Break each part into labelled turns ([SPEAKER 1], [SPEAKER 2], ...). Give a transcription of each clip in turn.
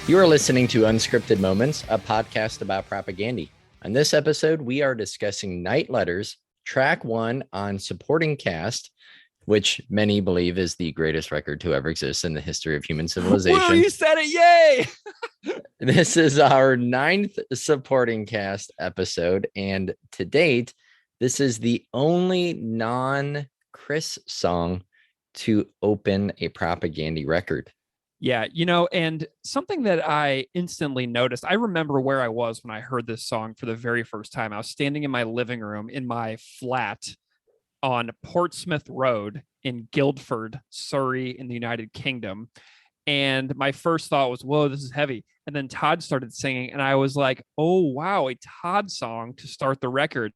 [SPEAKER 1] You are listening to Unscripted Moments, a podcast about propaganda. On this episode, we are discussing Night Letters, track 1 on supporting cast, which many believe is the greatest record to ever exist in the history of human civilization.
[SPEAKER 2] Woo, you said it, yay!
[SPEAKER 1] This is our 9th supporting cast episode, and to date, this is the only non-Chris song to open a propaganda record.
[SPEAKER 2] Yeah, and something that I instantly noticed, I remember where I was when I heard this song for the very first time. I was standing in my living room in my flat on Portsmouth Road in Guildford, Surrey, in the United Kingdom. And my first thought was, whoa, this is heavy. And then Todd started singing, and I was like, oh, wow, a Todd song to start the record.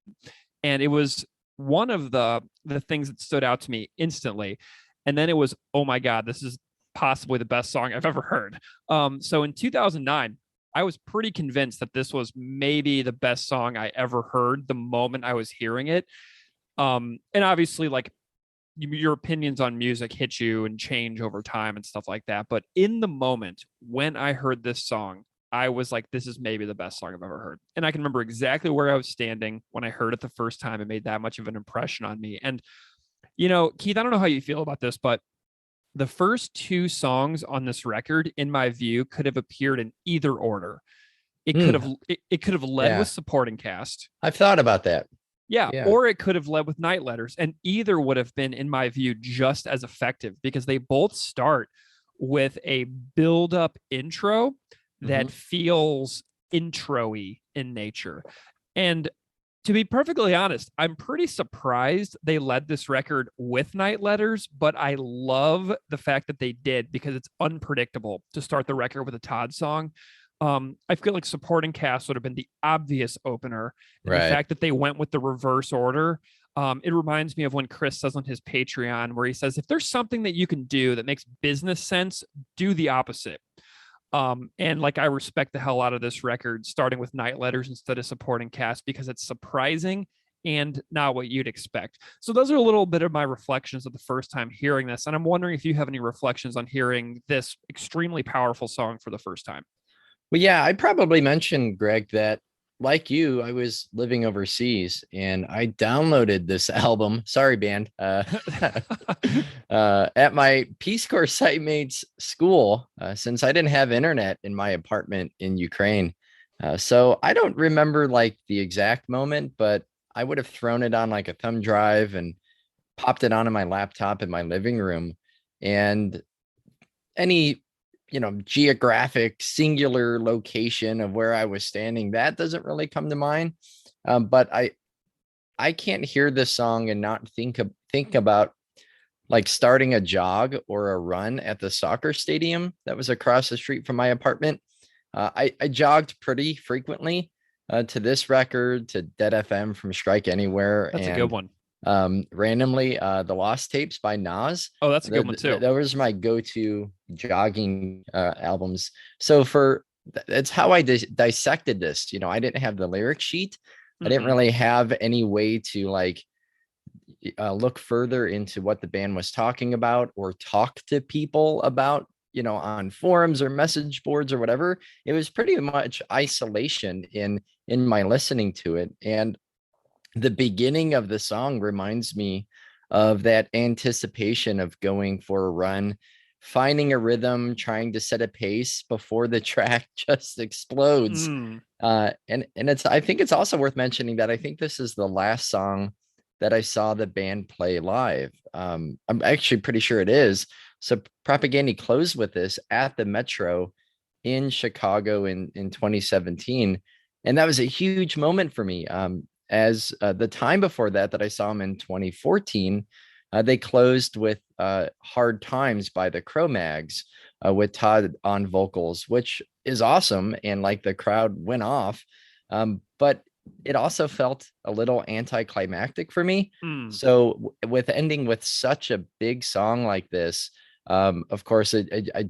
[SPEAKER 2] And it was one of the things that stood out to me instantly. And then it was, oh my God, this is possibly the best song I've ever heard. So in 2009, I was pretty convinced that this was maybe the best song I ever heard the moment I was hearing it. And obviously, like, your opinions on music hit you and change over time and stuff like that. But in the moment when I heard this song, I was like, this is maybe the best song I've ever heard. And I can remember exactly where I was standing when I heard it the first time. It made that much of an impression on me. And, Keith, I don't know how you feel about this, but the first 2 songs on this record, in my view, could have appeared in either order. It could have led with supporting cast.
[SPEAKER 1] I've thought about that.
[SPEAKER 2] Yeah, or it could have led with Night Letters, and either would have been, in my view, just as effective because they both start with a build-up intro that feels intro-y in nature. And to be perfectly honest, I'm pretty surprised they led this record with Night Letters, but I love the fact that they did because it's unpredictable to start the record with a Todd song. I feel like supporting cast would have been the obvious opener. And the fact that they went with the reverse order, it reminds me of when Chris says on his Patreon, where he says, if there's something that you can do that makes business sense, do the opposite. And like, I respect the hell out of this record, starting with Night Letters instead of supporting cast, because it's surprising and not what you'd expect. So those are a little bit of my reflections of the first time hearing this. And I'm wondering if you have any reflections on hearing this extremely powerful song for the first time.
[SPEAKER 1] Well, yeah, I probably mentioned, Greg, that like you, I was living overseas and I downloaded this album. Sorry, band. At my Peace Corps site mate's school, since I didn't have internet in my apartment in Ukraine. So I don't remember like the exact moment, but I would have thrown it on like a thumb drive and popped it onto my laptop in my living room. And any geographic singular location of where I was standing, that doesn't really come to mind. But I can't hear this song and not think about like starting a jog or a run at the soccer stadium that was across the street from my apartment. I jogged pretty frequently to this record, to Dead FM from Strike Anywhere.
[SPEAKER 2] That's a good one.
[SPEAKER 1] Randomly, the Lost Tapes by Nas.
[SPEAKER 2] Oh, that's a good one too.
[SPEAKER 1] That was my go-to jogging albums. So that's how I dissected this. I didn't have the lyric sheet. I didn't really have any way to like look further into what the band was talking about or talk to people about, on forums or message boards or whatever. It was pretty much isolation in my listening to it. And the beginning of the song reminds me of that anticipation of going for a run, finding a rhythm, trying to set a pace before the track just explodes. And I think it's also worth mentioning that I think this is the last song that I saw the band play live. I'm actually pretty sure it is. So Propaganda closed with this at the Metro in Chicago in 2017. And that was a huge moment for me. As the time before that I saw them in 2014, they closed with Hard Times by the Cro-Mags with Todd on vocals, which is awesome. And like the crowd went off. But it also felt a little anticlimactic for me. So with ending with such a big song like this, of course, I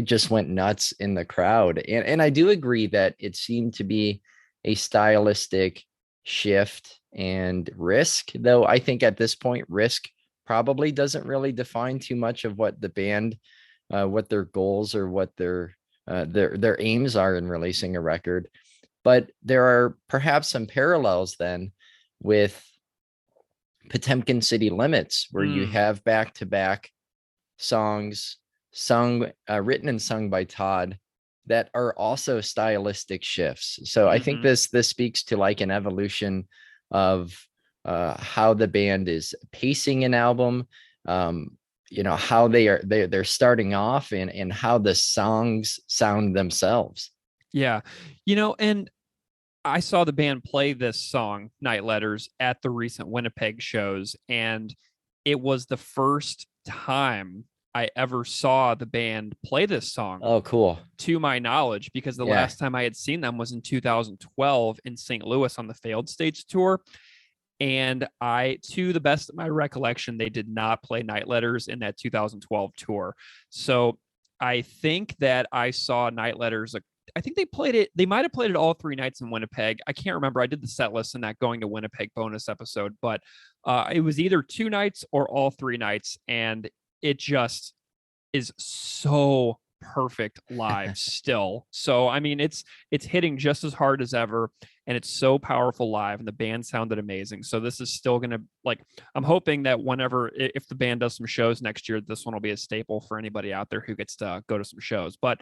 [SPEAKER 1] just went nuts in the crowd. And I do agree that it seemed to be a stylistic shift and risk, though I think at this point risk probably doesn't really define too much of what the band what their goals or what their their aims are in releasing a record. But there are perhaps some parallels then with Potemkin City Limits, where you have back-to-back songs sung, written and sung by Todd, that are also stylistic shifts. So I think this speaks to like an evolution of how the band is pacing an album, how they're starting off, and how the songs sound themselves.
[SPEAKER 2] Yeah. And I saw the band play this song, Night Letters, at the recent Winnipeg shows, and it was the first time I ever saw the band play this song.
[SPEAKER 1] Oh, cool.
[SPEAKER 2] To my knowledge, because the last time I had seen them was in 2012 in St. Louis on the Failed States tour. And to the best of my recollection, they did not play Night Letters in that 2012 tour. So I think that I saw Night Letters. I think they played it. They might have played it all 3 nights in Winnipeg. I can't remember. I did the set list in that Going to Winnipeg bonus episode, but it was either 2 nights or all 3 nights. And it just is so perfect live still. So, I mean, it's hitting just as hard as ever, and it's so powerful live, and the band sounded amazing. So this is still going to, I'm hoping that if the band does some shows next year, this one will be a staple for anybody out there who gets to go to some shows. But,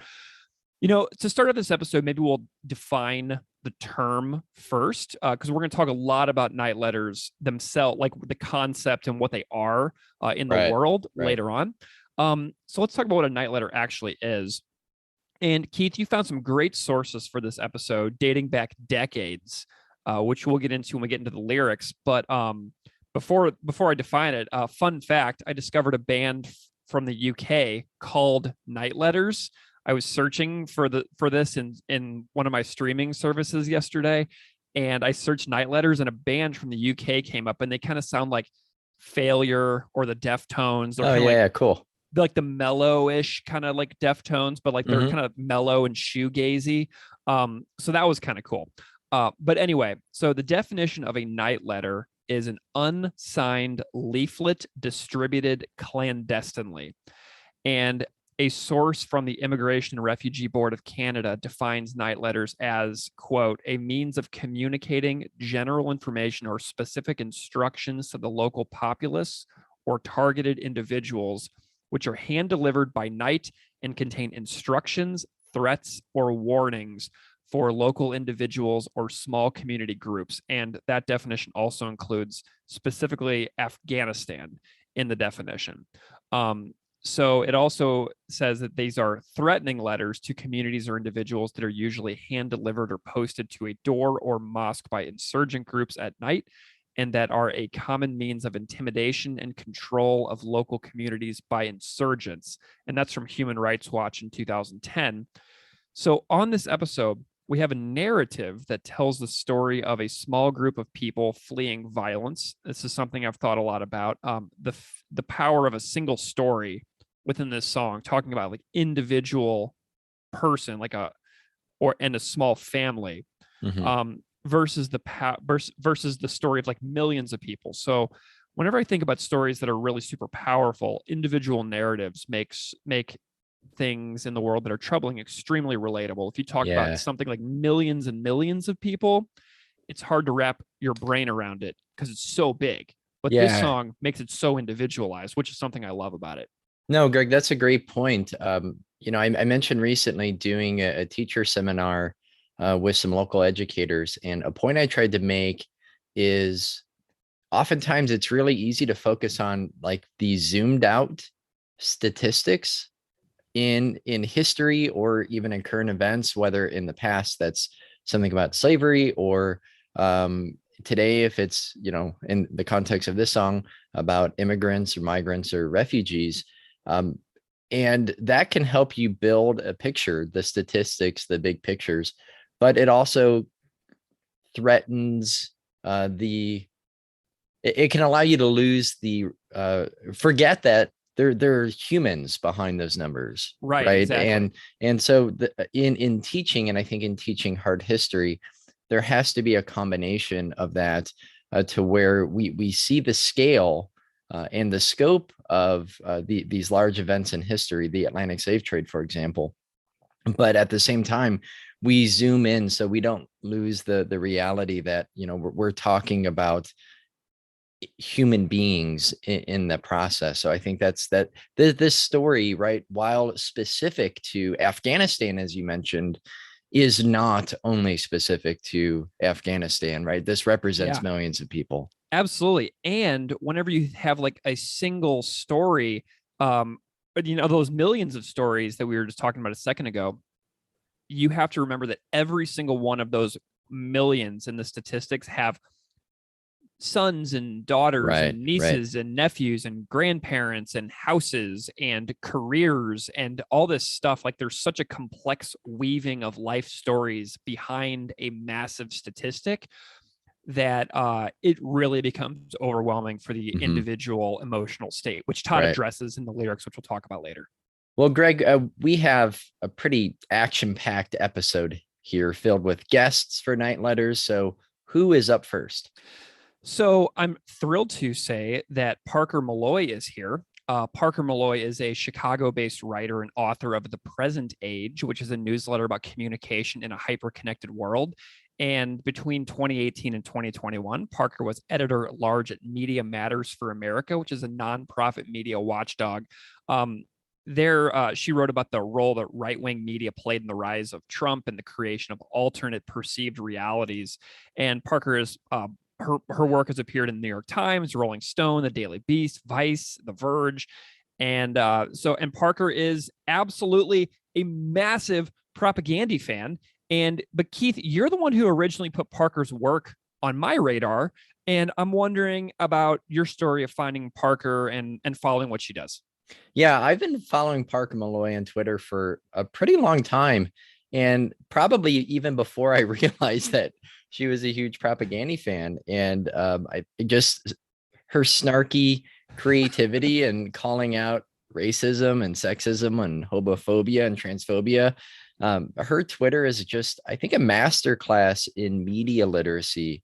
[SPEAKER 2] to start off this episode, maybe we'll define the term first, because we're going to talk a lot about Night Letters themselves, like the concept and what they are in the world later on. So let's talk about what a night letter actually is. And Keith, you found some great sources for this episode dating back decades, which we'll get into when we get into the lyrics. But before I define it, fun fact, I discovered a band from the UK called Night Letters. I was searching for this in one of my streaming services yesterday, and I searched Night Letters, and a band from the UK came up, and they kind of sound like Failure or the Deftones. They're
[SPEAKER 1] Cool.
[SPEAKER 2] They're like the mellow-ish kind of like Deftones, but like they're kind of mellow and shoegazy. So that was kind of cool. But anyway, so the definition of a night letter is an unsigned leaflet distributed clandestinely. And a source from the Immigration and Refugee Board of Canada defines night letters as, quote, a means of communicating general information or specific instructions to the local populace or targeted individuals, which are hand-delivered by night and contain instructions, threats, or warnings for local individuals or small community groups. And that definition also includes specifically Afghanistan in the definition. So it also says that these are threatening letters to communities or individuals that are usually hand-delivered or posted to a door or mosque by insurgent groups at night, and that are a common means of intimidation and control of local communities by insurgents. And that's from Human Rights Watch in 2010. So on this episode, we have a narrative that tells the story of a small group of people fleeing violence. This is something I've thought a lot about. The power of a single story within this song, talking about like individual person, and a small family. Versus the story of like millions of people. So whenever I think about stories that are really super powerful, individual narratives make things in the world that are troubling extremely relatable. If you talk about something like millions and millions of people, it's hard to wrap your brain around it because it's so big. But this song makes it so individualized, which is something I love about it.
[SPEAKER 1] No, Greg, that's a great point. I mentioned recently doing a teacher seminar with some local educators. And a point I tried to make is oftentimes it's really easy to focus on like the zoomed out statistics in history or even in current events, whether in the past that's something about slavery, or today, if it's, in the context of this song, about immigrants or migrants or refugees. And that can help you build a picture, the statistics, the big pictures, but it also threatens it can allow you to lose forget that there are humans behind those numbers. Right.
[SPEAKER 2] Exactly.
[SPEAKER 1] And so in teaching, and I think in teaching hard history, there has to be a combination of that to where we see the scale and the scope of these large events in history, the Atlantic slave trade, for example. but at the same time, we zoom in so we don't lose the reality that, we're talking about human beings in the process. So I think that's that this story, right, while specific to Afghanistan, as you mentioned, is not only specific to Afghanistan, right? This represents
[SPEAKER 2] Yeah,
[SPEAKER 1] millions of people.
[SPEAKER 2] absolutely. And whenever you have like a single story, um, those millions of stories that we were just talking about a second ago, you have to remember that every single one of those millions in the statistics have sons and daughters
[SPEAKER 1] Right,
[SPEAKER 2] and
[SPEAKER 1] right.
[SPEAKER 2] nieces and nephews and grandparents and houses and careers and all this stuff. Like there's such a complex weaving of life stories behind a massive statistic that it really becomes overwhelming for the
[SPEAKER 1] Hmm.
[SPEAKER 2] individual emotional state, which Todd
[SPEAKER 1] Right.
[SPEAKER 2] addresses in the lyrics, which we'll talk about later.
[SPEAKER 1] Well, Greg, we have a pretty action-packed episode here filled with guests for Night Letters. So who is up first?
[SPEAKER 2] So I'm thrilled to say that Parker Molloy is here. Parker Molloy is a Chicago based writer and author of The Present Age, which is a newsletter about communication in a hyper connected world. And between 2018 and 2021, Parker was editor at large at Media Matters for America, which is a nonprofit media watchdog. She wrote about the role that right wing media played in the rise of Trump and the creation of alternate perceived realities. And Parker is her work has appeared in the New York Times, Rolling Stone, The Daily Beast, Vice, The Verge, and Parker is absolutely a massive propaganda fan. But Keith, you're the one who originally put Parker's work on my radar, and I'm wondering about your story of finding Parker and following what she does.
[SPEAKER 1] Yeah, I've been following Parker Molloy on Twitter for a pretty long time. And probably even before I realized that she was a huge propaganda fan. And I just, her snarky creativity and calling out racism and sexism and homophobia and transphobia. Her Twitter is just, I think, a masterclass in media literacy,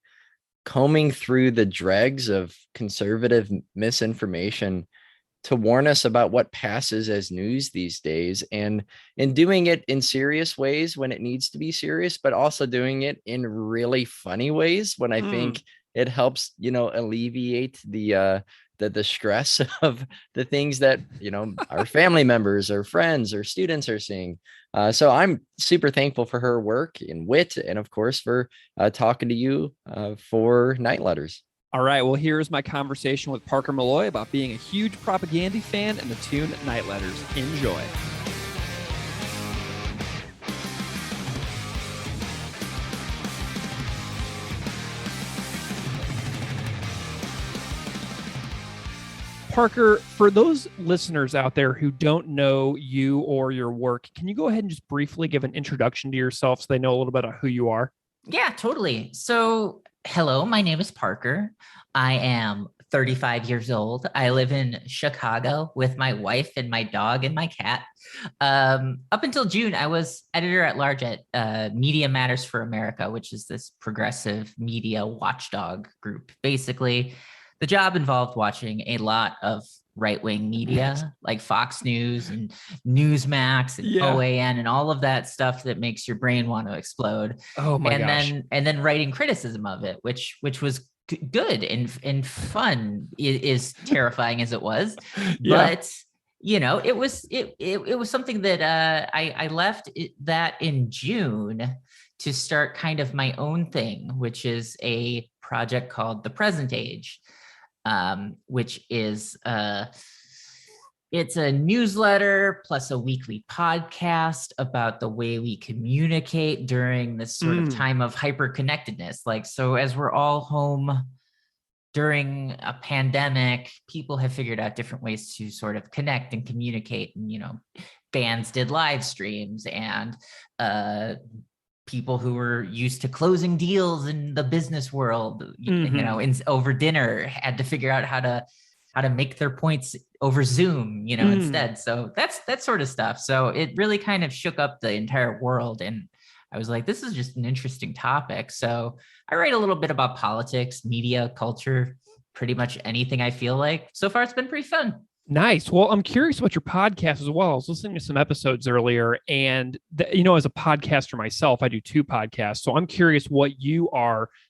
[SPEAKER 1] combing through the dregs of conservative misinformation to warn us about what passes as news these days, and in doing it in serious ways when it needs to be serious, but also doing it in really funny ways when I think it helps, alleviate the stress of the things that, our family members or friends or students are seeing. So I'm super thankful for her work in wit, and of course for talking to you for Night Letters.
[SPEAKER 2] All right, well, here's my conversation with Parker Molloy about being a huge propaganda fan and the tune Night Letters. Enjoy. Parker, for those listeners out there who don't know you or your work, can you go ahead and just briefly give an introduction to yourself so they know a little bit about who you are?
[SPEAKER 3] Yeah, totally. So, hello, my name is Parker. I am 35 years old. I live in Chicago with my wife and my dog and my cat. Up until June, I was editor at large at Media Matters for America, which is this progressive media watchdog group. Basically, the job involved watching a lot of right-wing media like Fox News and Newsmax and OAN and all of that stuff that makes your brain want to explode.
[SPEAKER 2] Oh my gosh.
[SPEAKER 3] Then writing criticism of it, which was good and fun, is terrifying as it was. But it was something that I left that in June to start kind of my own thing, which is a project called The Present Age. Which is it's a newsletter plus a weekly podcast about the way we communicate during this sort of time of hyper-connectedness. Like, so as we're all home during a pandemic, people have figured out different ways to sort of connect and communicate. And, bands did live streams, and people who were used to closing deals in the business world, over dinner, had to figure out how to make their points over Zoom, instead. So that's that sort of stuff. So it really kind of shook up the entire world. And I was like, this is just an interesting topic. So I write a little bit about politics, media, culture, pretty much anything I feel like. So far, it's been pretty fun.
[SPEAKER 2] Nice. Well, I'm curious about your podcast as well. I was listening to some episodes earlier, and as a podcaster myself, I do 2 podcasts. So I'm curious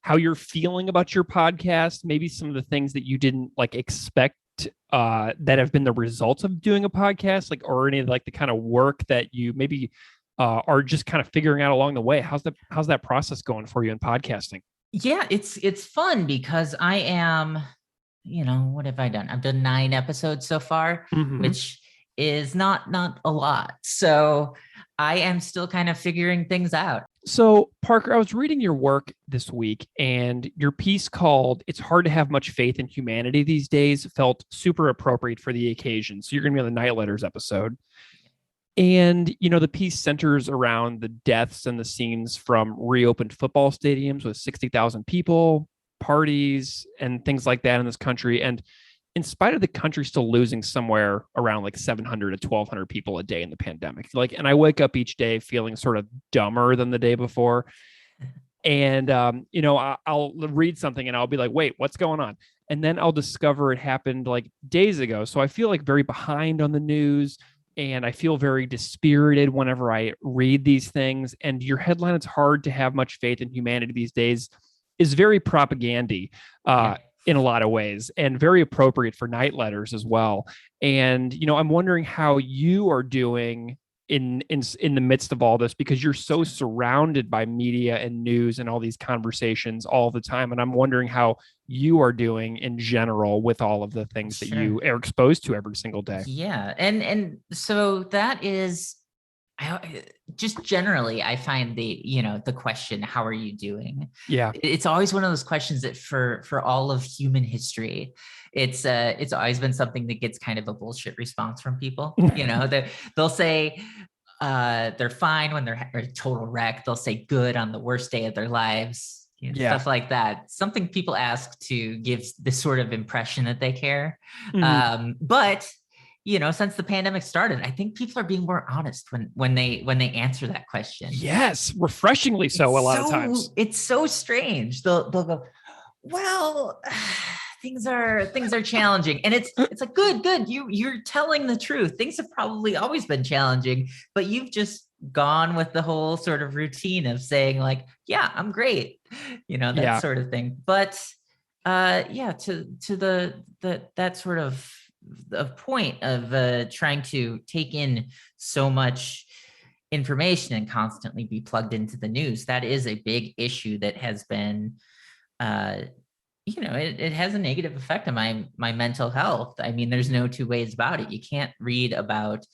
[SPEAKER 2] how you're feeling about your podcast, maybe some of the things that you didn't like expect that have been the results of doing a podcast, like, or any of like the kind of work that you maybe are just kind of figuring out along the way. How's that process going for you in podcasting?
[SPEAKER 3] Yeah, it's fun because I am, what have I done? I've done 9 episodes so far, which is not a lot. So I am still kind of figuring things out.
[SPEAKER 2] So, Parker, I was reading your work this week, and your piece called "It's Hard to Have Much Faith in Humanity These Days" felt super appropriate for the occasion. So you're going to be on the Night Letters episode. And, the piece centers around the deaths and the scenes from reopened football stadiums with 60,000 people, parties, and things like that in this country. And in spite of the country still losing somewhere around like 700 to 1,200 people a day in the pandemic, and I wake up each day feeling sort of dumber than the day before. And, I'll read something and I'll be like, wait, what's going on? And then I'll discover it happened like days ago. So I feel like very behind on the news. And I feel very dispirited whenever I read these things. And your headline, "It's hard to have much faith in humanity these days," is very propagandy in a lot of ways, and very appropriate for Night Letters as well. And, I'm wondering how you are doing in the midst of all this, because you're so surrounded by media and news and all these conversations all the time. And I'm wondering how you are doing in general with all of the things that you are exposed to every single day.
[SPEAKER 3] Yeah. And so that is, just generally, I find the question, how are you doing?
[SPEAKER 2] Yeah.
[SPEAKER 3] It's always one of those questions that for all of human history, it's always been something that gets kind of a bullshit response from people. They'll say they're fine when they're a total wreck. They'll say good on the worst day of their lives. Stuff like that. Something people ask to give this sort of impression that they care. But since the pandemic started, I think people are being more honest when they answer that question.
[SPEAKER 2] Yes, refreshingly so. A lot of times,
[SPEAKER 3] it's so strange. They'll go, well, things are challenging, and it's like good. You're telling the truth. Things have probably always been challenging, but you've just gone with the whole sort of routine of saying like, yeah, I'm great, that sort of thing. But to that sort of the point of trying to take in so much information and constantly be plugged into the news, that is a big issue that has been it has a negative effect on my mental health. I mean, there's no 2 ways about it. You can't read about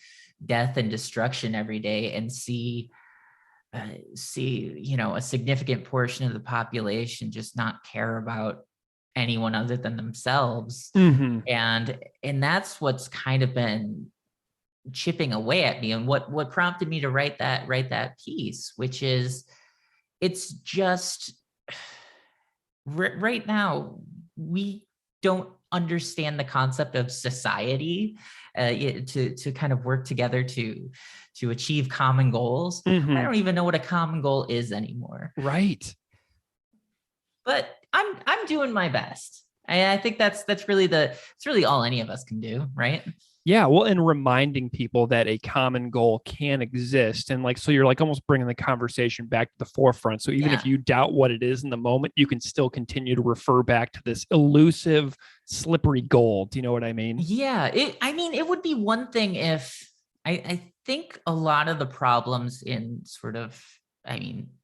[SPEAKER 3] death and destruction every day and see a significant portion of the population just not care about anyone other than themselves. And that's what's kind of been chipping away at me, and what prompted me to write that piece, which is, it's just right now we don't understand the concept of society to kind of work together to achieve common goals. I don't even know what a common goal is anymore.
[SPEAKER 2] Right.
[SPEAKER 3] But I'm doing my best. I think that's really all any of us can do, right?
[SPEAKER 2] Yeah, well, and reminding people that a common goal can exist. And so you're almost bringing the conversation back to the forefront. So even if you doubt what it is in the moment, you can still continue to refer back to this elusive, slippery goal. Do you know what I mean?
[SPEAKER 3] Yeah, it would be one thing if I think a lot of the problems in sort of,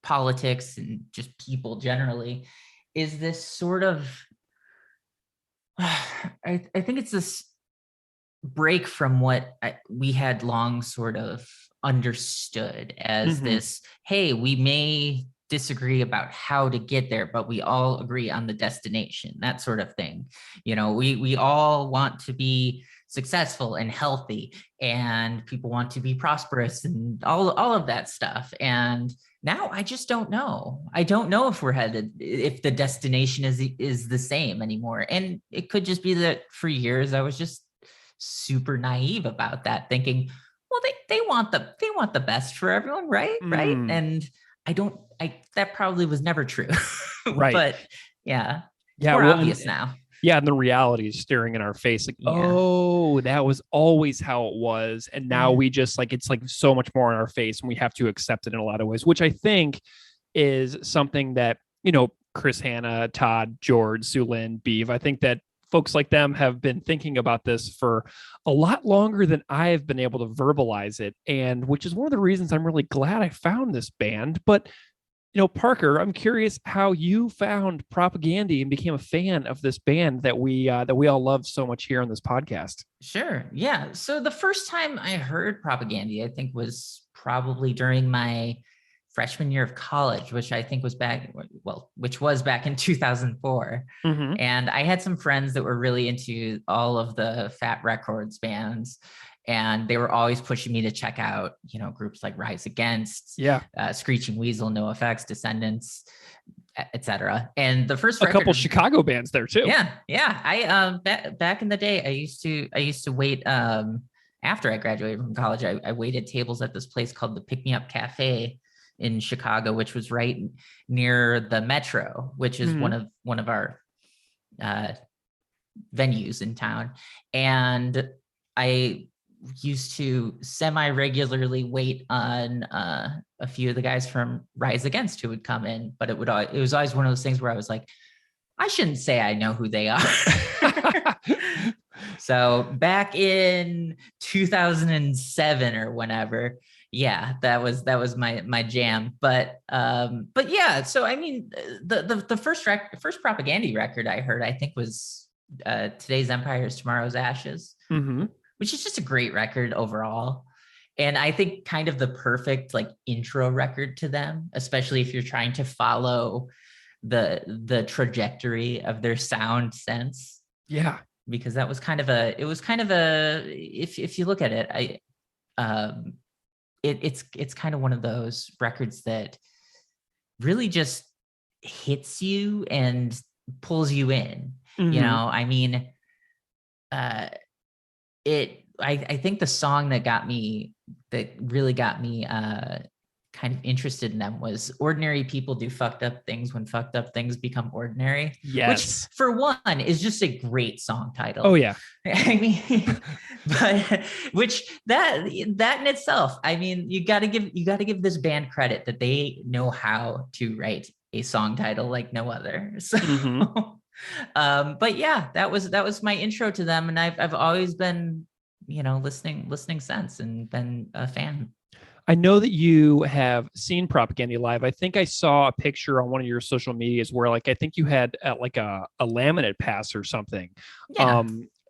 [SPEAKER 3] politics and just people generally is this sort of, I think it's this break from what we had long sort of understood as this, hey, we may disagree about how to get there, but we all agree on the destination, that sort of thing. We all want to be successful and healthy, and people want to be prosperous and all of that stuff. And now I just don't know. I don't know if the destination is the same anymore. And it could just be that for years I was just super naive about that, thinking, well, they want the best for everyone, right? Right. And that probably was never true.
[SPEAKER 2] Right.
[SPEAKER 3] But yeah. It's more obvious now.
[SPEAKER 2] Yeah, and the reality is staring in our face, like, oh, that was always how it was. And now we just like, it's like so much more in our face, and we have to accept it in a lot of ways, which I think is something that, Chris Hanna, Todd, George, Sulynn, Beave, I think that folks like them have been thinking about this for a lot longer than I have been able to verbalize it. And which is one of the reasons I'm really glad I found this band. But Parker, I'm curious how you found Propaganda and became a fan of this band that we all love so much here on this podcast.
[SPEAKER 3] Sure. Yeah. So the first time I heard Propaganda, I think, was probably during my freshman year of college, which I think was back in 2004.
[SPEAKER 2] Mm-hmm.
[SPEAKER 3] And I had some friends that were really into all of the Fat Records bands. And they were always pushing me to check out, groups like Rise Against, Screeching Weasel, NoFX, Descendants, etc. And the first
[SPEAKER 2] couple Chicago bands there too.
[SPEAKER 3] Yeah. I back in the day, I used to wait. After I graduated from college, I waited tables at this place called the Pick Me Up Cafe in Chicago, which was right near the Metro, which is one of our venues in town, and I used to semi-regularly wait on a few of the guys from Rise Against who would come in, but it was always one of those things where I was like, I shouldn't say I know who they are. So back in 2007 or whenever, that was my jam. But yeah, so I mean, the first Propaganda record I heard, I think, was Today's Empire is Tomorrow's Ashes.
[SPEAKER 2] Mm-hmm.
[SPEAKER 3] Which is just a great record overall. And I think kind of the perfect like intro record to them, especially if you're trying to follow the trajectory of their sound sense.
[SPEAKER 2] Yeah.
[SPEAKER 3] Because that was kind of if you look at it, it's kind of one of those records that really just hits you and pulls you in.
[SPEAKER 2] Mm-hmm.
[SPEAKER 3] I mean, I think the song that really got me kind of interested in them was Ordinary People Do Fucked Up Things When Fucked Up Things Become Ordinary.
[SPEAKER 2] Yes.
[SPEAKER 3] Which for one is just a great song title.
[SPEAKER 2] Oh yeah.
[SPEAKER 3] I mean, but which that in itself, I mean, you got to give this band credit that they know how to write a song title like no other. So but yeah, that was my intro to them, and I've always been, listening since and been a fan.
[SPEAKER 2] I know that you have seen Propaganda live. I think I saw a picture on one of your social medias where, like, I think you had like a laminate pass or something.
[SPEAKER 3] Yeah.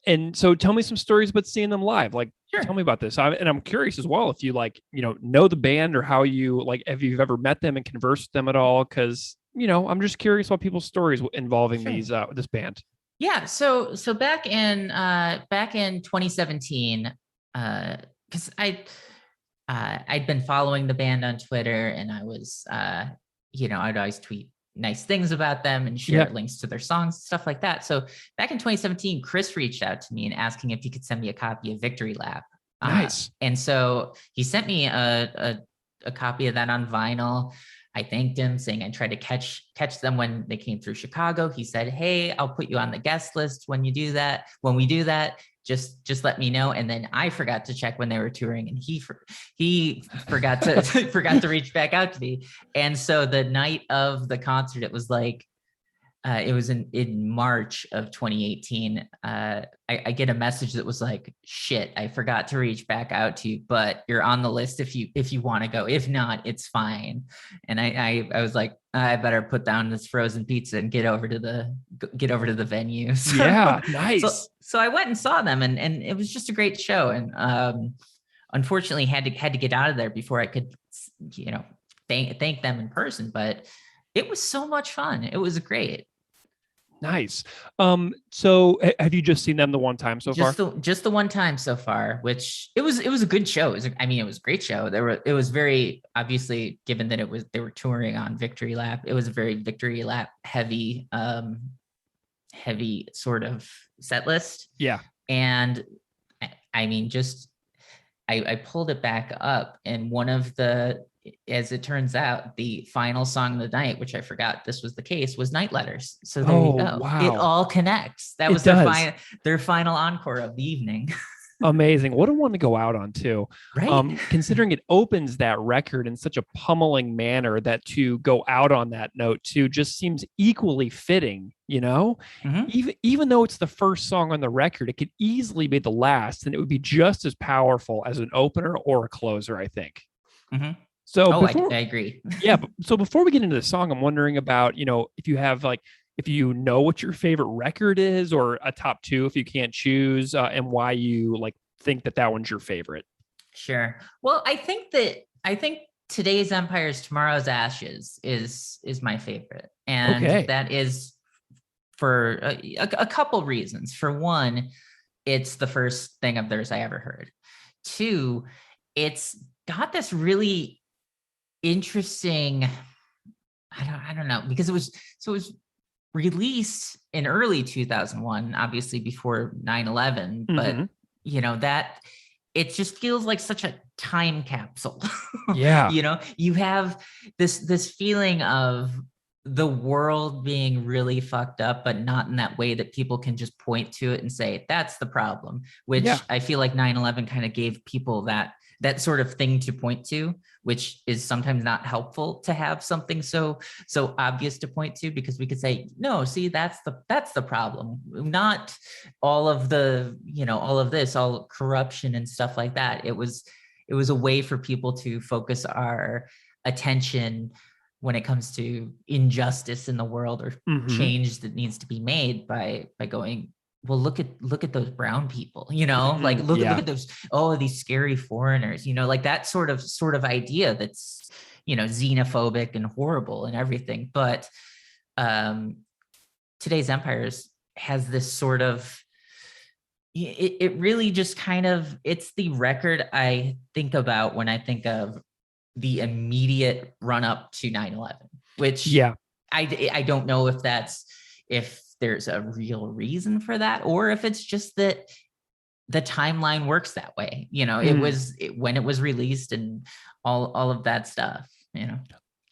[SPEAKER 2] And so tell me some stories about seeing them live. Like,
[SPEAKER 3] Sure.
[SPEAKER 2] Tell me about this. And I'm curious as well if you know the band, or how you if you've ever met them and conversed with them at all. Cause I'm just curious about people's stories involving this band.
[SPEAKER 3] Yeah. So back in 2017, cause I'd been following the band on Twitter, and I was, I'd always tweet nice things about them and share links to their songs, stuff like that. So back in 2017, Chris reached out to me and asking if he could send me a copy of Victory Lap.
[SPEAKER 2] Nice.
[SPEAKER 3] And so he sent me a copy of that on vinyl. I thanked him, saying I tried to catch them when they came through Chicago. He said, "Hey, I'll put you on the guest list when we do that. Just let me know." And then I forgot to check when they were touring, and he forgot to forgot to reach back out to me. And so the night of the concert, it was like it was in March of 2018. I get a message that was like, "Shit, I forgot to reach back out to you, but you're on the list if you want to go. If not, it's fine." And I was like, I better put down this frozen pizza and get over to the venue. So,
[SPEAKER 2] yeah, nice.
[SPEAKER 3] So I went and saw them, and it was just a great show. And unfortunately, had to get out of there before I could, thank them in person. But it was so much fun. It was great.
[SPEAKER 2] Nice. So have you just seen them the one time so far?
[SPEAKER 3] Just the one time so far, which it was a good show. It was a great show. It was very, obviously, given that they were touring on Victory Lap, it was a very Victory Lap heavy sort of set list.
[SPEAKER 2] Yeah.
[SPEAKER 3] And I mean, just I pulled it back up, and one of the, as it turns out, the final song of the night, which I forgot this was the case, was Night Letters. So there you go.
[SPEAKER 2] Wow.
[SPEAKER 3] It all connects. That
[SPEAKER 2] It
[SPEAKER 3] was
[SPEAKER 2] does.
[SPEAKER 3] their final encore of the evening.
[SPEAKER 2] Amazing. What a one to go out on too.
[SPEAKER 3] Right.
[SPEAKER 2] Considering it opens that record in such a pummeling manner, that to go out on that note too just seems equally fitting, you know?
[SPEAKER 3] Mhm.
[SPEAKER 2] Even though it's the first song on the record, it could easily be the last, and it would be just as powerful as an opener or a closer, I think.
[SPEAKER 3] Mhm.
[SPEAKER 2] So
[SPEAKER 3] Oh, I
[SPEAKER 2] before
[SPEAKER 3] agree.
[SPEAKER 2] yeah, so before we get into the song, I'm wondering about, if you have like, if you know what your favorite record is, or a top two if you can't choose, and why you like think that that one's your favorite.
[SPEAKER 3] Sure. Well, I think Today's Empires, Tomorrow's Ashes is my favorite, and
[SPEAKER 2] Okay.
[SPEAKER 3] that is for a couple reasons. For one, it's the first thing of theirs I ever heard. Two, it's got this really interesting, I don't know, because it was released in early 2001, obviously before 9/11, but
[SPEAKER 2] Mm-hmm.
[SPEAKER 3] that it just feels like such a time capsule.
[SPEAKER 2] Yeah.
[SPEAKER 3] You have this feeling of the world being really fucked up, but not in that way that people can just point to it and say that's the problem,
[SPEAKER 2] Yeah.
[SPEAKER 3] which I feel like 9/11 kind of gave people that sort of thing to point to, which is sometimes not helpful to have something so obvious to point to, because we could say, no, see, that's the problem, not all of the, all of this, all corruption and stuff like that. It was a way for people to focus our attention when it comes to injustice in the world, or
[SPEAKER 2] Mm-hmm.
[SPEAKER 3] change that needs to be made by going, well, look at those brown people, like
[SPEAKER 2] Mm-hmm.
[SPEAKER 3] look
[SPEAKER 2] Yeah.
[SPEAKER 3] at those, these scary foreigners, like that sort of idea that's, xenophobic and horrible and everything. But um Today's Empires has this sort of, it really just kind of, it's the record I think about when I think of the immediate run up to 9/11, which
[SPEAKER 2] Yeah.
[SPEAKER 3] I don't know if there's a real reason for that, or if it's just that the timeline works that way. It
[SPEAKER 2] Mm.
[SPEAKER 3] was when it was released, and all of that stuff.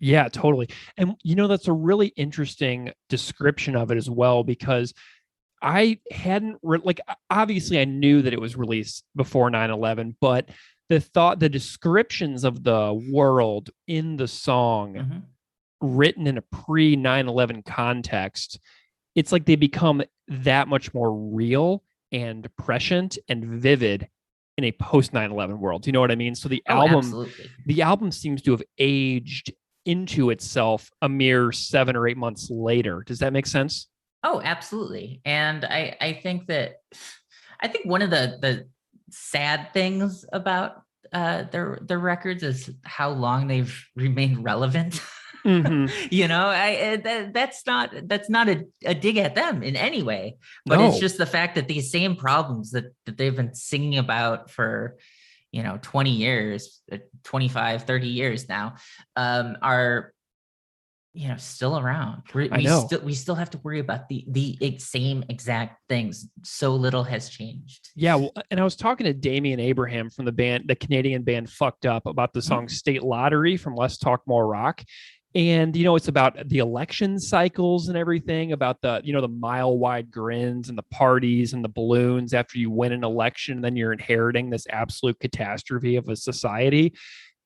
[SPEAKER 2] Yeah, totally. And that's a really interesting description of it as well, because I hadn't like, obviously I knew that it was released before 9/11, but the descriptions of the world in the song
[SPEAKER 3] Mhm.
[SPEAKER 2] written in a pre 9/11 context, it's like they become that much more real and prescient and vivid in a post 9/11 world. You know what I mean? So the
[SPEAKER 3] Oh,
[SPEAKER 2] album
[SPEAKER 3] absolutely.
[SPEAKER 2] the album seems to have aged into itself a mere 7 or 8 months later. Does that make sense?
[SPEAKER 3] Oh, absolutely. And I think one of the sad things about their records is how long they've remained relevant.
[SPEAKER 2] Mm-hmm.
[SPEAKER 3] That's not a dig at them in any way, but it's
[SPEAKER 2] No.
[SPEAKER 3] just the fact that these same problems that they've been singing about for 20 years, 25, 30 years now, are still around.
[SPEAKER 2] I know.
[SPEAKER 3] We still have to worry about the same exact things. So little has changed.
[SPEAKER 2] Yeah, well, and I was talking to Damian Abraham from the Canadian band Fucked Up, about the song
[SPEAKER 3] Mhm.
[SPEAKER 2] State Lottery from Let's Talk More Rock. And it's about the election cycles and everything, about the mile wide grins and the parties and the balloons after you win an election, and then you're inheriting this absolute catastrophe of a society.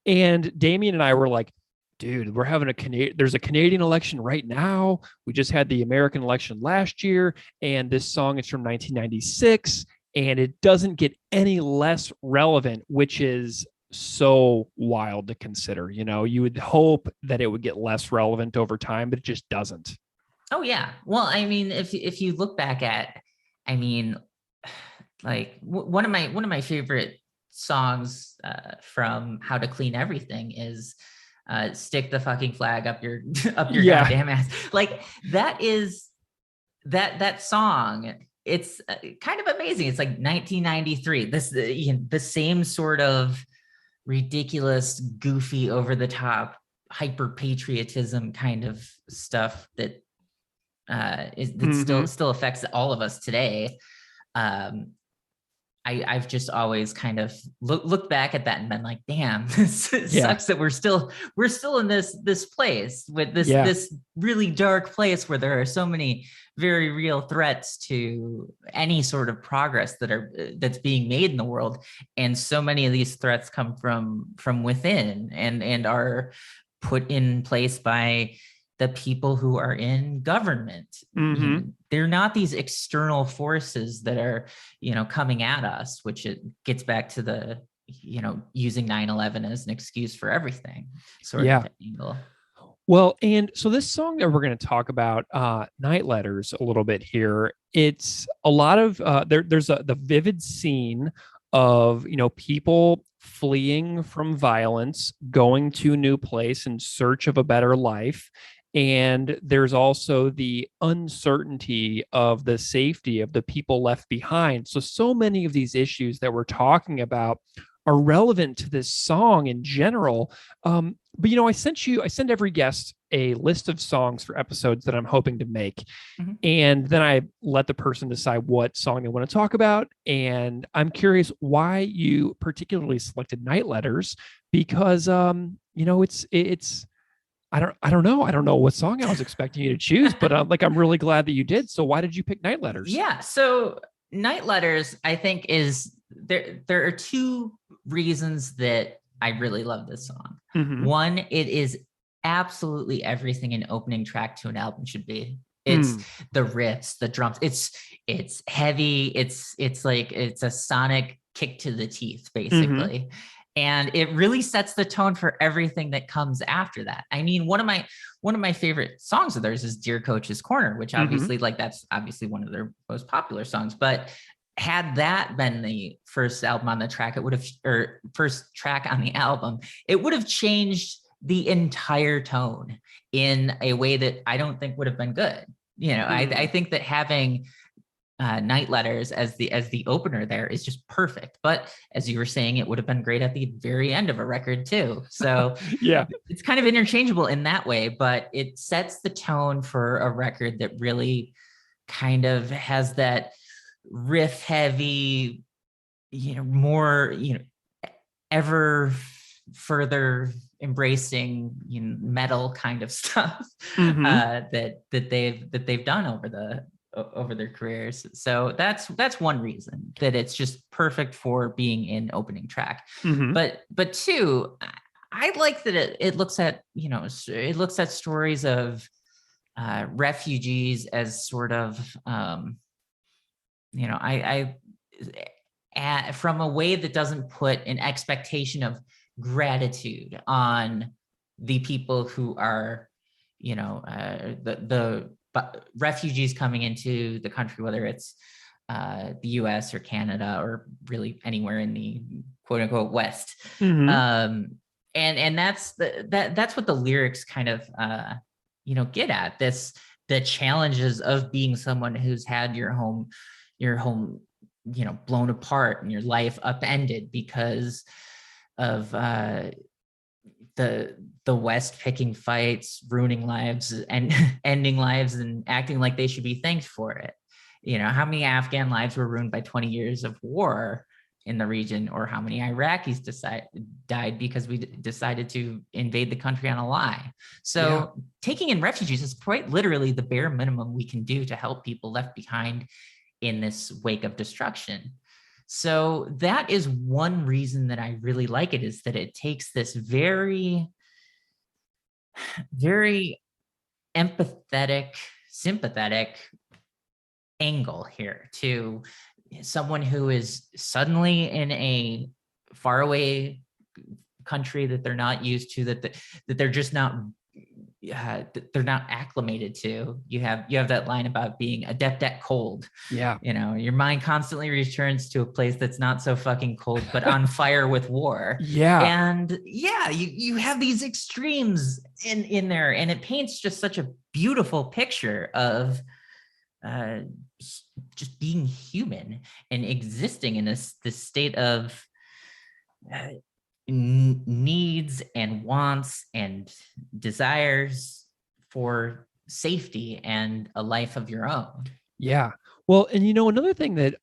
[SPEAKER 2] And Damien and I were like, dude, we're having there's a Canadian election right now. We just had the American election last year, and this song is from 1996, and it doesn't get any less relevant, which is so wild to consider. You would hope that it would get less relevant over time, but it just doesn't.
[SPEAKER 3] Oh yeah. Well, I mean, if you look back at, I mean, like one of my favorite songs from How to Clean Everything is "Stick the fucking flag up your up your
[SPEAKER 2] Yeah.
[SPEAKER 3] goddamn ass." Like that is that song. It's kind of amazing. It's like 1993. This the same sort of ridiculous, goofy, over the top, hyper patriotism kind of stuff that that
[SPEAKER 2] Mm-hmm.
[SPEAKER 3] still affects all of us today. Um, I've just always kind of looked back at that and been like, damn, this
[SPEAKER 2] Yeah.
[SPEAKER 3] sucks that we're still in this place with this really dark place where there are so many very real threats to any sort of progress that's being made in the world. And so many of these threats come from within and are put in place by the people who are in government. They're not these external forces that are, coming at us, which it gets back to the, using 9/11 as an excuse for everything sort of angle.
[SPEAKER 2] Well, and so this song that we're going to talk about, Night Letters, a little bit here, it's a lot of, there's the vivid scene of, people fleeing from violence, going to a new place in search of a better life. And there's also the uncertainty of the safety of the people left behind. So many of these issues that we're talking about are relevant to this song in general. But I send every guest a list of songs for episodes that I'm hoping to make. And then I let the person decide what song they want to talk about. And I'm curious why you particularly selected Night Letters, because it's I don't know. I don't know what song I was expecting you to choose, but I'm really glad that you did. So why did you pick Night Letters?
[SPEAKER 3] Yeah. So Night Letters, I think, is there are two reasons that I really love this song. One, it is absolutely everything an opening track to an album should be. It's the riffs, the drums. It's heavy. It's like it's a sonic kick to the teeth, basically. And it really sets the tone for everything that comes after that. I mean, one of my favorite songs of theirs is Dear Coach's Corner, which obviously that's obviously one of their most popular songs. But had that been the first album on the track, first track on the album, it would have changed the entire tone in a way that I don't think would have been good. I think that having Night Letters as the opener there is just perfect. But as you were saying, it would have been great at the very end of a record too. So it's kind of interchangeable in that way, but it sets the tone for a record that really kind of has that riff heavy, more, ever further embracing metal kind of stuff that they've done over their careers. So that's one reason that it's just perfect for being in opening track. But two, I like that it looks at stories of refugees as sort of from a way that doesn't put an expectation of gratitude on the people who are the refugees coming into the country, whether it's the US or Canada or really anywhere in the quote unquote West. And that's what the lyrics kind of get at, the challenges of being someone who's had your home blown apart and your life upended because of the West picking fights, ruining lives and ending lives and acting like they should be thanked for it. How many Afghan lives were ruined by 20 years of war in the region, or how many Iraqis died because we decided to invade the country on a lie. So taking in refugees is quite literally the bare minimum we can do to help people left behind in this wake of destruction. So that is one reason that I really like it, is that it takes this very, very empathetic, sympathetic angle here to someone who is suddenly in a faraway country that they're not used to, that they're just not they're not acclimated to. You have that line about being adept at cold. Your mind constantly returns to a place that's not so fucking cold but on fire with war. And you have these extremes in there, and it paints just such a beautiful picture of just being human and existing in this state of needs and wants and desires for safety and a life of your own.
[SPEAKER 2] Well, and another thing that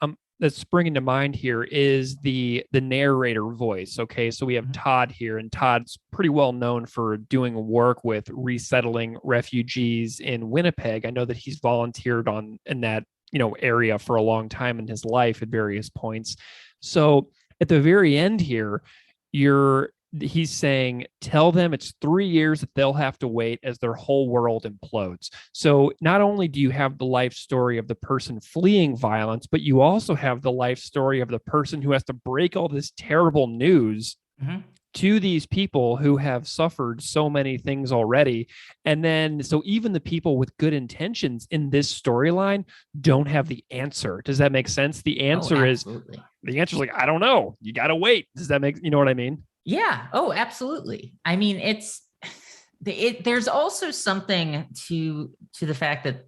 [SPEAKER 2] that's springing to mind here is the narrator voice. Okay, so we have Todd here, and Todd's pretty well known for doing work with resettling refugees in Winnipeg. I know that he's volunteered in that area for a long time in his life at various points. So at the very end here, he's saying, tell them it's 3 years that they'll have to wait as their whole world implodes. So not only do you have the life story of the person fleeing violence, but you also have the life story of the person who has to break all this terrible news to these people who have suffered so many things already. And then, so even the people with good intentions in this storyline don't have the answer. Does that make sense? The answer is like, I don't know. You got to wait. Does that make, you know what I mean?
[SPEAKER 3] Yeah. Oh, absolutely. I mean, there's also something to the fact that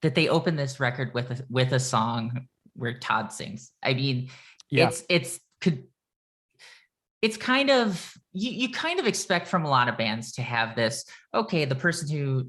[SPEAKER 3] they open this record with a song where Todd sings. I mean, it's kind of, you kind of expect from a lot of bands to have this, okay, the person who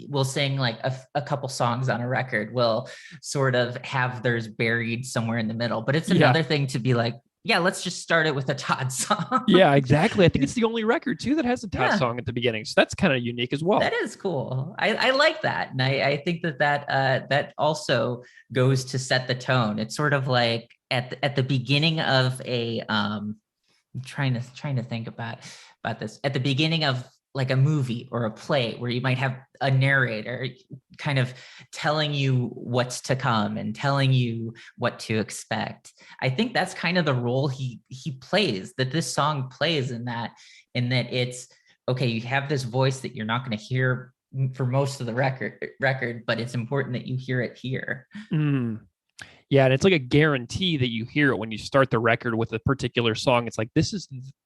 [SPEAKER 3] will sing like a couple songs on a record will sort of have theirs buried somewhere in the middle. But it's another thing to be like, yeah, let's just start it with a Todd song.
[SPEAKER 2] Yeah, exactly. I think it's the only record too that has a Todd song at the beginning. So that's kind of unique as well.
[SPEAKER 3] That is cool. I like that. And I think that also goes to set the tone. It's sort of like at the beginning of I'm trying to think about this. At the beginning of like a movie or a play where you might have a narrator kind of telling you what's to come and telling you what to expect. I think that's kind of the role he plays, that this song plays in that it's, okay, you have this voice that you're not going to hear for most of the record, but it's important that you hear it here.
[SPEAKER 2] Yeah, and it's like a guarantee that you hear it when you start the record with a particular song. It's like,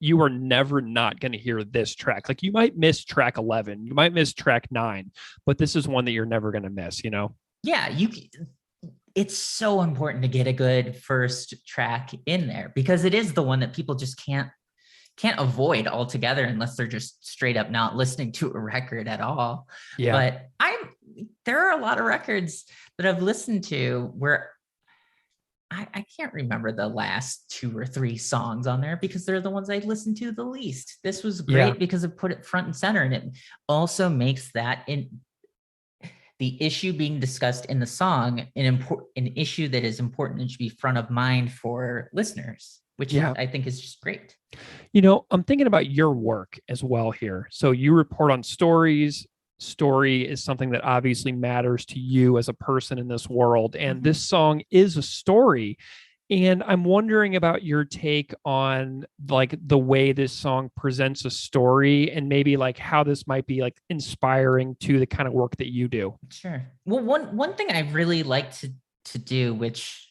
[SPEAKER 2] you are never not going to hear this track. Like, you might miss track 11, you might miss track 9, but this is one that you're never going to miss,
[SPEAKER 3] Yeah, it's so important to get a good first track in there, because it is the one that people just can't avoid altogether unless they're just straight up not listening to a record at all. Yeah. But there are a lot of records that I've listened to where I can't remember the last 2 or 3 songs on there because they're the ones I listened to the least. This was great because it put it front and center, and it also makes that the issue being discussed in the song an issue that is important and should be front of mind for listeners, which I think is just great.
[SPEAKER 2] I'm thinking about your work as well here. So you report on stories. Story is something that obviously matters to you as a person in this world. And this song is a story. And I'm wondering about your take on like the way this song presents a story, and maybe like how this might be like inspiring to the kind of work that you do.
[SPEAKER 3] Sure. Well, one thing I really like to do, which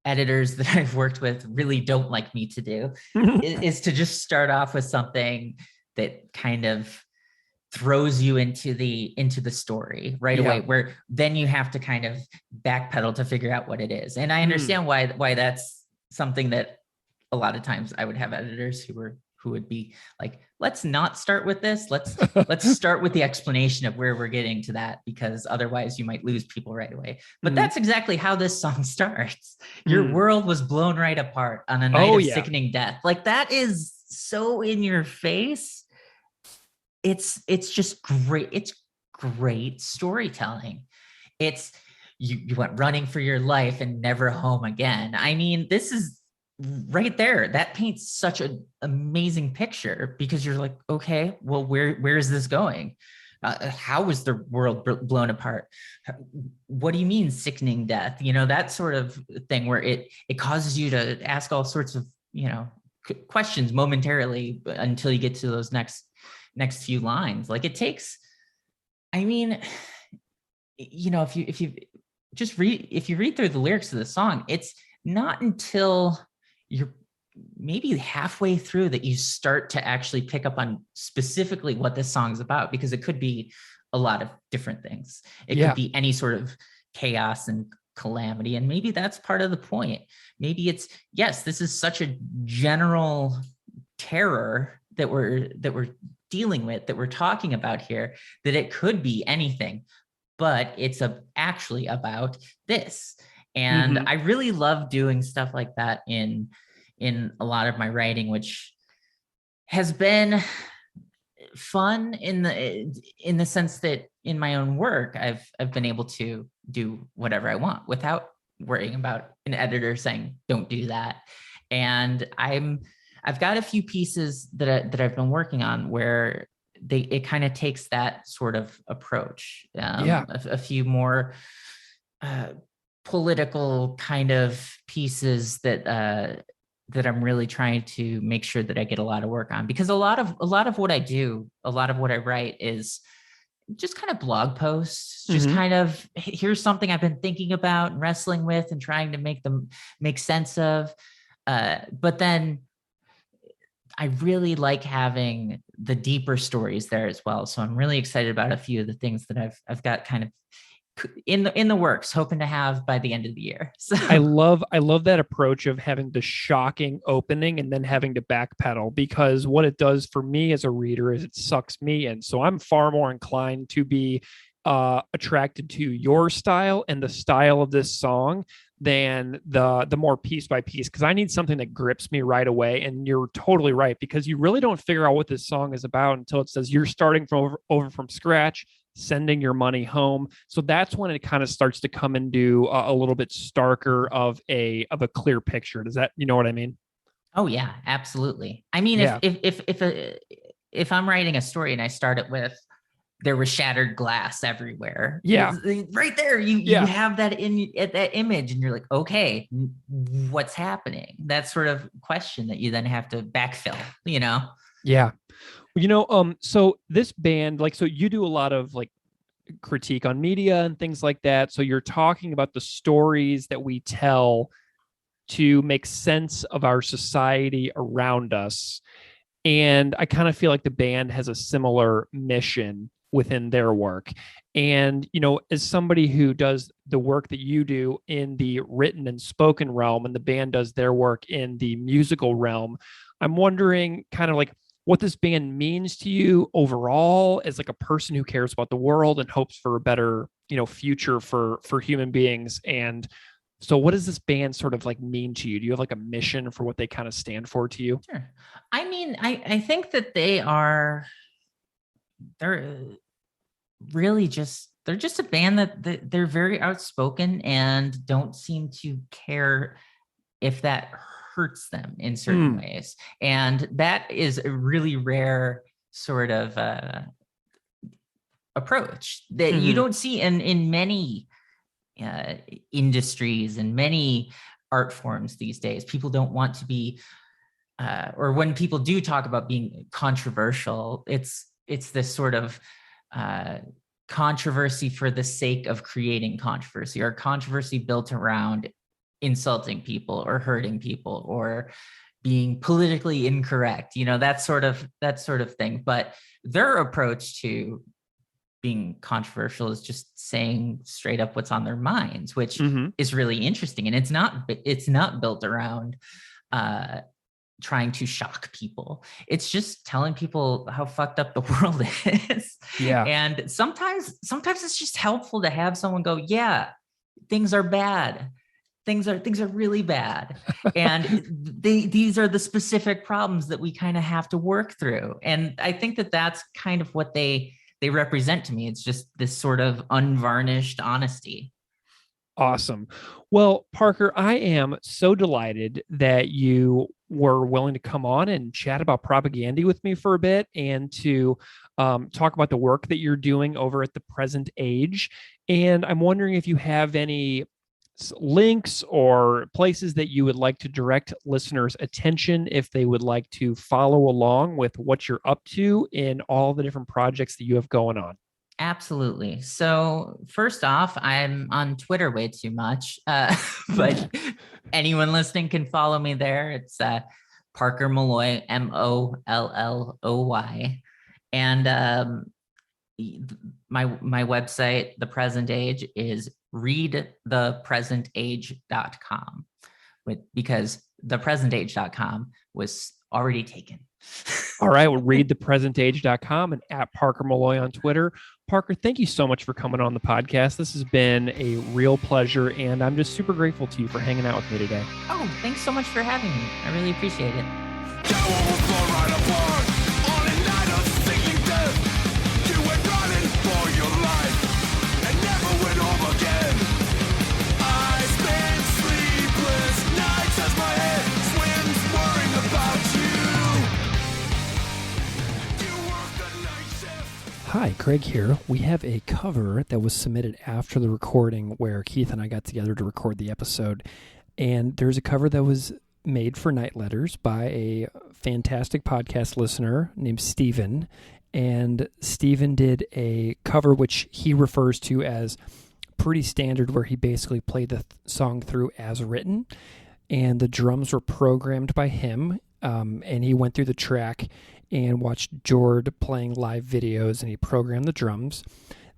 [SPEAKER 3] editors that I've worked with really don't like me to do, is to just start off with something that kind of throws you into the story right away, where then you have to kind of backpedal to figure out what it is. And I understand why that's something that a lot of times I would have editors who would be like, let's not start with this. Let's start with the explanation of where we're getting to that, because otherwise you might lose people right away. But that's exactly how this song starts. Your world was blown right apart on a night of sickening death. Like, that is so in your face. It's just great. It's great storytelling. It's you went running for your life and never home again. I mean, this is right there. That paints such an amazing picture, because you're like, okay, well, where is this going? How was the world blown apart? What do you mean sickening death? That sort of thing where it causes you to ask all sorts of, questions momentarily until you get to those next few lines. Like, it takes, I mean, if you read through the lyrics of the song, it's not until you're maybe halfway through that you start to actually pick up on specifically what this song's about, because it could be a lot of different things. It could be any sort of chaos and calamity, and maybe that's part of the point. Maybe it's, yes, this is such a general terror that we're dealing with, that we're talking about here, that it could be anything, but it's actually about this. And I really love doing stuff like that in a lot of my writing, which has been fun in the sense that in my own work, I've been able to do whatever I want without worrying about an editor saying, don't do that. And I've got a few pieces that I've been working on where it kind of takes that sort of approach. A few more political kind of pieces that I'm really trying to make sure that I get a lot of work on, because a lot of what I do, a lot of what I write is just kind of blog posts, just kind of, here's something I've been thinking about and wrestling with and trying to make sense of. But then I really like having the deeper stories there as well. So I'm really excited about a few of the things that I've got kind of in the works, hoping to have by the end of the year. So
[SPEAKER 2] I love that approach of having the shocking opening and then having to backpedal, because what it does for me as a reader is it sucks me in. So I'm far more inclined to be attracted to your style and the style of this song than the more piece by piece, because I need something that grips me right away. And you're totally right, because you really don't figure out what this song is about until it says you're starting from over from scratch, sending your money home. So that's when it kind of starts to come into a little bit starker of a clear picture. Does that, you know what I mean?
[SPEAKER 3] Oh yeah, absolutely. I mean, if I'm writing a story and I start it with, there was shattered glass everywhere.
[SPEAKER 2] Yeah.
[SPEAKER 3] Right there. You have that that image and you're like, okay, what's happening? That sort of question that you then have to backfill, you know?
[SPEAKER 2] Yeah. So this band, so you do a lot of critique on media and things like that. So you're talking about the stories that we tell to make sense of our society around us. And I kind of feel like the band has a similar mission within their work. And, as somebody who does the work that you do in the written and spoken realm, and the band does their work in the musical realm, I'm wondering kind of what this band means to you overall as a person who cares about the world and hopes for a better, future for human beings. And so what does this band sort of mean to you? Do you have a mission for what they kind of stand for to you?
[SPEAKER 3] Sure. I mean, I think that they're really they're just a band that they're very outspoken and don't seem to care if that hurts them in certain ways. And that is a really rare sort of approach that you don't see in many industries and many art forms these days. People don't want to be, or when people do talk about being controversial, it's this sort of controversy for the sake of creating controversy, or controversy built around insulting people or hurting people or being politically incorrect, that sort of thing. But their approach to being controversial is just saying straight up what's on their minds, which is really interesting. And it's not built around trying to shock people. It's just telling people how fucked up the world is.
[SPEAKER 2] Yeah.
[SPEAKER 3] And sometimes it's just helpful to have someone go, yeah, things are bad. Things are really bad. And these are the specific problems that we kind of have to work through. And I think that that's kind of what they represent to me. It's just this sort of unvarnished honesty.
[SPEAKER 2] Awesome. Well, Parker, I am so delighted that you were willing to come on and chat about Propaganda with me for a bit, and to talk about the work that you're doing over at the Present Age. And I'm wondering if you have any links or places that you would like to direct listeners' attention if they would like to follow along with what you're up to in all the different projects that you have going on.
[SPEAKER 3] Absolutely. So first off, I'm on Twitter way too much, but anyone listening can follow me there. It's Parker Molloy, Molloy. And my website, The Present Age, is readthepresentage.com, because thepresentage.com was already taken.
[SPEAKER 2] All right. Well, readthepresentage.com and at Parker Molloy on Twitter. Parker, thank you so much for coming on the podcast. This has been a real pleasure, and I'm just super grateful to you for hanging out with me today.
[SPEAKER 3] Oh, thanks so much for having me. I really appreciate it.
[SPEAKER 2] Hi, Greg here. We have a cover that was submitted after the recording where Keith and I got together to record the episode. And there's a cover that was made for Night Letters by a fantastic podcast listener named Steven. And Steven did a cover which he refers to as pretty standard, where he basically played the song through as written. And the drums were programmed by him. And he went through the track and watched Jord playing live videos, and he programmed the drums.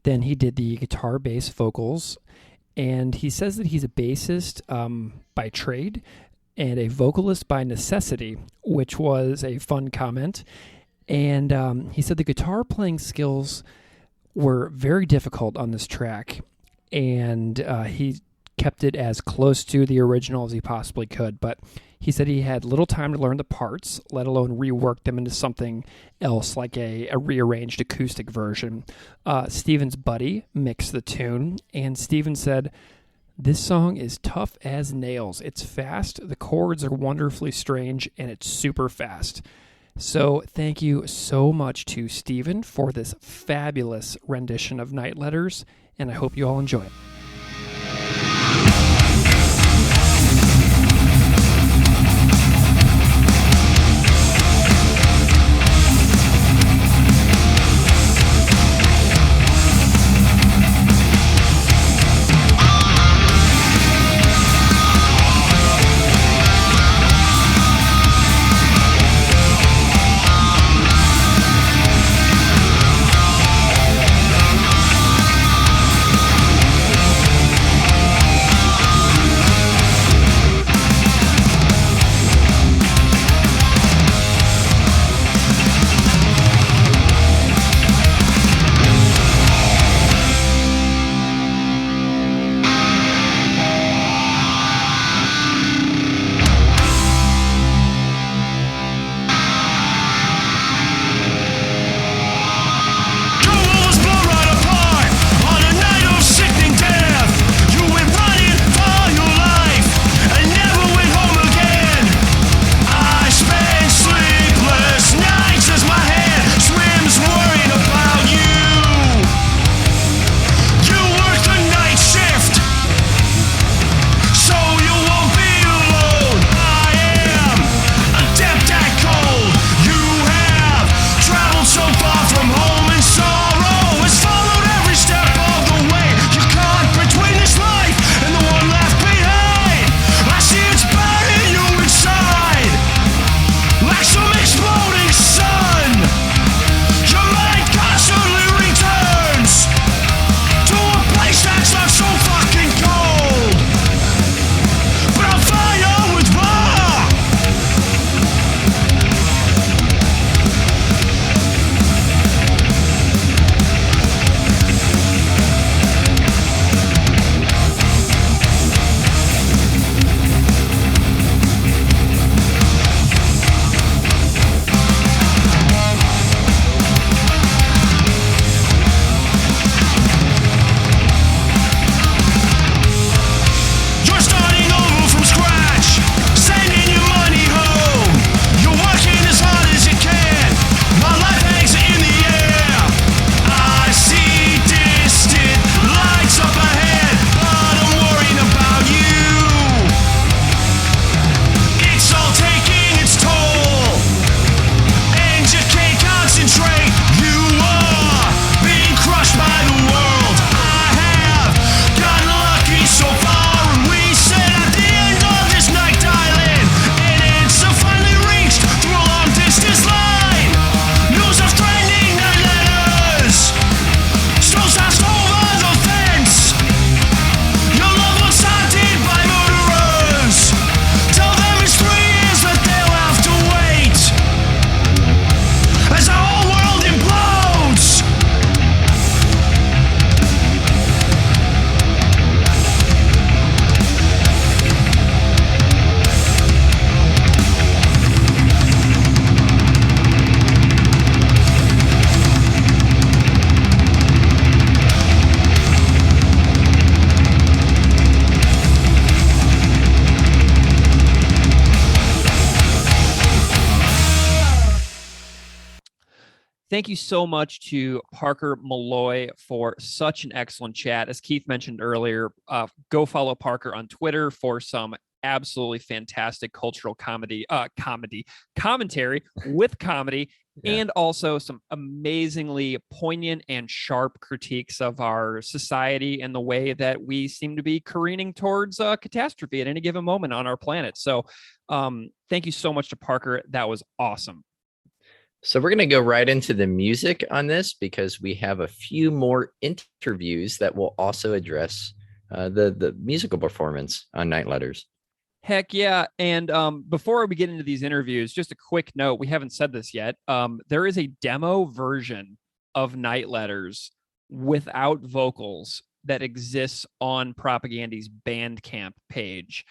[SPEAKER 2] Then he did the guitar, bass, vocals, and he says that he's a bassist by trade and a vocalist by necessity, which was a fun comment. And he said the guitar playing skills were very difficult on this track, and he kept it as close to the original as he possibly could, but he said he had little time to learn the parts, let alone rework them into something else, like a rearranged acoustic version. Steven's buddy mixed the tune, and Steven said, "This song is tough as nails. It's fast, the chords are wonderfully strange, and it's super fast." So thank you so much to Steven for this fabulous rendition of Night Letters, and I hope you all enjoy it. Thank you so much to Parker Molloy for such an excellent chat. As Keith mentioned earlier, go follow Parker on Twitter for some absolutely fantastic cultural commentary with comedy, and also some amazingly poignant and sharp critiques of our society and the way that we seem to be careening towards catastrophe at any given moment on our planet. So thank you so much to Parker. That was awesome.
[SPEAKER 1] So we're going to go right into the music on this because we have a few more interviews that will also address the musical performance on Night Letters.
[SPEAKER 2] Heck yeah. And before we get into these interviews, just a quick note. We haven't said this yet. There is a demo version of Night Letters without vocals that exists on Propagandy's Bandcamp page.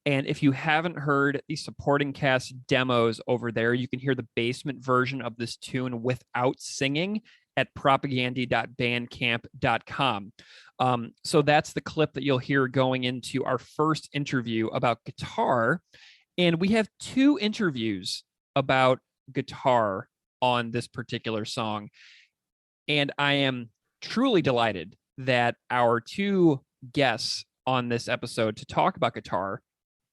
[SPEAKER 2] And if you haven't heard the supporting cast demos over there, you can hear the basement version of this tune without singing at propagandy.bandcamp.com. So that's the clip that you'll hear going into our first interview about guitar. And we have 2 interviews about guitar on this particular song. And I am truly delighted that our 2 guests on this episode to talk about guitar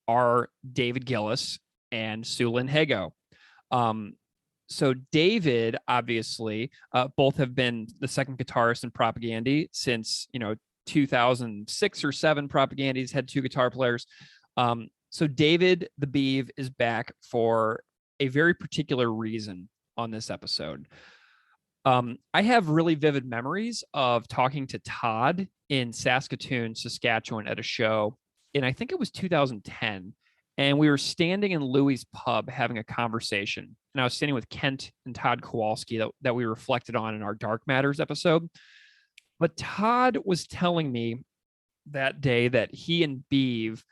[SPEAKER 2] are David Guillas and Sulynn Hago. So David, obviously, both have been the second guitarist in Propagandy since, 2006 or 7. Propagandy's had 2 guitar players. So David, the Beave, is back for a very particular reason on this episode. I have really vivid memories of talking to Todd in Saskatoon, Saskatchewan at a show, and I think it was 2010. And we were standing in Louie's pub having a conversation. And I was standing with Kent and Todd Kowalski that we reflected on in our Dark Matters episode. But Todd was telling me that day that he and Beave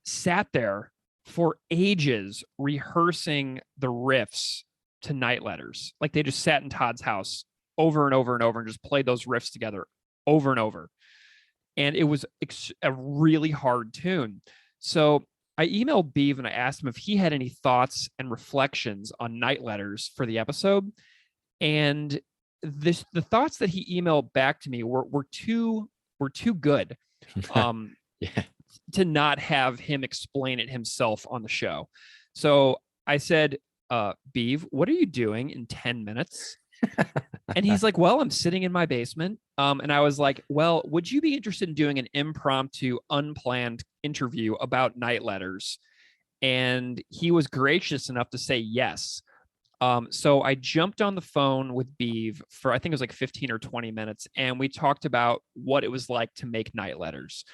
[SPEAKER 2] sat there for ages rehearsing the riffs to Night Letters. Like they just sat in Todd's house over and over and over and just played those riffs together over and over. And it was a really hard tune. So I emailed Beave and I asked him if he had any thoughts and reflections on Night Letters for the episode. And the thoughts that he emailed back to me were too good to not have him explain it himself on the show. So I said, Beave, what are you doing in 10 minutes? And he's like, well, I'm sitting in my basement. And I was like, well, would you be interested in doing an impromptu, unplanned interview about Night Letters? And he was gracious enough to say yes. So I jumped on the phone with Beave for, I think it was like 15 or 20 minutes. And we talked about what it was like to make Night Letters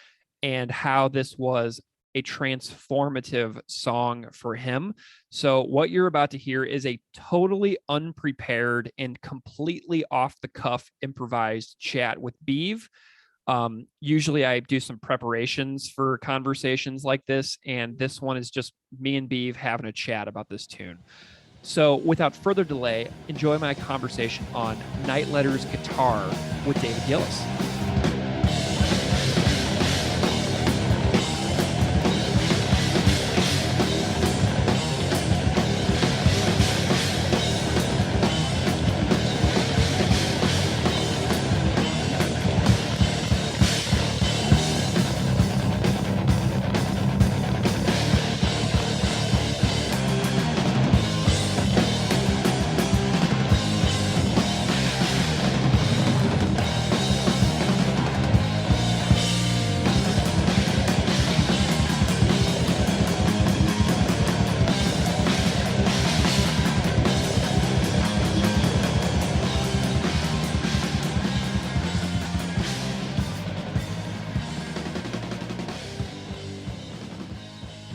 [SPEAKER 2] and how this was a transformative song for him. So what you're about to hear is a totally unprepared and completely off the cuff improvised chat with Beave. Usually I do some preparations for conversations like this, and this one is just me and Beave having a chat about this tune. So without further delay, enjoy my conversation on Night Letters guitar with David Guillas.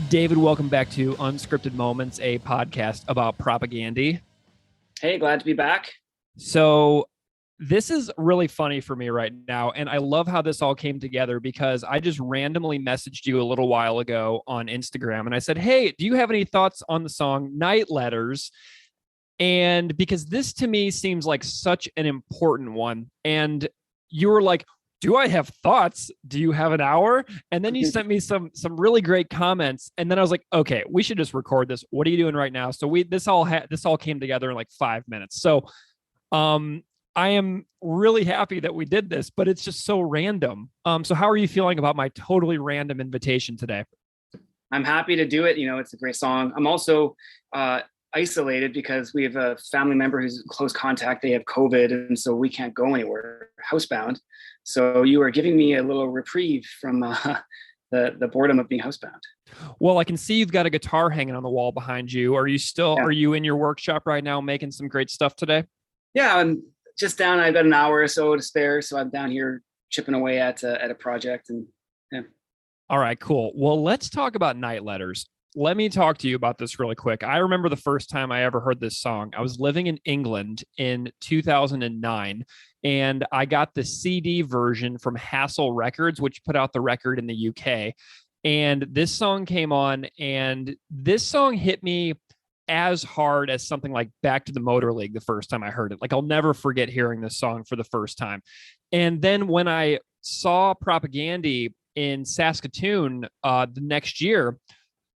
[SPEAKER 2] David, welcome back to Unscripted Moments, a podcast about Propagandy.
[SPEAKER 4] Hey, glad to be back.
[SPEAKER 2] So this is really funny for me right now, and I love how this all came together because I just randomly messaged you a little while ago on Instagram, and I said, hey, do you have any thoughts on the song Night Letters? And because this to me seems like such an important one, and you were like, do I have thoughts? Do you have an hour? And then you sent me some really great comments. And then I was like, okay, we should just record this. What are you doing right now? So this all came together in like 5 minutes. So I am really happy that we did this, but it's just so random. So how are you feeling about my totally random invitation today?
[SPEAKER 4] I'm happy to do it. It's a great song. I'm also isolated because we have a family member who's in close contact. They have COVID, and so we can't go anywhere, housebound. So you are giving me a little reprieve from the boredom of being housebound.
[SPEAKER 2] Well, I can see you've got a guitar hanging on the wall behind you. Are you in your workshop right now making some great stuff today?
[SPEAKER 4] Yeah, I'm just down. I've got an hour or so to spare, so I'm down here chipping away at a project. And yeah.
[SPEAKER 2] All right, cool. Well, let's talk about Night Letters. Let me talk to you about this really quick. I remember the first time I ever heard this song. I was living in England in 2009, and I got the CD version from Hassel Records, which put out the record in the UK. And this song came on, and this song hit me as hard as something like Back to the Motor League the first time I heard it. Like, I'll never forget hearing this song for the first time. And then when I saw Propaganda in Saskatoon the next year,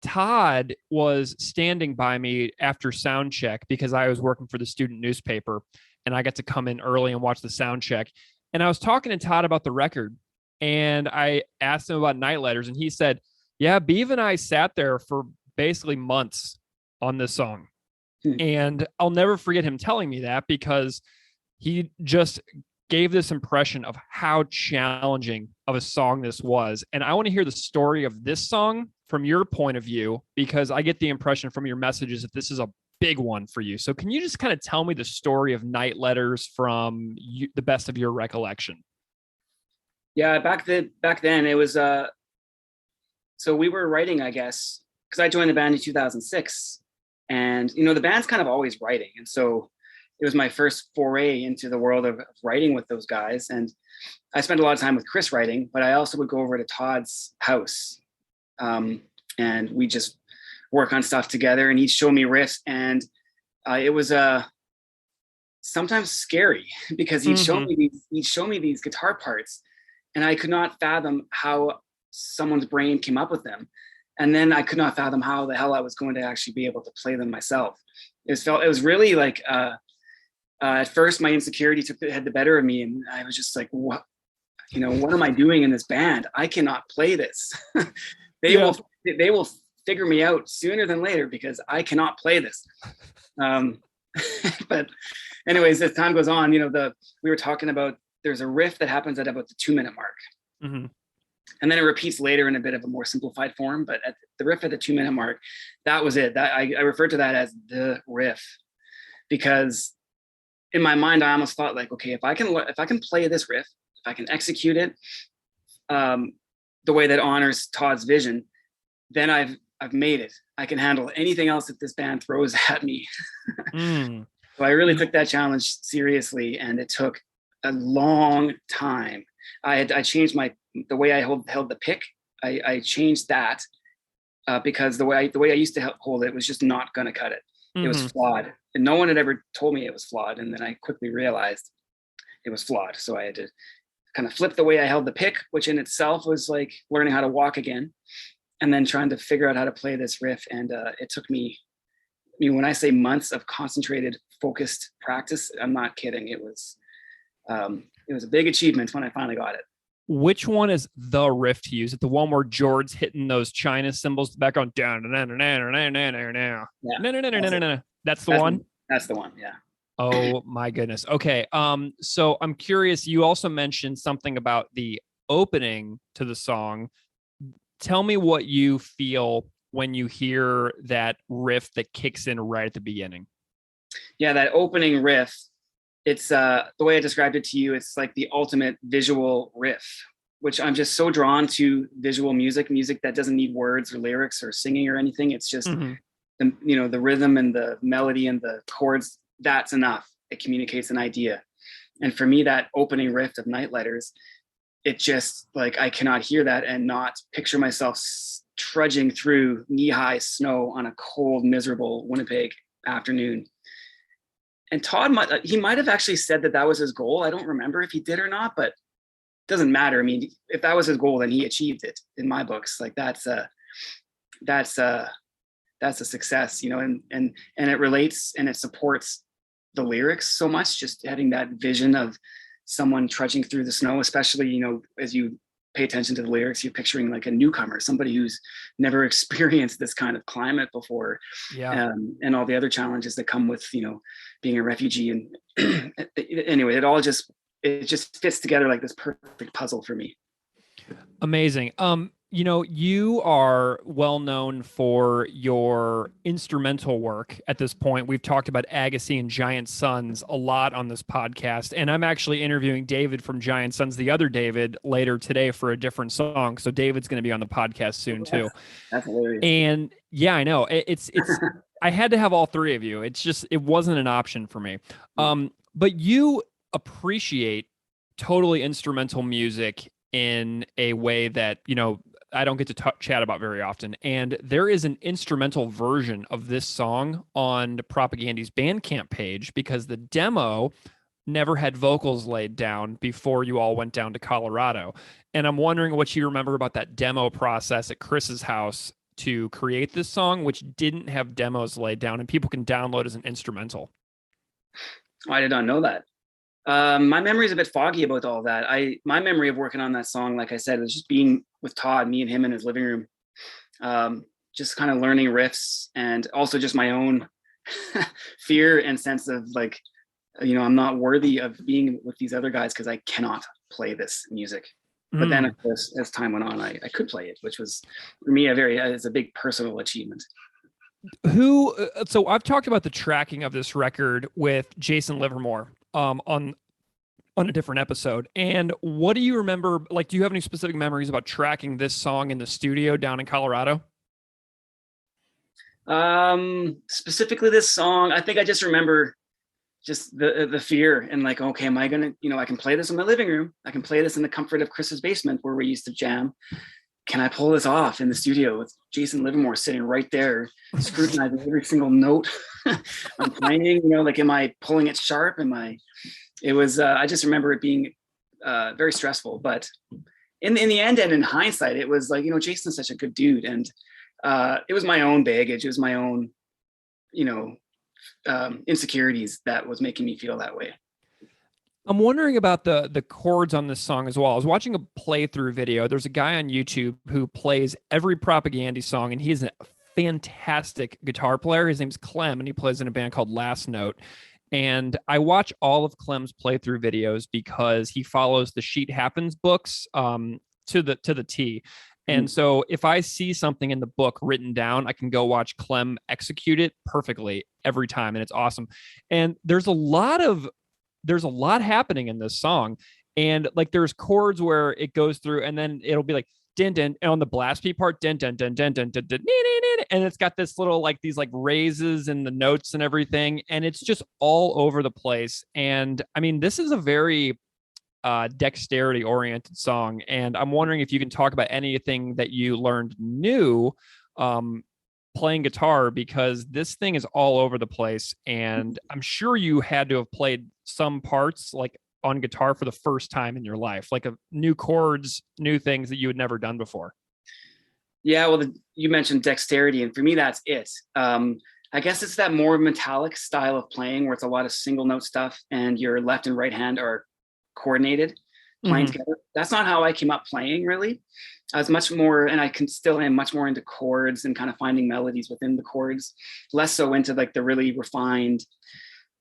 [SPEAKER 2] Todd was standing by me after sound check because I was working for the student newspaper, and I got to come in early and watch the sound check. And I was talking to Todd about the record, and I asked him about Night Letters, and he said, yeah, Beave and I sat there for basically months on this song. And I'll never forget him telling me that, because he just gave this impression of how challenging of a song this was. And I want to hear the story of this song from your point of view, because I get the impression from your messages that this is a big one for you. So can you just kind of tell me the story of Night Letters from the best of your recollection?
[SPEAKER 4] Yeah, back then it was so we were writing, I guess, because I joined the band in 2006, and the band's kind of always writing, and so it was my first foray into the world of writing with those guys. And I spent a lot of time with Chris writing, but I also would go over to Todd's house, and we just work on stuff together, and he'd show me riffs. And it was sometimes scary because he'd show me these guitar parts, and I could not fathom how someone's brain came up with them. And then I could not fathom how the hell I was going to actually be able to play them myself. It was really like, at first my insecurity had the better of me, and I was just like, what am I doing in this band? I cannot play this. They will figure me out sooner than later because I cannot play this. But anyways, as time goes on, we were talking about, there's a riff that happens at about the 2-minute mark. Mm-hmm. And then it repeats later in a bit of a more simplified form. But at the riff at the 2-minute mark, that was it. That I referred to that as the riff, because in my mind, I almost thought like, okay, if I can play this riff, if I can execute it the way that honors Todd's vision, then I've made it. I can handle anything else that this band throws at me. So I really took that challenge seriously, and it took a long time. I changed the way I held the pick. I changed that because the way I used to hold it was just not going to cut it. It was flawed, and no one had ever told me it was flawed. And then I quickly realized it was flawed. So I had to kind of flip the way I held the pick, which in itself was like learning how to walk again, and then trying to figure out how to play this riff. And it took me, when I say months of concentrated, focused practice, I'm not kidding. It was a big achievement when I finally got it.
[SPEAKER 2] Which one is the riff to use? Is it the one where George's hitting those China cymbals in the background? Down. That's the one?
[SPEAKER 4] That's the one, yeah.
[SPEAKER 2] Oh my goodness. Okay. So I'm curious, you also mentioned something about the opening to the song. Tell me what you feel when you hear that riff that kicks in right at the beginning.
[SPEAKER 4] Yeah, that opening riff, it's the way I described it to you, it's like the ultimate visual riff, which I'm just so drawn to visual music that doesn't need words or lyrics or singing or anything. It's just the rhythm and the melody and the chords, that's enough. It communicates an idea. And for me, that opening riff of Night Letters, it just like, I cannot hear that and not picture myself trudging through knee-high snow on a cold, miserable Winnipeg afternoon. And Todd might have actually said that was his goal. I don't remember if he did or not, but doesn't matter. I mean, if that was his goal, then he achieved it in my books. Like that's a success, you know, and it relates and it supports the lyrics so much, just having that vision of someone trudging through the snow, especially, you know, as you pay attention to the lyrics, you're picturing like a newcomer, somebody who's never experienced this kind of climate before.
[SPEAKER 2] Yeah.
[SPEAKER 4] And all the other challenges that come with, you know, being a refugee. And anyway, it just fits together like this perfect puzzle for me.
[SPEAKER 2] Amazing. You know, you are well known for your instrumental work at this point. We've talked about Agassi and Giant Sons a lot on this podcast, and I'm actually interviewing David from Giant Sons, the other David, later today for a different song. So David's going to be on the podcast soon too.
[SPEAKER 4] That's hilarious.
[SPEAKER 2] And yeah, I know it's I had to have all three of you. It's just, it wasn't an option for me. But you appreciate totally instrumental music in a way that, you know, I don't get to chat about very often. And there is an instrumental version of this song on Propagandy's Bandcamp page because the demo never had vocals laid down before you all went down to Colorado. And I'm wondering what you remember about that demo process at Chris's house to create this song, which didn't have demos laid down and people can download as an instrumental.
[SPEAKER 4] I did not know that. My memory is a bit foggy about all that. My memory of working on that song, like I said, was just being with Todd, me and him in his living room, just kind of learning riffs, and also just my own fear and sense of like, you know, I'm not worthy of being with these other guys because I cannot play this music. But then, of course, as time went on, I could play it, which was for me it's a big personal achievement.
[SPEAKER 2] So I've talked about the tracking of this record with Jason Livermore on a different episode. And what do you remember? Like, do you have any specific memories about tracking this song in the studio down in Colorado?
[SPEAKER 4] Specifically this song, I think I just remember just the fear and like, okay, am I gonna, you know, I can play this in my living room. I can play this in the comfort of Chris's basement where we used to jam. Can I pull this off in the studio with Jason Livermore sitting right there, scrutinizing every single note I'm playing? You know, like, am I pulling it sharp? It was, I just remember it being very stressful. But in the end and in hindsight, it was like, you know, Jason's such a good dude. And it was my own baggage. It was my own, you know, insecurities that was making me feel that way.
[SPEAKER 2] I'm wondering about the chords on this song as well. I was watching a playthrough video. There's a guy on YouTube who plays every Propagandy song, and he's a fantastic guitar player. His name's Clem, and he plays in a band called Last Note. And I watch all of Clem's playthrough videos because he follows the Sheet Happens books to the T. And so if I see something in the book written down, I can go watch Clem execute it perfectly every time, and it's awesome. And there's a lot happening in this song, and like there's chords where it goes through and then it'll be like din din, and on the blast beat part din din din din din din din, and it's got this little like these like raises in the notes and everything, and it's just all over the place. And I mean, this is a very dexterity oriented song, and I'm wondering if you can talk about anything that you learned new playing guitar, because this thing is all over the place, and I'm sure you had to have played some parts like on guitar for the first time in your life, like new chords, new things that you had never done before.
[SPEAKER 4] Yeah, well, you mentioned dexterity, and for me, that's it. I guess it's that more metallic style of playing where it's a lot of single note stuff, and your left and right hand are coordinated playing together. That's not how I came up playing, really. I was much more, and I am much more into chords and kind of finding melodies within the chords, less so into like the really refined,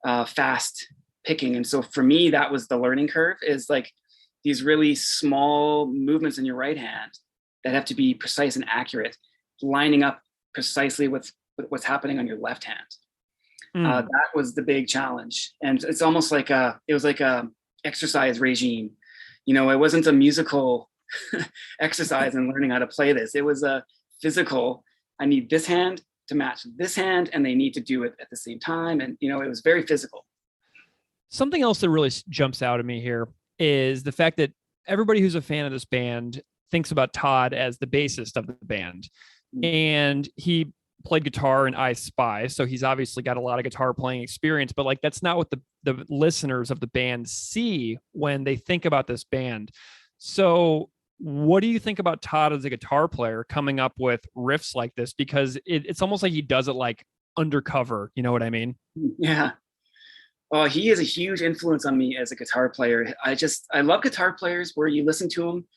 [SPEAKER 4] fast picking. And so for me, that was the learning curve, is like these really small movements in your right hand that have to be precise and accurate, lining up precisely with what's happening on your left hand. That was the big challenge. And it's almost like it was like a exercise regime. You know, it wasn't a musical exercise in learning how to play this. It was a physical, I need this hand to match this hand, and they need to do it at the same time. And, you know, it was very physical.
[SPEAKER 2] Something else that really jumps out at me here is the fact that everybody who's a fan of this band thinks about Todd as the bassist of the band. And he played guitar in I Spy, so he's obviously got a lot of guitar playing experience, but like that's not what the listeners of the band see when they think about this band. So what do you think about Todd as a guitar player coming up with riffs like this? Because it's almost like he does it like undercover. You know what I mean?
[SPEAKER 4] Yeah. Oh, he is a huge influence on me as a guitar player. I love guitar players where you listen to them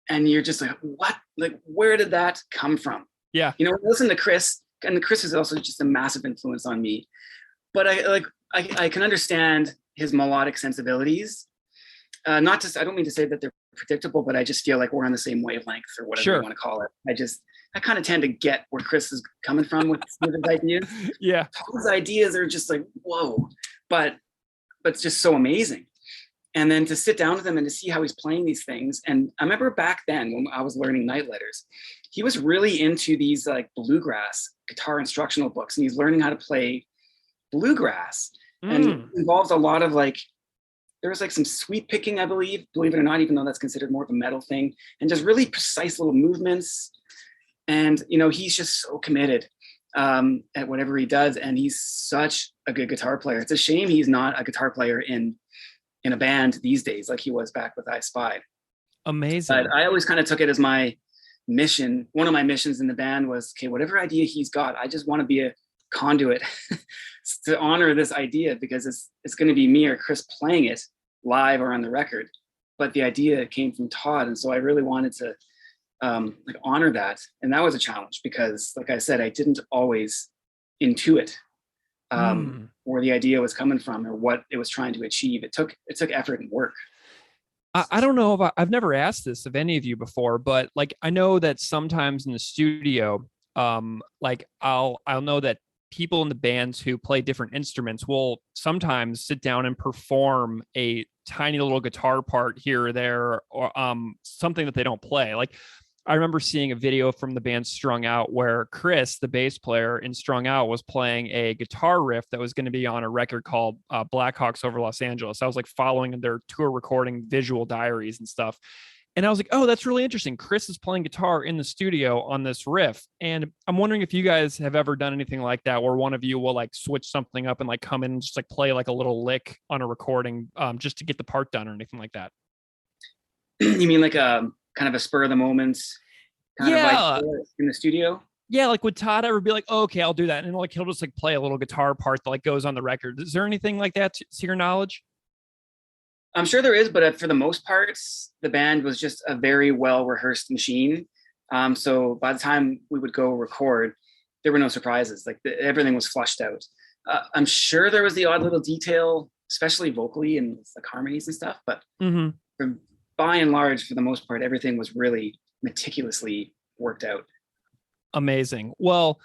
[SPEAKER 4] and you're just like, what? Like, where did that come from?
[SPEAKER 2] Yeah.
[SPEAKER 4] You know, listen to Chris, and Chris is also just a massive influence on me. But I can understand his melodic sensibilities. I don't mean to say that they're predictable, but I just feel like we're on the same wavelength or whatever you want to call it. I kind of tend to get where Chris is coming from with his ideas.
[SPEAKER 2] Yeah.
[SPEAKER 4] His ideas are just like, whoa, but it's just so amazing. And then to sit down with him and to see how he's playing these things. And I remember back then when I was learning Night Letters, he was really into these like bluegrass guitar instructional books, and he's learning how to play bluegrass. And it involves a lot of like, there was like some sweep picking, I believe it or not, even though that's considered more of a metal thing, and just really precise little movements. And, you know, he's just so committed at whatever he does. And he's such a good guitar player. It's a shame he's not a guitar player in a band these days, like he was back with I Spy.
[SPEAKER 2] Amazing.
[SPEAKER 4] But I always kind of took it as my mission. One of my missions in the band was, okay, whatever idea he's got, I just want to be a conduit to honor this idea, because it's going to be me or Chris playing it live or on the record. But the idea came from Todd. And so I really wanted to like honor that. And that was a challenge because, like I said, I didn't always intuit where the idea was coming from or what it was trying to achieve. It took effort and work.
[SPEAKER 2] I don't know if I've never asked this of any of you before, but like, I know that sometimes in the studio, like I'll know that people in the bands who play different instruments will sometimes sit down and perform a tiny little guitar part here or there, or something that they don't play. Like, I remember seeing a video from the band Strung Out where Chris, the bass player in Strung Out, was playing a guitar riff that was going to be on a record called Blackhawks Over Los Angeles. I was like following their tour recording visual diaries and stuff. And I was like, oh, that's really interesting. Chris is playing guitar in the studio on this riff. And I'm wondering if you guys have ever done anything like that, where one of you will like switch something up and like come in and just like play like a little lick on a recording just to get the part done or anything like that.
[SPEAKER 4] You mean like a kind of a spur of the moment kind of like in the studio?
[SPEAKER 2] Yeah, like would Todd ever be like, oh, okay, I'll do that, and like he'll just like play a little guitar part that like goes on the record? Is there anything like that to your knowledge?
[SPEAKER 4] I'm sure there is, but for the most part, the band was just a very well rehearsed machine. So by the time we would go record, there were no surprises. Like everything was flushed out. I'm sure there was the odd little detail, especially vocally and like harmonies and stuff. But by and large, for the most part, everything was really meticulously worked out.
[SPEAKER 2] Amazing. Well,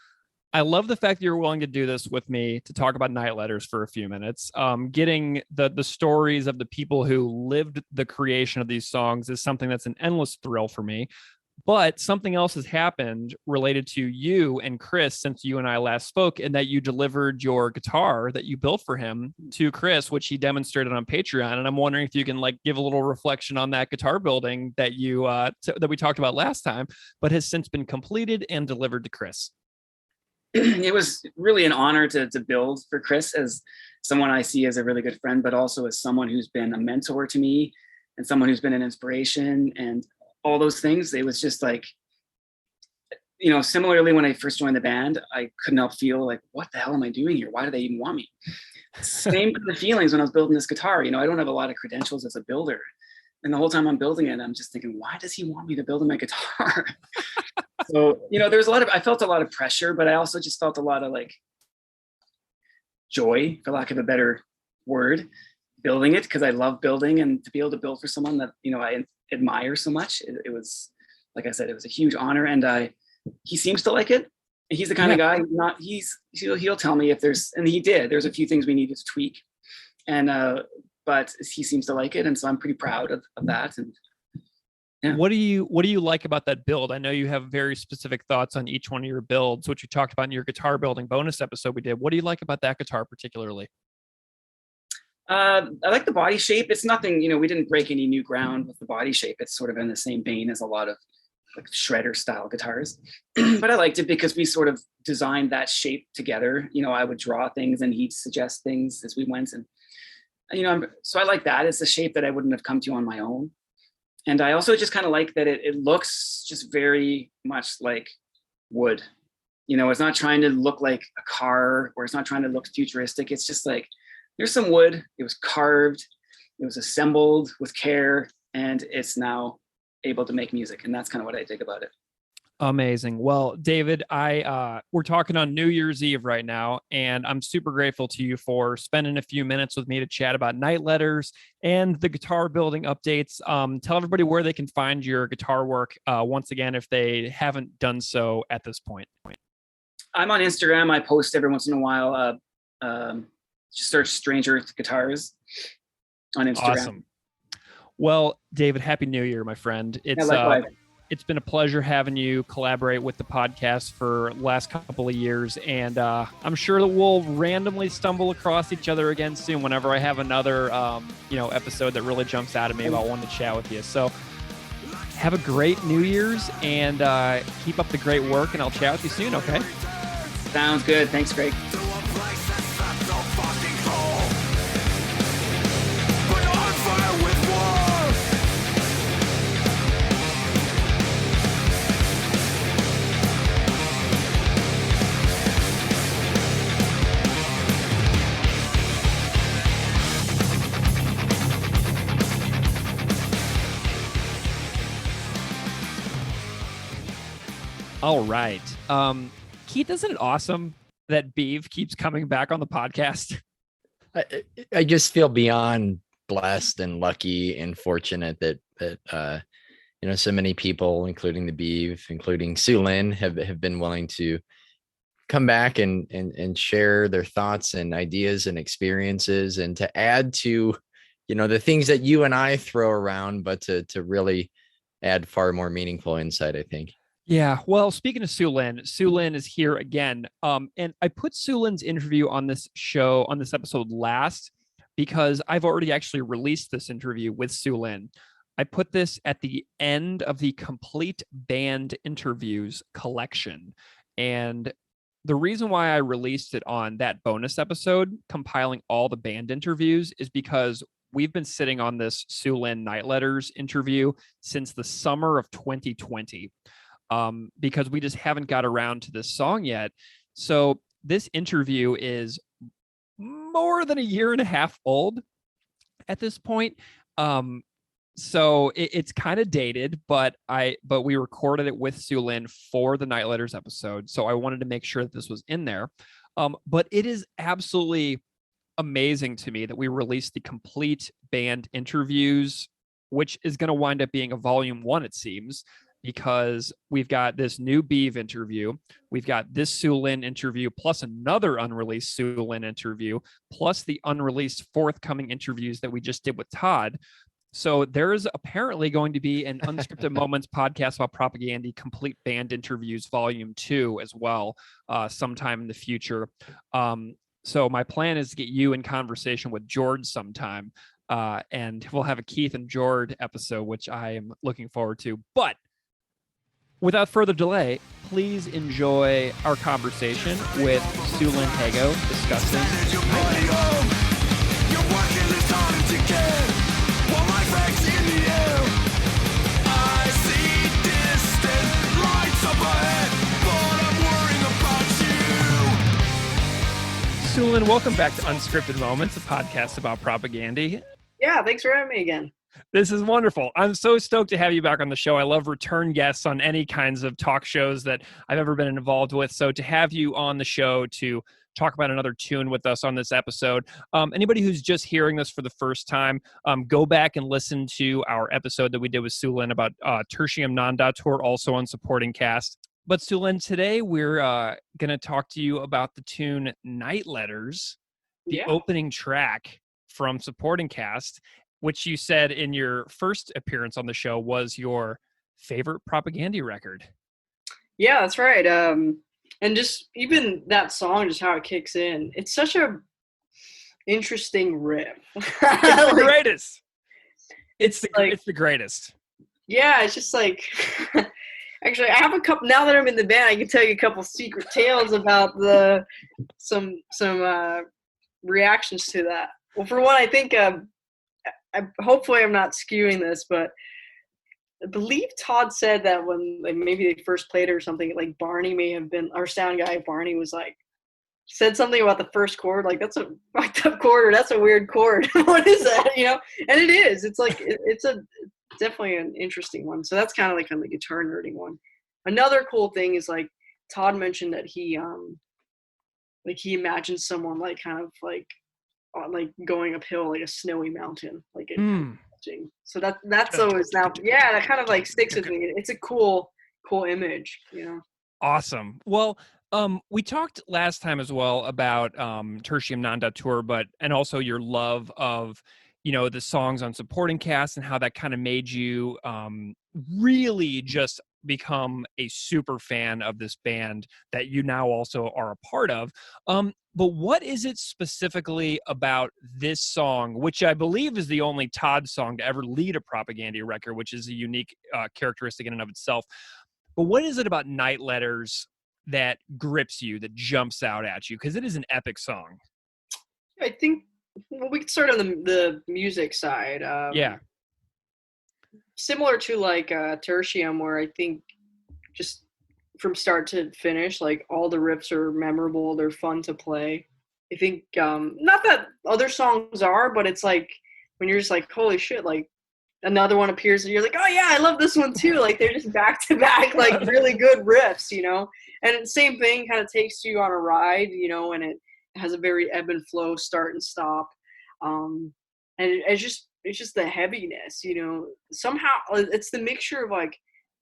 [SPEAKER 2] I love the fact that you're willing to do this with me to talk about Night Letters for a few minutes. Getting the stories of the people who lived the creation of these songs is something that's an endless thrill for me. But something else has happened related to you and Chris since you and I last spoke, and that you delivered your guitar that you built for him to Chris, which he demonstrated on Patreon. And I'm wondering if you can like give a little reflection on that guitar building that you that we talked about last time, but has since been completed and delivered to Chris.
[SPEAKER 4] It was really an honor to build for Chris, as someone I see as a really good friend, but also as someone who's been a mentor to me and someone who's been an inspiration and all those things. It was just like, you know, similarly, when I first joined the band, I couldn't help feel like, what the hell am I doing here? Why do they even want me? Same kind of feelings when I was building this guitar. You know, I don't have a lot of credentials as a builder. And the whole time I'm building it, I'm just thinking, why does he want me to build my guitar? So, you know, I felt a lot of pressure, but I also just felt a lot of like joy, for lack of a better word, building it, because I love building, and to be able to build for someone that, you know, I admire so much. It was, like I said, it was a huge honor, and he seems to like it. He's the kind of guy, he'll tell me if there's a few things we needed to tweak, and but he seems to like it, and so I'm pretty proud of that. And yeah.
[SPEAKER 2] What do you like about that build? I know you have very specific thoughts on each one of your builds, which you talked about in your guitar building bonus episode we did. What do you like about that guitar particularly?
[SPEAKER 4] I like the body shape. It's nothing, you know, we didn't break any new ground with the body shape. It's sort of in the same vein as a lot of like shredder style guitars. But I liked it because we sort of designed that shape together. You know, I would draw things and he'd suggest things as we went. And, you know, so I like that. It's a shape that I wouldn't have come to on my own. And I also just kind of like that it looks just very much like wood. You know, it's not trying to look like a car, or it's not trying to look futuristic. It's just like, there's some wood. It was carved. It was assembled with care, and it's now able to make music. And that's kind of what I dig about it.
[SPEAKER 2] Amazing. Well, David, we're talking on New Year's Eve right now, and I'm super grateful to you for spending a few minutes with me to chat about Night Letters and the guitar building updates. Tell everybody where they can find your guitar work once again, if they haven't done so at this point.
[SPEAKER 4] I'm on Instagram. I post every once in a while. Just search Stranger Guitars on Instagram.
[SPEAKER 2] Awesome. Well, David, Happy New Year, my friend. It's been a pleasure having you collaborate with the podcast for the last couple of years. And I'm sure that we'll randomly stumble across each other again soon whenever I have another episode that really jumps out at me about wanting to chat with you. So have a great New Year's, and keep up the great work, and I'll chat with you soon, okay?
[SPEAKER 4] Sounds good. Thanks, Greg.
[SPEAKER 2] All right. Keith, isn't it awesome that Beave keeps coming back on the podcast?
[SPEAKER 1] I just feel beyond blessed and lucky and fortunate that so many people, including the Beave, including Sulynn, have been willing to come back and share their thoughts and ideas and experiences, and to add to, the things that you and I throw around, but to really add far more meaningful insight, I think.
[SPEAKER 2] Yeah. Well, speaking of Sulynn is here again. And I put Sulynn's interview on this episode last, because I've already actually released this interview with Sulynn. I put this at the end of the Complete Band Interviews collection. And the reason why I released it on that bonus episode, compiling all the band interviews, is because we've been sitting on this Sulynn Night Letters interview since the summer of 2020. Because we just haven't got around to this song yet. So this interview is more than a year and a half old at this point. So it's kind of dated, but we recorded it with Sulynn for the Night Letters episode. So I wanted to make sure that this was in there. But it is absolutely amazing to me that we released the Complete Band Interviews, which is going to wind up being a volume 1, it seems, because we've got this new Beave interview, we've got this Sulynn interview, plus another unreleased Sulynn interview, plus the unreleased forthcoming interviews that we just did with Todd. So there is apparently going to be an Unscripted Moments podcast about Propaganda Complete Band Interviews Volume 2 as well, sometime in the future. So my plan is to get you in conversation with George sometime, and we'll have a Keith and George episode, which I am looking forward to. But without further delay, please enjoy our conversation with Sulynn Hago discussing Sulynn, welcome back to Unscripted Moments, a podcast about propaganda.
[SPEAKER 5] Yeah, thanks for having me again.
[SPEAKER 2] This is wonderful. I'm so stoked to have you back on the show. I love return guests on any kinds of talk shows that I've ever been involved with. So to have you on the show to talk about another tune with us on this episode, anybody who's just hearing this for the first time, go back and listen to our episode that we did with Sulynn about Tertium Non Datur, also on Supporting Cast. But Sulynn, today we're going to talk to you about the tune Night Letters, the opening track from Supporting Cast, which you said in your first appearance on the show was your favorite propaganda record.
[SPEAKER 5] Yeah, that's right. And just even that song, just how it kicks in, it's such a interesting riff.
[SPEAKER 2] It's the greatest. It's the greatest.
[SPEAKER 5] Yeah, it's just like, actually, I have a couple, now that I'm in the band, I can tell you a couple secret tales about some reactions to that. Well, for one, I think, hopefully I'm not skewing this, but I believe Todd said that when like maybe they first played it or something, like Barney may have been our sound guy. Barney was like said something about the first chord, like that's a fucked up chord or that's a weird chord. What is that? You know, and it is. It's like it's a definitely an interesting one. So that's kind of the guitar nerding one. Another cool thing is like Todd mentioned that he imagines someone like kind of like going uphill like a snowy mountain, like it. So that's always now, yeah, that kind of like sticks with me. It's a cool image, you know.
[SPEAKER 2] Awesome. Well, we talked last time as well about Tertium Non Datur, and also your love of, you know, the songs on supporting cast and how that kind of made you really just become a super fan of this band that you now also are a part of. But what is it specifically about this song, which I believe is the only Todd song to ever lead a Propaganda record, which is a unique characteristic in and of itself. But what is it about Night Letters that grips you, that jumps out at you? Because it is an epic song.
[SPEAKER 5] I think we could start on the music side.
[SPEAKER 2] Yeah.
[SPEAKER 5] Similar to like Tertium, where I think just from start to finish, like all the riffs are memorable, they're fun to play. I think not that other songs are, but it's like when you're just like, holy shit, like another one appears and you're like, oh yeah, I love this one too. Like they're just back to back, like really good riffs, you know. And the same thing kind of takes you on a ride, you know, and it has a very ebb and flow, start and stop. And it's just the heaviness, you know. Somehow it's the mixture of like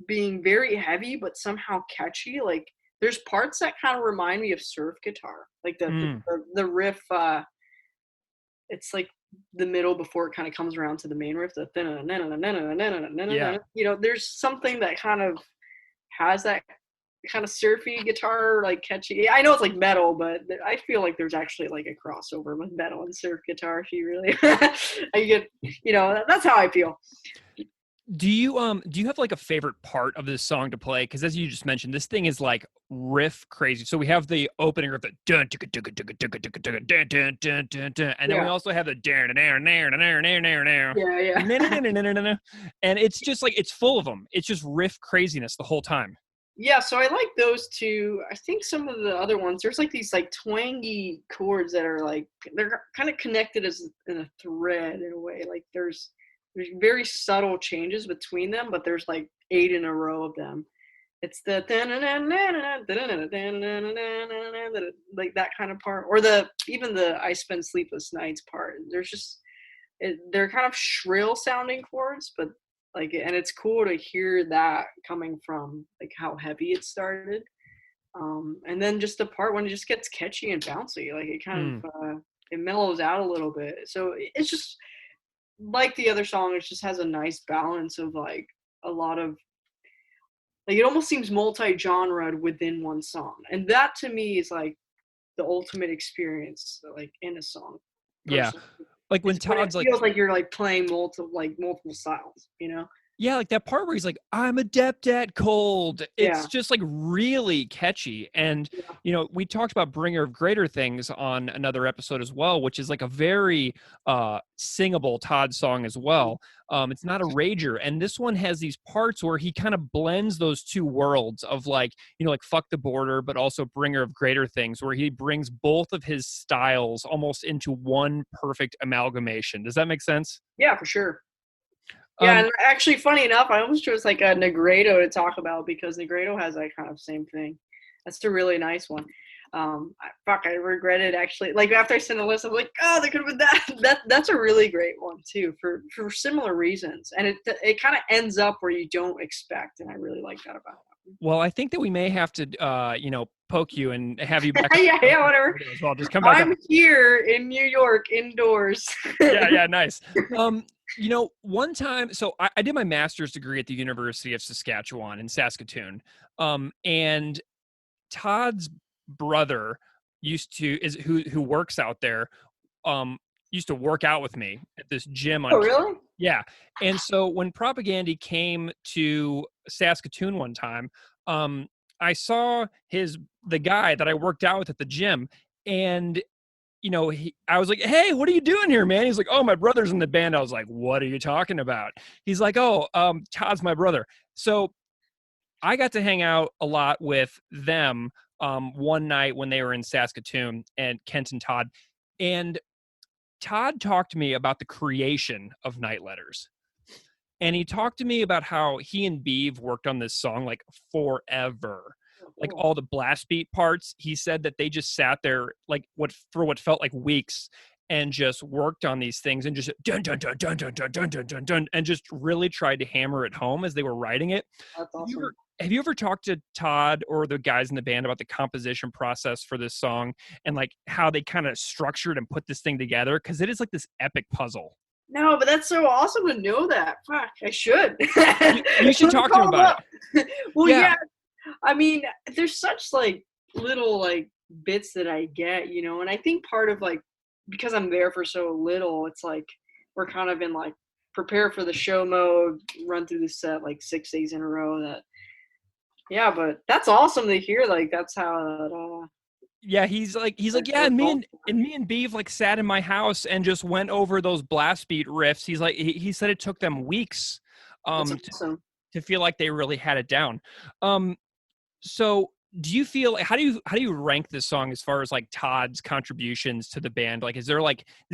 [SPEAKER 5] being very heavy but somehow catchy. Like there's parts that kind of remind me of surf guitar, like the riff. It's like the middle before it kind of comes around to the main riff. You know, there's something that kind of has that kind of surfy guitar, like catchy. I know it's like metal, but I feel like there's actually like a crossover with metal and surf guitar. If you really, I get, you know, that's how I feel.
[SPEAKER 2] Do you have like a favorite part of this song to play? Because as you just mentioned, this thing is like riff crazy. So we have the opening riff, the dun dun dun dun dun dun dun dun dun, and then we also have the and it's just like it's full of them. It's just riff craziness the whole time.
[SPEAKER 5] Yeah, so I like those two. I think some of the other ones, there's like these like twangy chords that are like they're kind of connected as in a thread in a way. Like there's very subtle changes between them, but there's like 8 in a row of them. It's the like that kind of part, or even the I Spend Sleepless Nights part. There's just they're kind of shrill sounding chords, but like, and it's cool to hear that coming from like how heavy it started. And then just the part when it just gets catchy and bouncy, like it kind of it mellows out a little bit. So it's just like the other song, it just has a nice balance of like a lot of like, it almost seems multi-genre within one song. And that to me is like the ultimate experience, like in a song.
[SPEAKER 2] Yeah. Like when Todd's
[SPEAKER 5] like, it feels like you're like playing multiple styles, you know?
[SPEAKER 2] Yeah, like that part where he's like, I'm adept at cold. It's just like really catchy. And, you know, we talked about Bringer of Greater Things on another episode as well, which is like a very singable Todd song as well. It's not a rager. And this one has these parts where he kind of blends those two worlds of like, you know, like Fuck the Border, but also Bringer of Greater Things, where he brings both of his styles almost into one perfect amalgamation. Does that make sense?
[SPEAKER 5] Yeah, for sure. Yeah, and actually, funny enough, I almost chose like a Negredo to talk about because Negredo has that kind of same thing. That's a really nice one. I regret it actually. Like after I sent the list, I'm like, oh, there could have been that. That's a really great one too for similar reasons, and it kind of ends up where you don't expect, and I really like that about it.
[SPEAKER 2] Well, I think that we may have to, you know, poke you and have you back.
[SPEAKER 5] yeah, whatever.
[SPEAKER 2] As well. Just come back.
[SPEAKER 5] I'm here in New York indoors.
[SPEAKER 2] yeah, nice. You know, one time, so I did my master's degree at the University of Saskatchewan in Saskatoon, and Todd's brother who works out there, used to work out with me at this gym.
[SPEAKER 5] Oh, really?
[SPEAKER 2] Yeah, and so when Propaganda came to Saskatoon one time, I saw the guy that I worked out with at the gym, and I was like, hey, what are you doing here, man? He's like, oh, my brother's in the band. I was like, what are you talking about? He's like, oh, Todd's my brother. So I got to hang out a lot with them one night when they were in Saskatoon, and Kent and Todd. And Todd talked to me about the creation of Night Letters. And he talked to me about how he and Beave worked on this song like forever. Like all the blast beat parts, he said that they just sat there like what felt like weeks and just worked on these things and just dun dun dun dun dun dun dun dun dun dun and just really tried to hammer it home as they were writing it.
[SPEAKER 5] That's awesome.
[SPEAKER 2] Have you ever talked to Todd or the guys in the band about the composition process for this song and like how they kind of structured and put this thing together? Because it is like this epic puzzle.
[SPEAKER 5] No, but that's so awesome to know that. Fuck, I should.
[SPEAKER 2] You should talk to him about it.
[SPEAKER 5] Well, yeah. I mean, there's such like little like bits that I get, and I think part of like, because I'm there for so little, it's like we're kind of in like prepare for the show mode, run through the set like 6 days in a row. But that's awesome to hear. Like that's how that.
[SPEAKER 2] Yeah, he's like, yeah, and me and Beave like sat in my house and just went over those blast beat riffs. He's like, he said it took them weeks,
[SPEAKER 5] awesome.
[SPEAKER 2] to feel like they really had it down. So do you feel, how do you rank this song as far as like Todd's contributions to the band? Like, does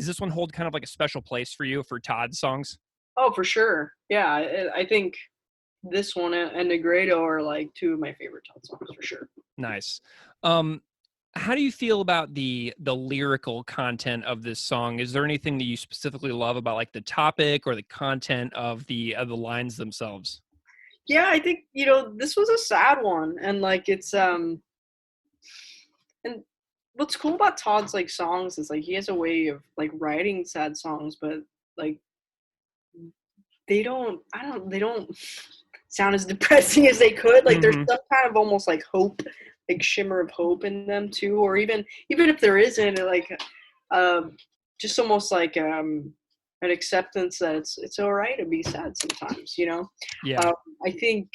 [SPEAKER 2] this one hold kind of like a special place for you for Todd's songs?
[SPEAKER 5] Oh, for sure. Yeah, I think this one and Negredo are like two of my favorite Todd songs for sure.
[SPEAKER 2] Nice. How do you feel about the lyrical content of this song? Is there anything that you specifically love about like the topic or the content of the lines themselves?
[SPEAKER 5] Yeah, I think, this was a sad one, and like it's and what's cool about Todd's like songs is like he has a way of like writing sad songs, but like they don't sound as depressing as they could. Like there's some kind of almost like hope, like shimmer of hope in them too, or even if there isn't, like just almost like an acceptance that it's all right to be sad sometimes,
[SPEAKER 2] Yeah.
[SPEAKER 5] I think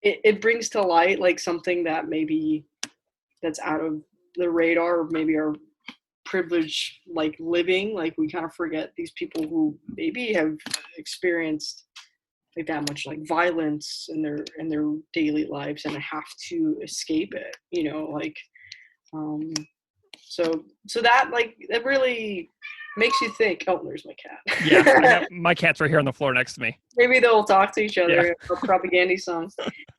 [SPEAKER 5] it brings to light like something that maybe that's out of the radar, or maybe our privilege, like living, like we kind of forget these people who maybe have experienced like that much like violence in their daily lives and have to escape it, like so that like that really makes you think. Oh, there's my cat.
[SPEAKER 2] Yeah, my cat's right here on the floor next to me.
[SPEAKER 5] Maybe they'll talk to each other about propaganda songs.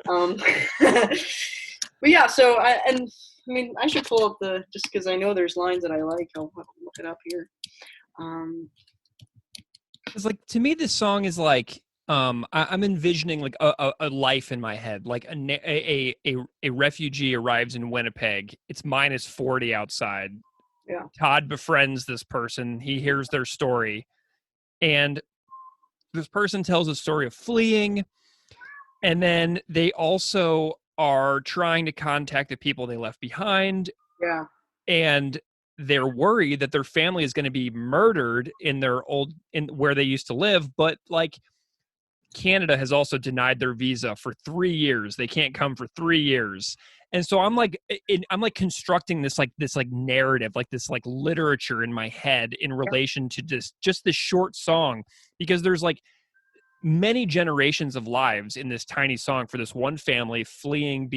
[SPEAKER 5] But yeah, so I should pull up just because I know there's lines that I like. I'll have to look it up here.
[SPEAKER 2] It's like, to me, this song is like, I'm envisioning like a life in my head. Like a refugee arrives in Winnipeg. It's -40 outside.
[SPEAKER 5] Yeah.
[SPEAKER 2] Todd befriends this person. He hears their story, and this person tells a story of fleeing, and then they also are trying to contact the people they left behind.
[SPEAKER 5] Yeah.
[SPEAKER 2] And they're worried that their family is going to be murdered in where they used to live, but like Canada has also denied their visa for 3 years. They can't come for 3 years. And so I'm like constructing this narrative, like this like literature in my head in relation to just this short song, because there's like many generations of lives in this tiny song for this one family fleeing,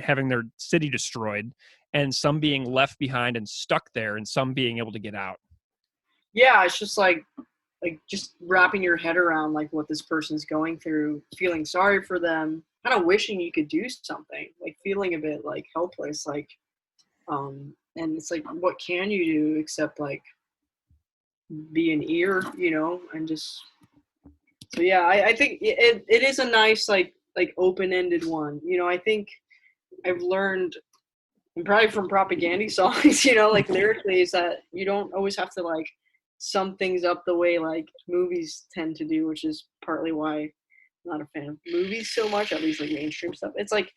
[SPEAKER 2] having their city destroyed, and some being left behind and stuck there, and some being able to get out.
[SPEAKER 5] Yeah, it's just like just wrapping your head around like what this person's going through, feeling sorry for them, kind of wishing you could do something, like feeling a bit like helpless, like and it's like, what can you do except like be an ear, and just so yeah, I think it is a nice like open-ended one. I think I've learned, and probably from propaganda songs, like lyrically, is that you don't always have to like sum things up the way like movies tend to do, which is partly why I'm not a fan of movies so much, at least like mainstream stuff. It's like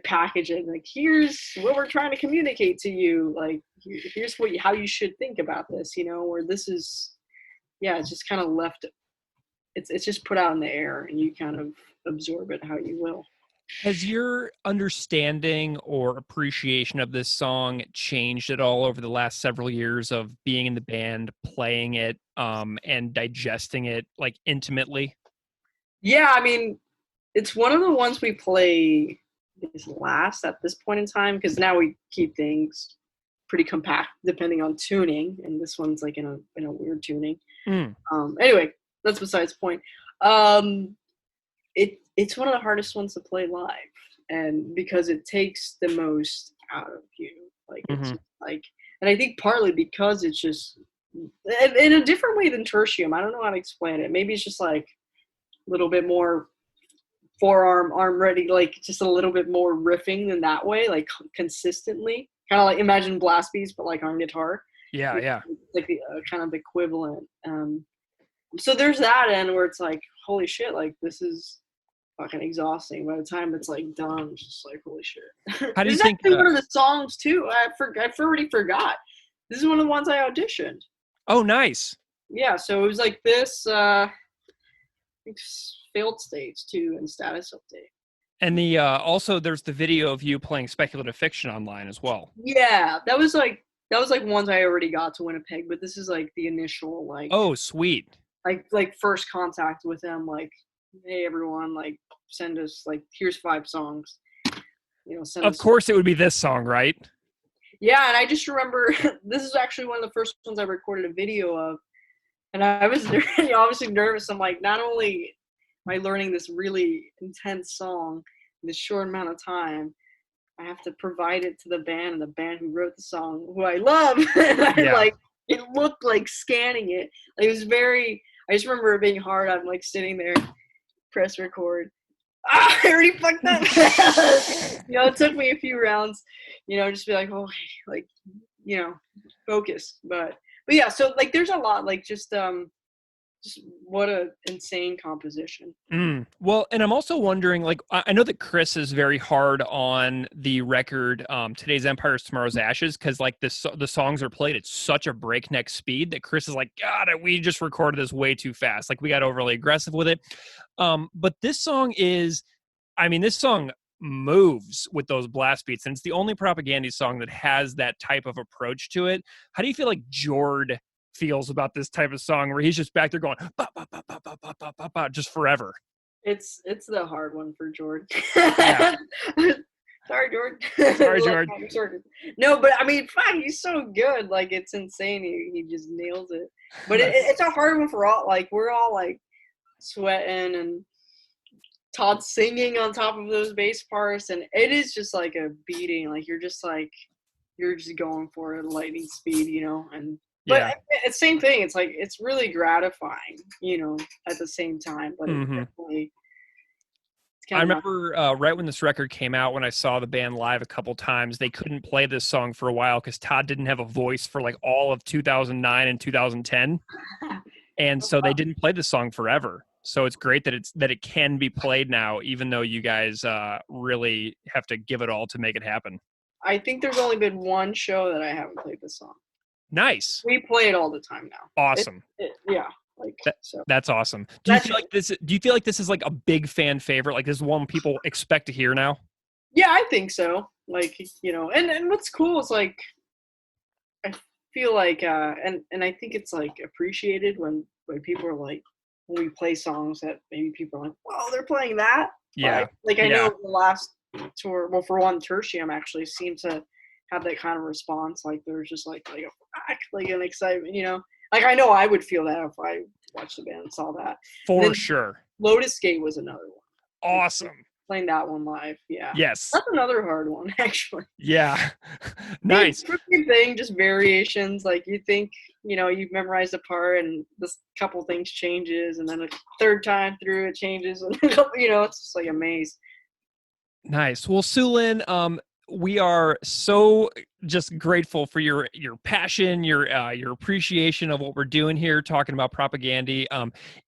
[SPEAKER 5] packaging, like here's what we're trying to communicate to you, like here's how you should think about this, where this is, yeah, it's just kind of left, it's just put out in the air and you kind of absorb it how you will.
[SPEAKER 2] Has your understanding or appreciation of this song changed at all over the last several years of being in the band, playing it, and digesting it like intimately?
[SPEAKER 5] Yeah, I mean, it's one of the ones we play is last at this point in time because now we keep things pretty compact depending on tuning, and this one's like in a weird tuning. Anyway, that's besides the point. It's one of the hardest ones to play live, and because it takes the most out of you, like it's like, and I think partly because it's just in a different way than Tertium. I don't know how to explain it. Maybe it's just like a little bit more forearm, arm ready, like just a little bit more riffing than that way, like consistently. Kind of like imagine blast beats, but like on guitar.
[SPEAKER 2] Yeah, yeah.
[SPEAKER 5] Like the kind of equivalent. So there's that end where it's like, holy shit, like this is fucking exhausting. By the time it's like done, it's just like, holy shit.
[SPEAKER 2] How do you
[SPEAKER 5] this
[SPEAKER 2] think?
[SPEAKER 5] Is actually one of the songs too. I already forgot. This is one of the ones I auditioned.
[SPEAKER 2] Oh, nice.
[SPEAKER 5] Yeah, so it was like this. I think failed states too and status update.
[SPEAKER 2] And the also there's the video of you playing speculative fiction online as well.
[SPEAKER 5] Yeah, that was like ones I already got to Winnipeg, but this is like the initial like.
[SPEAKER 2] Oh, sweet.
[SPEAKER 5] Like first contact with them, like, hey everyone, like send us like here's 5 songs. You know, send
[SPEAKER 2] Of course it would be this song, right?
[SPEAKER 5] Yeah, and I just remember this is actually one of the first ones I recorded a video of. And I was obviously nervous. I'm like, not only am I learning this really intense song in this short amount of time, I have to provide it to the band, and the band who wrote the song, who I love. And I like, it looked like scanning it. Like, it was very, I just remember it being hard. I'm like sitting there, press record. I already fucked up. You know, it took me a few rounds, you know, just be like, oh, like, you know, focus. But yeah, so like there's a lot, like just what a insane composition.
[SPEAKER 2] Well, and I'm also wondering, like, I know that Chris is very hard on the record, Today's Empires, Tomorrow's Ashes, because like the songs are played at such a breakneck speed that Chris is like, God, we just recorded this way too fast. Like we got overly aggressive with it. But this song is, I mean, this song moves with those blast beats, and it's the only Propaganda song that has that type of approach to it. How do you feel like Jord feels about this type of song where he's just back there going bah, bah, bah, bah, bah, bah, bah, bah, bah, just forever?
[SPEAKER 5] It's the hard one for Jord.
[SPEAKER 2] Yeah.
[SPEAKER 5] Sorry, Jord.
[SPEAKER 2] Sorry, Jord.
[SPEAKER 5] No, but I mean, fuck, he's so good. Like, it's insane. He just nails it. But it's a hard one for all. Like, we're all like sweating, and Todd's singing on top of those bass parts, and it is just like a beating. Like, you're just going for it at lightning speed, you know. And but it's the same thing. It's like, it's really gratifying, you know, at the same time. But it definitely.
[SPEAKER 2] I remember right when this record came out, when I saw the band live a couple times, they couldn't play this song for a while because Todd didn't have a voice for like all of 2009 and 2010, and so they didn't play this song forever. So it's great that it can be played now, even though you guys really have to give it all to make it happen.
[SPEAKER 5] I think there's only been one show that I haven't played this song.
[SPEAKER 2] Nice.
[SPEAKER 5] We play it all the time now.
[SPEAKER 2] Awesome.
[SPEAKER 5] Yeah. Like,
[SPEAKER 2] that's awesome. Do you feel like this is like a big fan favorite? Like this is one people expect to hear now?
[SPEAKER 5] Yeah, I think so. Like, you know, and what's cool is like, I feel like, and I think it's like appreciated when people are like, when we play songs that maybe people are like, wow, they're playing that.
[SPEAKER 2] Yeah.
[SPEAKER 5] Like I know the last tour, well, for one, Tertium actually seemed to have that kind of response. Like there's just like an excitement, you know. Like, I know I would feel that if I watched the band and saw that.
[SPEAKER 2] For sure.
[SPEAKER 5] Lotus Gate was another one.
[SPEAKER 2] Awesome.
[SPEAKER 5] Playing that one live, yeah.
[SPEAKER 2] Yes.
[SPEAKER 5] That's another hard one, actually.
[SPEAKER 2] Yeah. Nice.
[SPEAKER 5] Same thing, just variations. Like, you think, you know, you've memorized a part and this couple things changes, and then a third time through it changes. And, you know, it's just like a maze.
[SPEAKER 2] Nice. Well, Sulynn, we are so just grateful for your passion, your appreciation of what we're doing here, talking about Propaganda,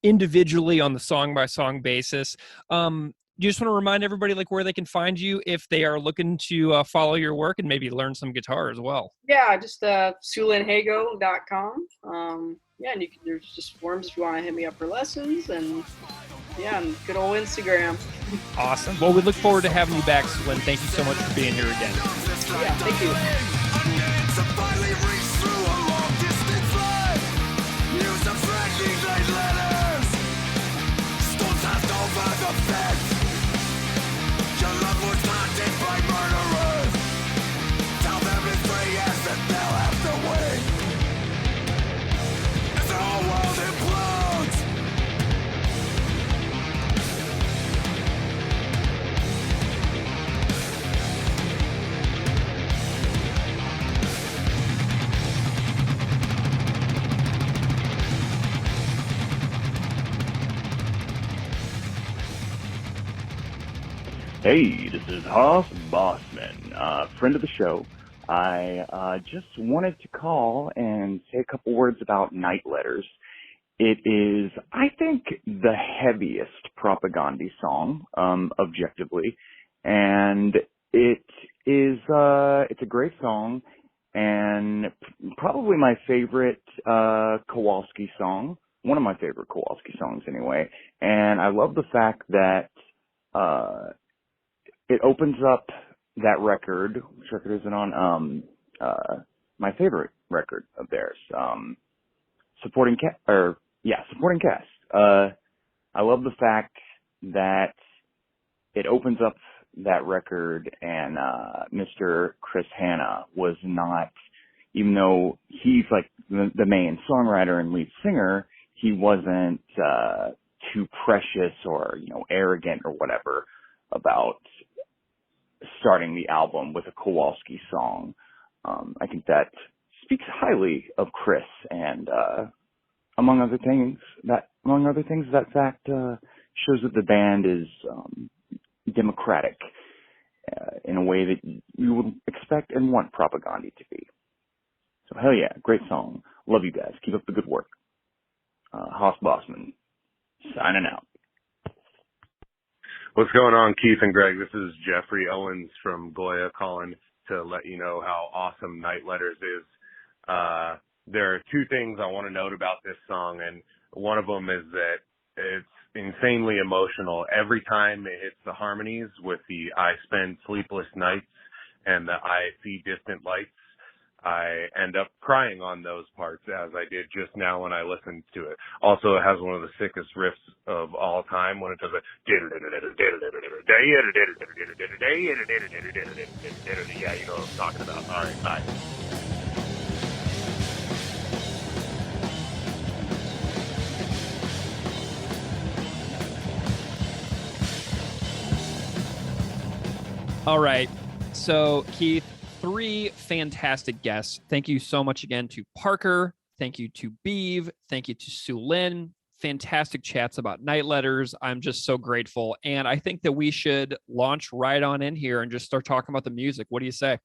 [SPEAKER 2] individually on the song by song basis. You just want to remind everybody like where they can find you if they are looking to follow your work and maybe learn some guitar as well.
[SPEAKER 5] Yeah, just SulynNHago.com. Yeah, and there's just forums if you want to hit me up for lessons, and Yeah, and good old Instagram.
[SPEAKER 2] Awesome. Well, we look forward to having you back, Sulynn. Thank you so much for being here again.
[SPEAKER 5] Yeah, thank you.
[SPEAKER 6] Hey, this is Hoss Bossman, friend of the show. I just wanted to call and say a couple words about Night Letters. It is, I think, the heaviest Propagandy song, objectively, and it's a great song, and probably my favorite Kowalski song, one of my favorite Kowalski songs anyway, and I love the fact that it opens up that record. Which record is it on? My favorite record of theirs, Supporting Cast. I love the fact that it opens up that record, and Mr. Chris Hanna was not, even though he's like the main songwriter and lead singer, he wasn't too precious or arrogant or whatever about starting the album with a Kowalski song. I think that speaks highly of Chris, and among other things, that fact shows that the band is democratic in a way that you would expect and want Propagandy to be. So hell yeah, great song. Love you guys. Keep up the good work. Hoss Bossman, signing out.
[SPEAKER 7] What's going on, Keith and Greg? This is Jeffrey Owens from Goya calling to let you know how awesome Night Letters is. There are two things I want to note about this song, and one of them is that it's insanely emotional. Every time it hits the harmonies with the I spend sleepless nights and the I see distant lights, I end up crying on those parts, as I did just now when I listened to it. Also, it has one of the sickest riffs of all time when it does yeah, you know what I'm talking about. All right, bye.
[SPEAKER 2] All right. So, Keith, 3 fantastic guests. Thank you so much again to Parker. Thank you to Beave. Thank you to Sulynn. Fantastic chats about Night Letters. I'm just so grateful. And I think that we should launch right on in here and just start talking about the music. What do you say?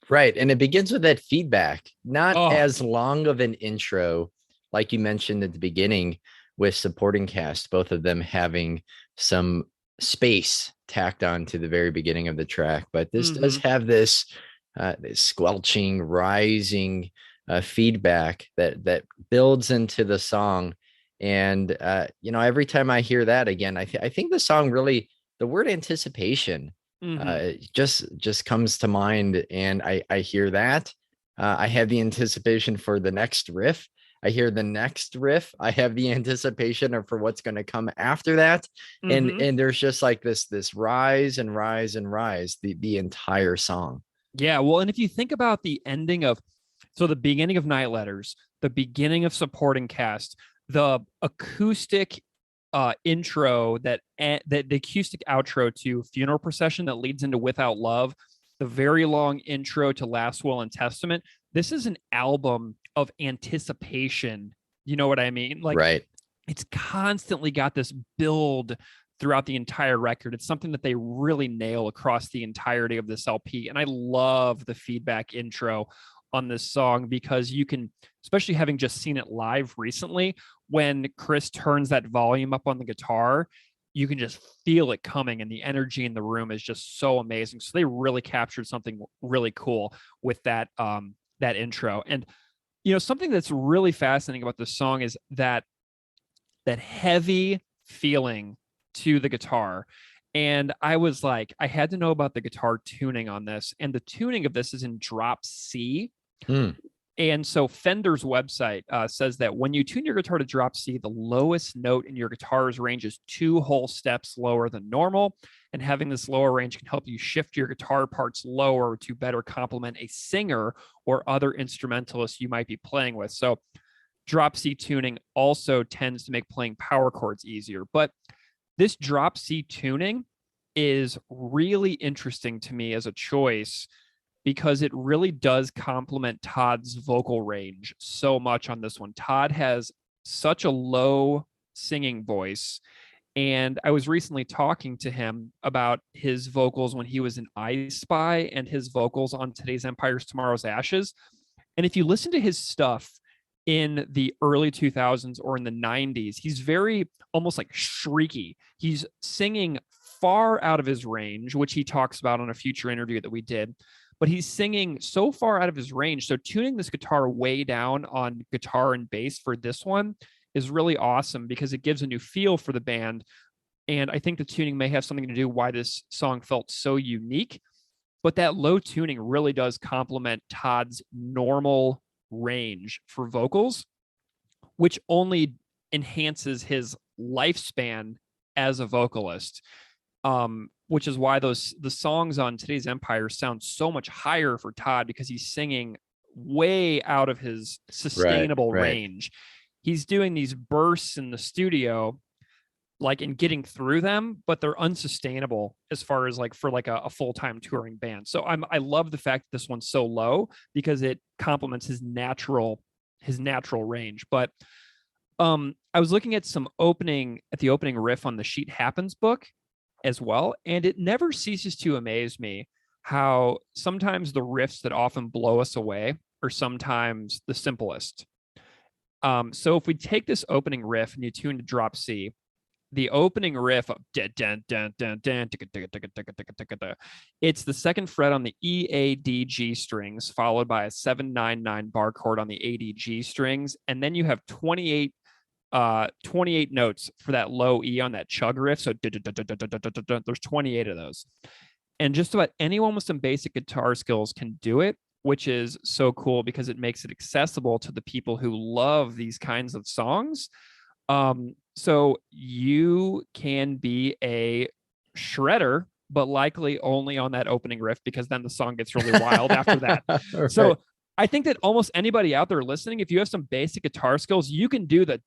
[SPEAKER 1] Right. And it begins with that feedback, not as long of an intro, like you mentioned at the beginning with Supporting Cast, both of them having some space tacked on to the very beginning of the track. But this does have this squelching, rising feedback that builds into the song. And, every time I hear that again, I think the song really, the word anticipation just comes to mind. And I hear that. I have the anticipation for the next riff. I hear the next riff. I have the anticipation for what's going to come after that. And there's just like this rise and rise and rise the entire song.
[SPEAKER 2] Yeah. Well, and if you think about the ending of, so the beginning of Night Letters, the beginning of Supporting Cast, the acoustic intro that the acoustic outro to Funeral Procession that leads into Without Love, the very long intro to Last Will and Testament. This is an album of anticipation. You know what I mean? Like,
[SPEAKER 1] right.
[SPEAKER 2] It's constantly got this build throughout the entire record. It's something that they really nail across the entirety of this LP. And I love the feedback intro on this song because you can, especially having just seen it live recently, when Chris turns that volume up on the guitar, you can just feel it coming, and the energy in the room is just so amazing. So they really captured something really cool with that that intro. And something that's really fascinating about this song is that heavy feeling to the guitar. And I was like, I had to know about the guitar tuning on this. And the tuning of this is in drop C. And so Fender's website says that when you tune your guitar to drop C, the lowest note in your guitar's range is 2 whole steps lower than normal. And having this lower range can help you shift your guitar parts lower to better complement a singer or other instrumentalist you might be playing with. So drop C tuning also tends to make playing power chords easier. But this drop C tuning is really interesting to me as a choice because it really does complement Todd's vocal range so much on this one. Todd has such a low singing voice. And I was recently talking to him about his vocals when he was in I Spy and his vocals on Today's Empires, Tomorrow's Ashes. And if you listen to his stuff in the early 2000s or in the 90s, he's very almost like shrieky. He's singing far out of his range, which he talks about on a future interview that we did. But he's singing so far out of his range. So tuning this guitar way down on guitar and bass for this one is really awesome because it gives a new feel for the band. And I think the tuning may have something to do why this song felt so unique. But that low tuning really does complement Todd's normal range for vocals, which only enhances his lifespan as a vocalist. Which is why the songs on Today's Empire sound so much higher for Todd because he's singing way out of his sustainable range. He's doing these bursts in the studio, like and getting through them, but they're unsustainable as far as like for like a full-time touring band. So I love the fact that this one's so low because it complements his natural range. But I was looking at the opening riff on the Sheet Happens book as well. And it never ceases to amaze me how sometimes the riffs that often blow us away are sometimes the simplest. So if we take this opening riff and you tune to drop C, the opening riff of it's the second fret on the E, A, D, G strings, followed by a 7/9/9 bar chord on the A, D, G strings. And then you have 28 notes for that low E on that chug riff. So there's 28 of those. And just about anyone with some basic guitar skills can do it, which is so cool because it makes it accessible to the people who love these kinds of songs. So you can be a shredder, but likely only on that opening riff because then the song gets really wild after that. Right. So I think that almost anybody out there listening, if you have some basic guitar skills, you can do the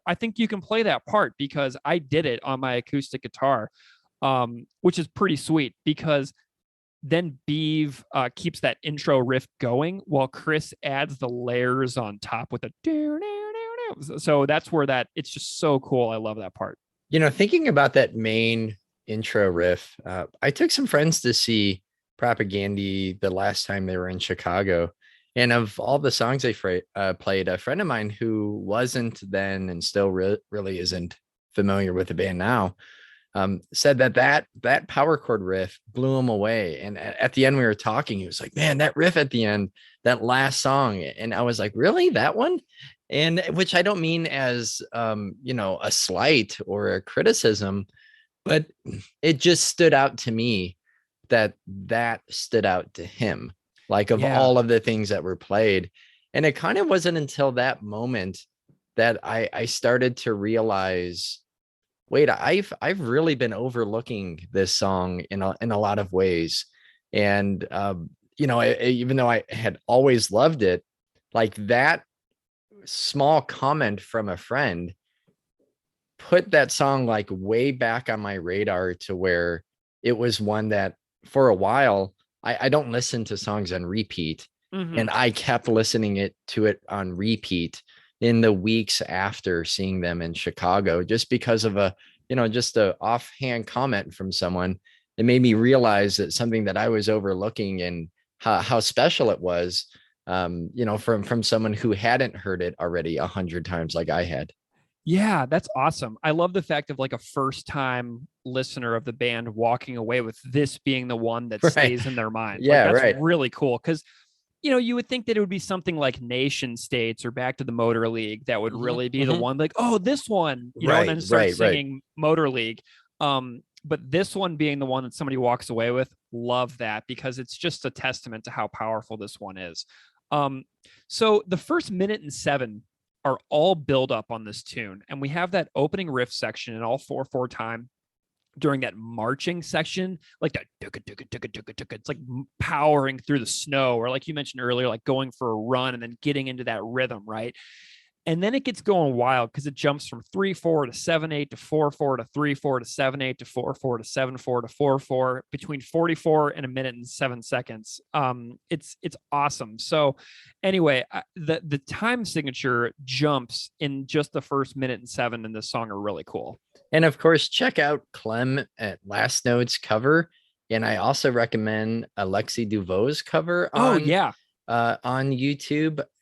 [SPEAKER 2] I think you can play that part because I did it on my acoustic guitar, which is pretty sweet because then Beave keeps that intro riff going while Chris adds the layers on top with the so that's where it's just so cool. I love that part.
[SPEAKER 1] You know, thinking about that main intro riff, I took some friends to see Propaganda the last time they were in Chicago, and of all the songs they played, a friend of mine who wasn't then and still really isn't familiar with the band now said that power chord riff blew him away. And at the end we were talking, he was like, man, that riff at the end, that last song. And I was like, really, that one? And which I don't mean as a slight or a criticism, but it just stood out to me that stood out to him, like of all of the things that were played. And it kind of wasn't until that moment that I started to realize, wait, I've really been overlooking this song in a lot of ways. And even though I had always loved it, like that small comment from a friend put that song like way back on my radar to where it was one that for a while I don't listen to songs on repeat. Mm-hmm. And I kept listening to it on repeat in the weeks after seeing them in Chicago, just because of just a offhand comment from someone. It made me realize that something that I was overlooking and how special it was, from someone who hadn't heard it already 100 times like I had.
[SPEAKER 2] Yeah, that's awesome. I love the fact of like a first time listener of the band walking away with this being the one that stays in their mind.
[SPEAKER 1] Yeah,
[SPEAKER 2] like, that's really cool. Because you would think that it would be something like Nation States or Back to the Motor League that would really be the one, like, oh, this one, and then start singing Motor League. But this one being the one that somebody walks away with, love that, because it's just a testament to how powerful this one is. So the first minute and 7 are all build up on this tune. And we have that opening riff section in all 4/4 time. During that marching section, like that, it's like powering through the snow, or like you mentioned earlier, like going for a run and then getting into that rhythm, right? And then it gets going wild because it jumps from 3/4 to 7/8 to 4/4 to 3/4 to 7/8 to 4/4 to 7/4 to 4/4 between 44 and 1 minute and 7 seconds. It's awesome. So anyway, the time signature jumps in just the first minute and 7 in this song are really cool.
[SPEAKER 1] And of course, check out Clem at Last Note's cover. And I also recommend Alexis Duvau's cover on YouTube.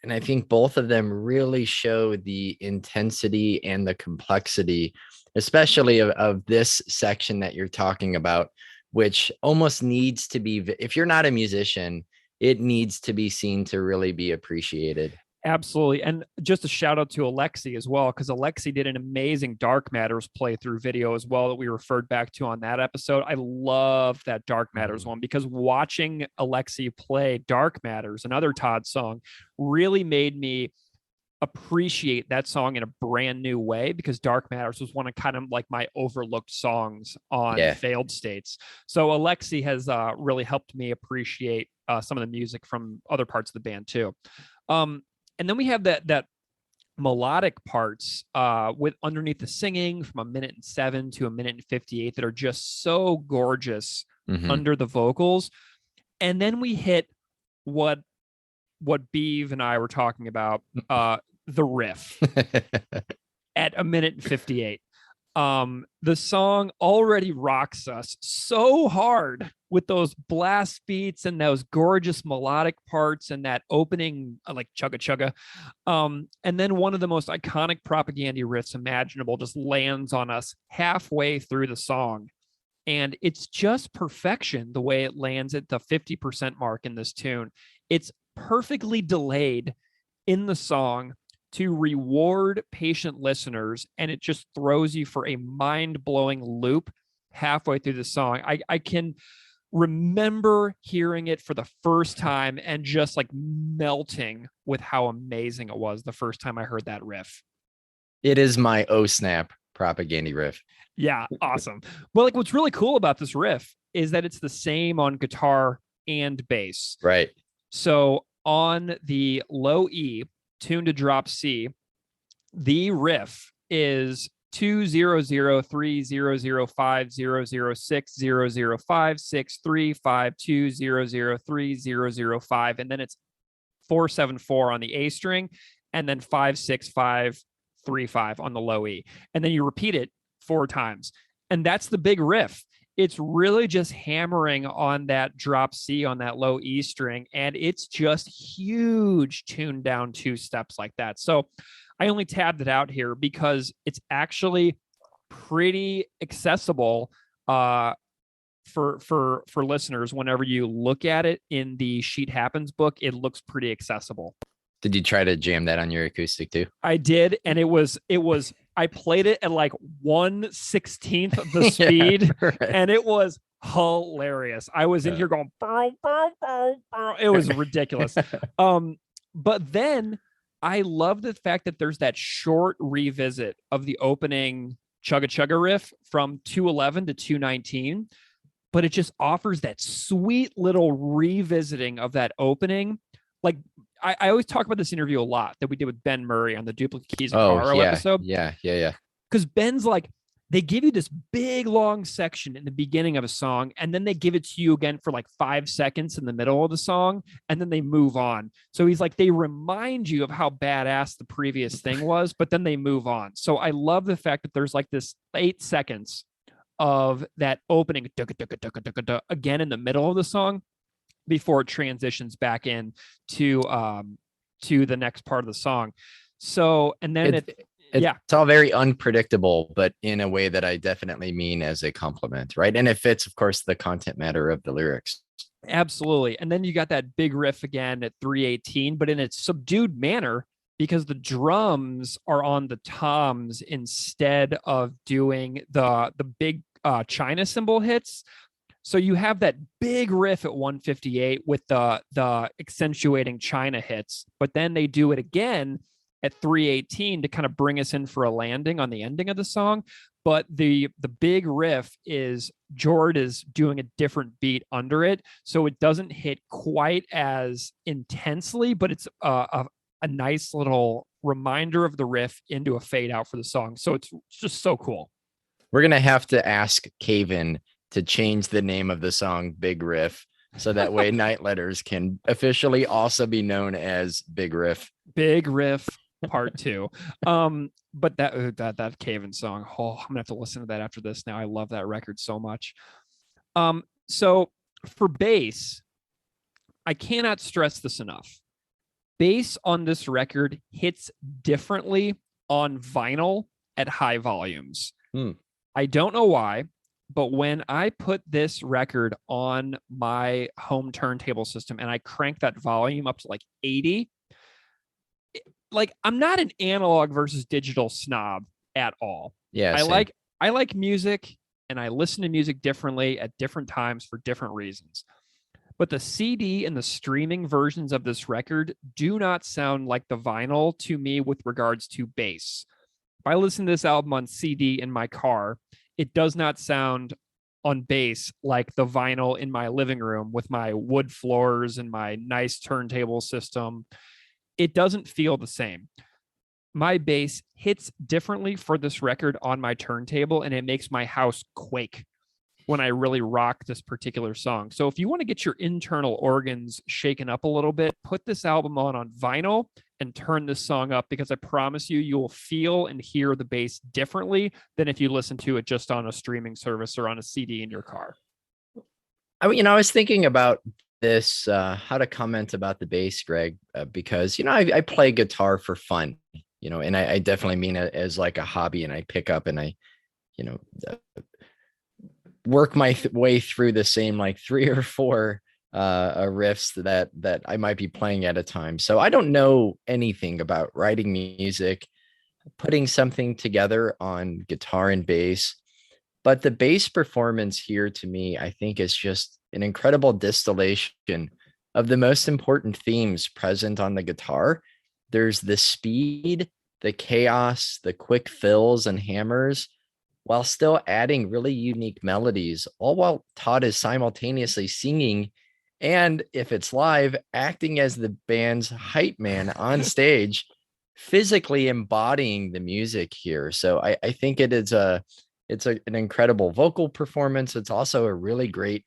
[SPEAKER 1] And I think both of them really show the intensity and the complexity, especially of this section that you're talking about, which almost needs to be, if you're not a musician, it needs to be seen to really be appreciated.
[SPEAKER 2] Absolutely. And just a shout out to Alexi as well, because Alexi did an amazing Dark Matters playthrough video as well that we referred back to on that episode. I love that Dark Matters one, because watching Alexi play Dark Matters, another Todd song, really made me appreciate that song in a brand new way, because Dark Matters was one of kind of like my overlooked songs on Failed States. So Alexi has really helped me appreciate some of the music from other parts of the band too. And then we have that melodic parts with underneath the singing from 1 minute and 7 to 1 minute and 58 that are just so gorgeous under the vocals. And then we hit what Beave and I were talking about, the riff at 1 minute and 58. The song already rocks us so hard with those blast beats and those gorgeous melodic parts and that opening like chugga chugga. And then one of the most iconic propaganda riffs imaginable just lands on us halfway through the song. And it's just perfection the way it lands at the 50% mark in this tune. It's perfectly delayed in the song to reward patient listeners, and it just throws you for a mind-blowing loop halfway through the song. I can remember hearing it for the first time and just like melting with how amazing it was the first time I heard that riff.
[SPEAKER 1] It is my oh snap propaganda riff.
[SPEAKER 2] Yeah, awesome. Well, like what's really cool about this riff is that it's the same on guitar and bass.
[SPEAKER 1] Right.
[SPEAKER 2] So on the low E, tuned to drop C, the riff is 20030050060056352003005, and then it's 474 on the A string, and then 56535 on the low E, and then you repeat it 4 times, and that's the big riff. It's really just hammering on that drop C on that low E string, and it's just huge tuned down 2 steps like that. So I only tabbed it out here because it's actually pretty accessible for listeners. Whenever you look at it in the Sheet Happens book, it looks pretty accessible.
[SPEAKER 1] Did you try to jam that on your acoustic too?
[SPEAKER 2] I did, and it was I played it at like 1/16 of the speed, and it was hilarious. I was in here going, burr, burr, burr, burr. It was ridiculous. But then I love the fact that there's that short revisit of the opening Chugga Chugga riff from 211 to 219, but it just offers that sweet little revisiting of that opening. Like I always talk about this interview a lot that we did with Ben Murray on the Duplicate Keys and Caro episode.
[SPEAKER 1] Yeah.
[SPEAKER 2] Because Ben's like, they give you this big long section in the beginning of a song, and then they give it to you again for like 5 seconds in the middle of the song, and then they move on. So he's like, they remind you of how badass the previous thing was, but then they move on. So I love the fact that there's like this 8 seconds of that opening again in the middle of the song before it transitions back in to the next part of the song. So, and then it's
[SPEAKER 1] all very unpredictable, but in a way that I definitely mean as a compliment, right? And it fits, of course, the content matter of the lyrics.
[SPEAKER 2] Absolutely. And then you got that big riff again at 318, but in a subdued manner because the drums are on the toms instead of doing the big China cymbal hits. So you have that big riff at 158 with the accentuating China hits, but then they do it again at 318 to kind of bring us in for a landing on the ending of the song. But the big riff is Jord is doing a different beat under it, so it doesn't hit quite as intensely, but it's a nice little reminder of the riff into a fade out for the song. So it's just so cool.
[SPEAKER 1] We're gonna have to ask Caven to change the name of the song Big Riff so that way Night Letters can officially also be known as Big Riff.
[SPEAKER 2] Big Riff Part 2. But that Caven song, I'm gonna have to listen to that after this now. I love that record so much. So for bass, I cannot stress this enough. Bass on this record hits differently on vinyl at high volumes. I don't know why, but when I put this record on my home turntable system and I crank that volume up to like 80, like I'm not an analog versus digital snob at all.
[SPEAKER 1] Yeah,
[SPEAKER 2] I like music and I listen to music differently at different times for different reasons. But the CD and the streaming versions of this record do not sound like the vinyl to me with regards to bass. If I listen to this album on CD in my car, it does not sound on bass like the vinyl in my living room with my wood floors and my nice turntable system. It doesn't feel the same. My bass hits differently for this record on my turntable, and it makes my house quake when I really rock this particular song. So if you want to get your internal organs shaken up a little bit, put this album on vinyl and turn this song up, because I promise you will feel and hear the bass differently than if you listen to it just on a streaming service or on a CD in your car.
[SPEAKER 1] I was thinking about this, how to comment about the bass, Greg, because, I play guitar for fun, and I definitely mean it as like a hobby, and I pick up and I, work my way through the same like 3 or 4 riffs that I might be playing at a time. So I don't know anything about writing music, putting something together on guitar and bass, but the bass performance here to me, I think, is just an incredible distillation of the most important themes present on the guitar. There's the speed, the chaos, the quick fills and hammers, while still adding really unique melodies, all while Todd is simultaneously singing and, if it's live, acting as the band's hype man on stage, physically embodying the music here. So I think it's an incredible vocal performance. It's also a really great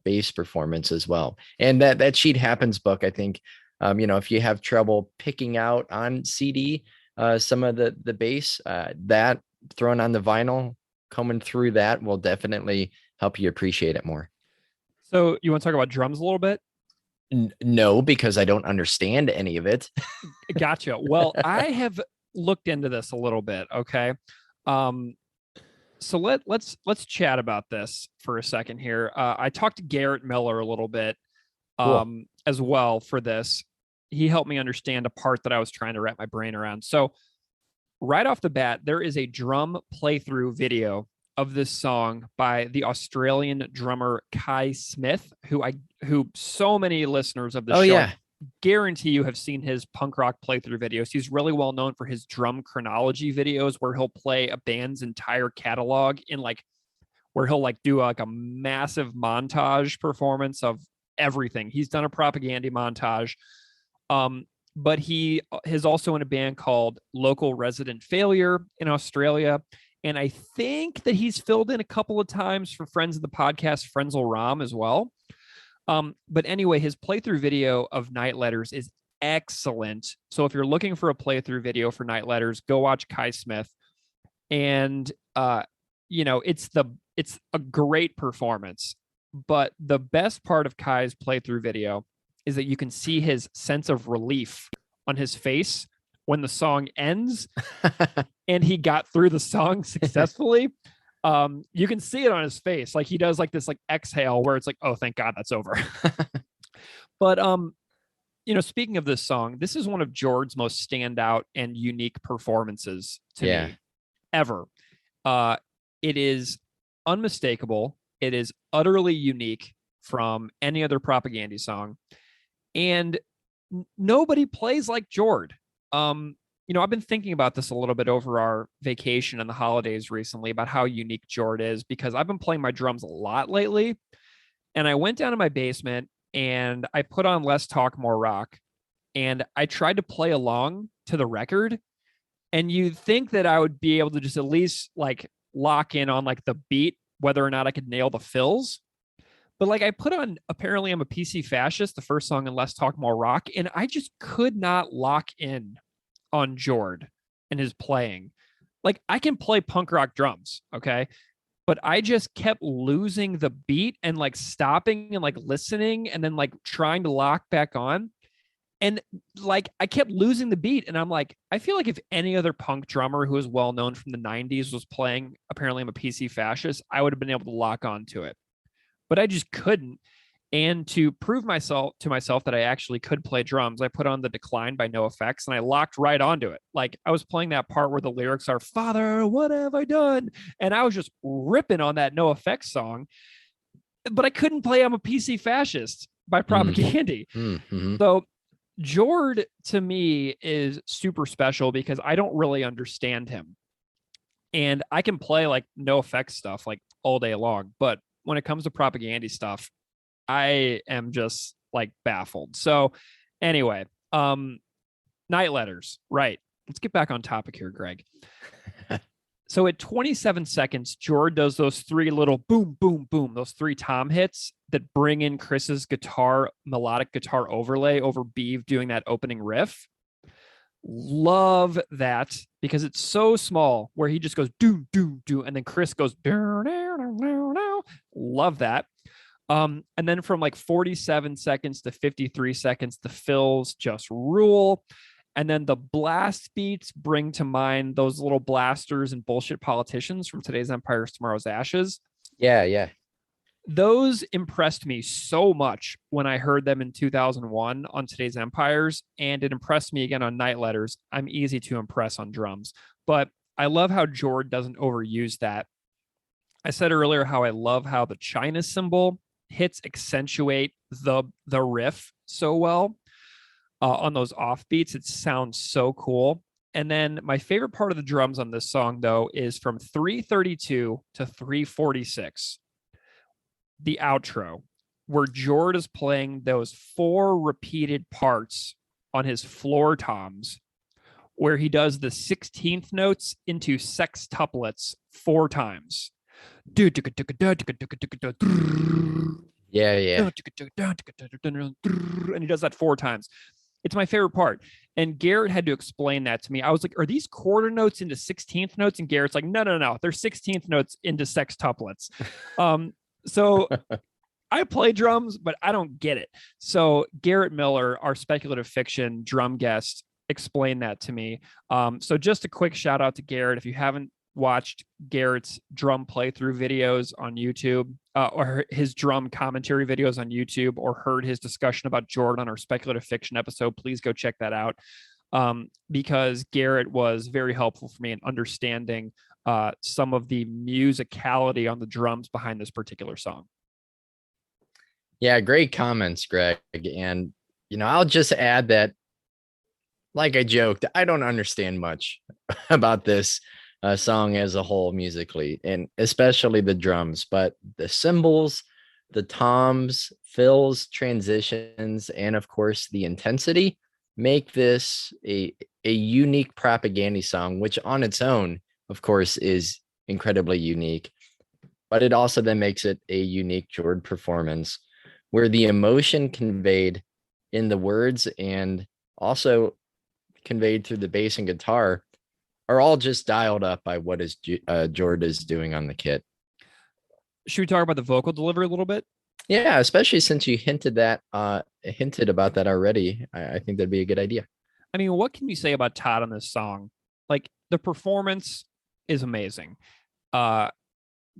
[SPEAKER 1] bass performance as well. And that Sheet Happens book, I think, if you have trouble picking out on CD some of the bass, that thrown on the vinyl, combing through that will definitely help you appreciate it more.
[SPEAKER 2] So you want to talk about drums a little bit?
[SPEAKER 1] No, because I don't understand any of it.
[SPEAKER 2] Gotcha. Well, I have looked into this a little bit. Okay. So let's chat about this for a second here. I talked to Garrett Miller a little bit
[SPEAKER 1] Cool.
[SPEAKER 2] as well for this. He helped me understand a part that I was trying to wrap my brain around. So right off the bat, there is a drum playthrough video of this song by the Australian drummer Kai Smith, who so many listeners of the show guarantee you have seen his punk rock playthrough videos. He's really well known for his drum chronology videos, where he'll play a band's entire catalog in where he'll do like a massive montage performance of everything. He's done a propaganda montage. But he is also in a band called Local Resident Failure in Australia. And I think that he's filled in a couple of times for friends of the podcast, Frenzel Ram, as well. But anyway, his playthrough video of Night Letters is excellent. So if you're looking for a playthrough video for Night Letters, go watch Kai Smith. And, it's a great performance. But the best part of Kai's playthrough video is that you can see his sense of relief on his face when the song ends and he got through the song successfully. You can see it on his face. Like he does like this like exhale where it's like, oh, thank God that's over. But speaking of this song, this is one of Jord's most standout and unique performances to me ever. It is unmistakable. It is utterly unique from any other Propaganda song. And nobody plays like Jord. I've been thinking about this a little bit over our vacation and the holidays recently about how unique Jord is, because I've been playing my drums a lot lately. And I went down to my basement and I put on Less Talk, More Rock, and I tried to play along to the record. And you'd think that I would be able to just at least like lock in on like the beat, whether or not I could nail the fills. But like I put on Apparently I'm a PC Fascist, the first song in Less Talk, More Rock, and I just could not lock in on Jord and his playing. Like I can play punk rock drums, okay? But I just kept losing the beat and like stopping and like listening and then like trying to lock back on. And like I kept losing the beat. And I'm like, I feel like if any other punk drummer who is well known from the 90s was playing Apparently I'm a PC Fascist, I would have been able to lock on to it. But I just couldn't. And to prove to myself that I actually could play drums, I put on The Decline by NoFX and I locked right onto it. Like I was playing that part where the lyrics are, Father, what have I done? And I was just ripping on that NoFX song, but I couldn't play I'm a PC Fascist by Propaganda.
[SPEAKER 1] Mm-hmm.
[SPEAKER 2] So Jord to me is super special because I don't really understand him. And I can play like NoFX stuff like all day long, but when it comes to Propaganda stuff, I am just like baffled. So anyway, Night Letters, right. Let's get back on topic here, Greg. So at 27 seconds, Jord does those three little boom, boom, boom, those three tom hits that bring in Chris's melodic guitar overlay over Beave doing that opening riff. Love that because it's so small where he just goes do, do, do, and then Chris goes love that. And then from like 47 seconds to 53 seconds, the fills just rule. And then the blast beats bring to mind those little blasters and bullshit politicians from Today's Empires, Tomorrow's Ashes.
[SPEAKER 1] Yeah.
[SPEAKER 2] Those impressed me so much when I heard them in 2001 on Today's Empires, and it impressed me again on Night Letters. I'm easy to impress on drums, but I love how Jord doesn't overuse that. I said earlier how I love how the China cymbal hits accentuate the riff so well on those offbeats. It sounds so cool. And then my favorite part of the drums on this song, though, is from 332 to 346, the outro, where Jord is playing those 4 repeated parts on his floor toms, where he does the 16th notes into sextuplets 4 times.
[SPEAKER 1] Yeah.
[SPEAKER 2] And he does that 4 times. It's my favorite part. And Garrett had to explain that to me. I was like, are these quarter notes into 16th notes? And Garrett's like, no. They're 16th notes into sextuplets. So I play drums, but I don't get it. So Garrett Miller, our speculative fiction drum guest, explained that to me. So just a quick shout out to Garrett. If you haven't watched Garrett's drum playthrough videos on YouTube, or his drum commentary videos on YouTube, or heard his discussion about Jord on our speculative fiction episode, please go check that out. Because Garrett was very helpful for me in understanding some of the musicality on the drums behind this particular song.
[SPEAKER 1] Yeah, great comments, Greg. And, I'll just add that, like I joked, I don't understand much about this song as a whole musically, and especially the drums, but the cymbals, the toms, fills, transitions, and of course the intensity make this a unique Propaganda song, which on its own, of course, is incredibly unique. But it also then makes it a unique Jord performance where the emotion conveyed in the words and also conveyed through the bass and guitar are all just dialed up by what is Jord is doing on the kit.
[SPEAKER 2] Should we talk about the vocal delivery a little bit?
[SPEAKER 1] Yeah, especially since you hinted about that already. I think that'd be a good idea.
[SPEAKER 2] I mean, what can you say about Todd on this song? Like, the performance is amazing.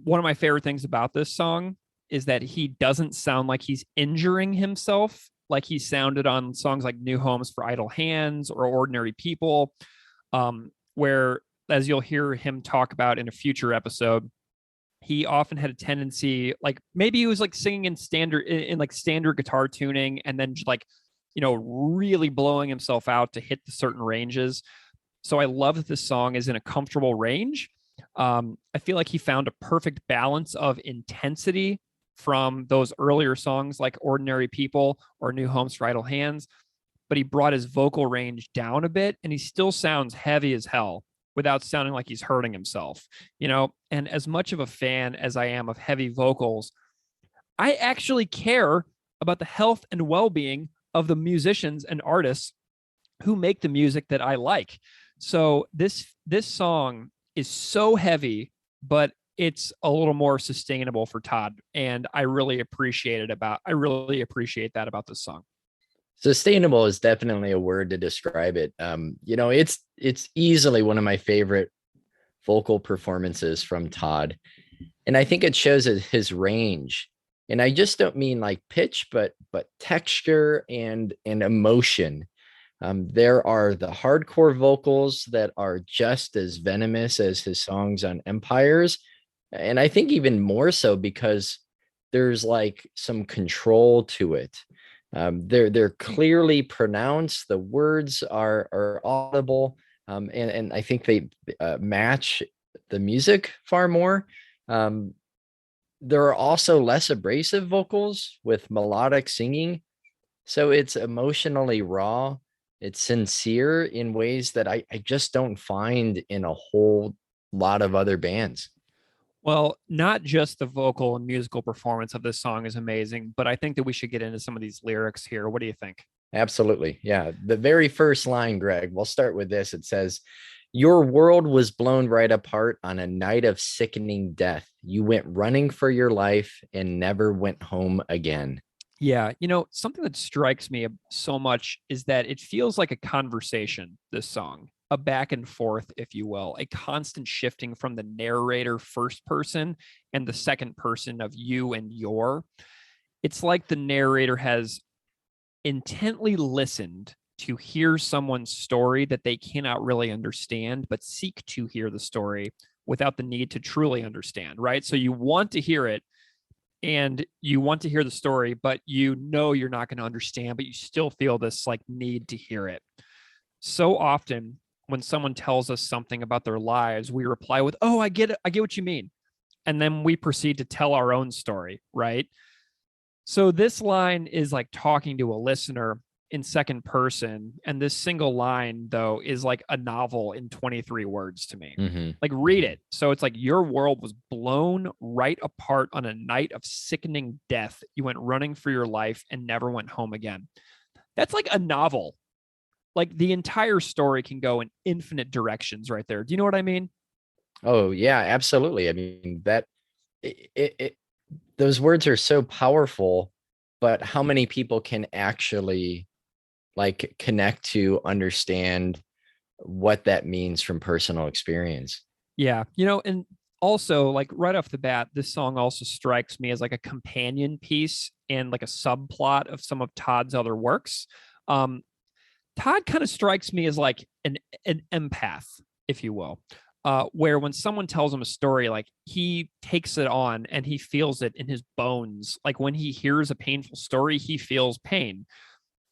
[SPEAKER 2] one of my favorite things about this song is that he doesn't sound like he's injuring himself like he sounded on songs like New Homes for Idle Hands or Ordinary People, where, as you'll hear him talk about in a future episode, he often had a tendency, like maybe he was like singing in standard guitar tuning and then like, really blowing himself out to hit the certain ranges. So I love that this song is in a comfortable range. I feel like he found a perfect balance of intensity from those earlier songs like Ordinary People or New Homes for Idle Hands, but he brought his vocal range down a bit and he still sounds heavy as hell without sounding like he's hurting himself, and as much of a fan as I am of heavy vocals, I actually care about the health and well-being of the musicians and artists who make the music that I like. So this song is so heavy, but it's a little more sustainable for Todd. And I really appreciate that about this song.
[SPEAKER 1] Sustainable is definitely a word to describe it. It's easily one of my favorite vocal performances from Todd. And I think it shows his range. And I just don't mean like pitch, but texture and emotion. There are the hardcore vocals that are just as venomous as his songs on Empires. And I think even more so because there's like some control to it. They're clearly pronounced. The words are audible, and I think they match the music far more. There are also less abrasive vocals with melodic singing, so it's emotionally raw. It's sincere in ways that I just don't find in a whole lot of other bands.
[SPEAKER 2] Well, not just the vocal and musical performance of this song is amazing, but I think that we should get into some of these lyrics here. What do you think?
[SPEAKER 1] Absolutely. Yeah. The very first line, Greg, we'll start with this. It says, "Your world was blown right apart on a night of sickening death. You went running for your life and never went home again."
[SPEAKER 2] Yeah. Something that strikes me so much is that it feels like a conversation, this song, a back and forth, if you will, a constant shifting from the narrator first person and the second person of you and your. It's like the narrator has intently listened to hear someone's story that they cannot really understand, but seek to hear the story without the need to truly understand, right? So you want to hear it and you want to hear the story, but you're not going to understand, but you still feel this like need to hear it. So often when someone tells us something about their lives, we reply with, "Oh, I get it. I get what you mean." And then we proceed to tell our own story, right? So this line is like talking to a listener in second person. And this single line, though, is like a novel in 23 words to me.
[SPEAKER 1] Mm-hmm.
[SPEAKER 2] Like, read it. So it's like, your world was blown right apart on a night of sickening death. You went running for your life and never went home again. That's like a novel. Like, the entire story can go in infinite directions right there. Do you know what I mean?
[SPEAKER 1] Oh, yeah, absolutely. I mean, that those words are so powerful, but how many people can actually like connect to understand what that means from personal experience?
[SPEAKER 2] Yeah. And also, like, right off the bat, this song also strikes me as like a companion piece and like a subplot of some of Todd's other works. Todd kind of strikes me as like an empath, if you will, where when someone tells him a story, like, he takes it on and he feels it in his bones. Like, when he hears a painful story, he feels pain.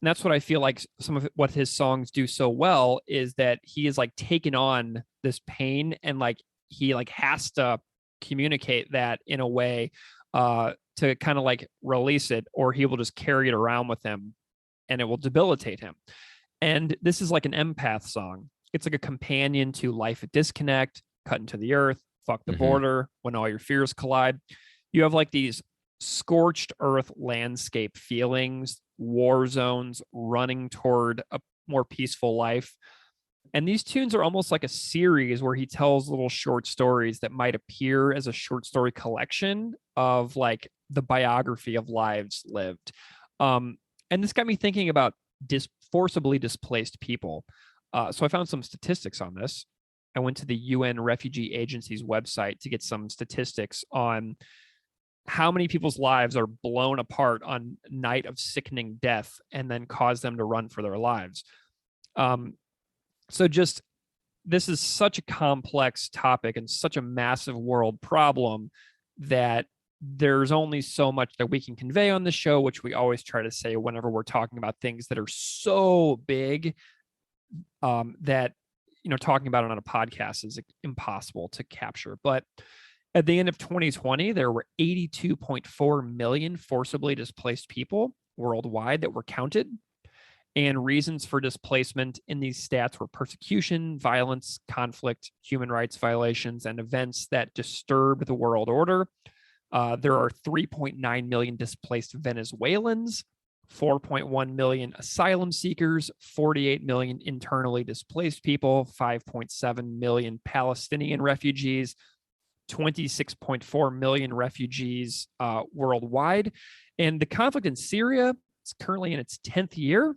[SPEAKER 2] And that's what I feel like some of what his songs do so well is that he is like taken on this pain and like he like has to communicate that in a way to kind of like release it, or he will just carry it around with him and it will debilitate him. And this is like an empath song. It's like a companion to Life at Disconnect, Cut into the Earth, Fuck the Border, When All Your Fears Collide. You have like these scorched earth landscape feelings, war zones, running toward a more peaceful life. And these tunes are almost like a series where he tells little short stories that might appear as a short story collection of like the biography of lives lived. And this got me thinking about forcibly displaced people. So I found some statistics on this. I went to the UN Refugee Agency's website to get some statistics on how many people's lives are blown apart on night of sickening death and then cause them to run for their lives. So just, this is such a complex topic and such a massive world problem that there's only so much that we can convey on the show, which we always try to say whenever we're talking about things that are so big that, you know, talking about it on a podcast is impossible to capture. But at the end of 2020, there were 82.4 million forcibly displaced people worldwide that were counted. And reasons for displacement in these stats were persecution, violence, conflict, human rights violations, and events that disturbed the world order. There are 3.9 million displaced Venezuelans, 4.1 million asylum seekers, 48 million internally displaced people, 5.7 million Palestinian refugees, 26.4 million refugees worldwide. And the conflict in Syria is currently in its 10th year.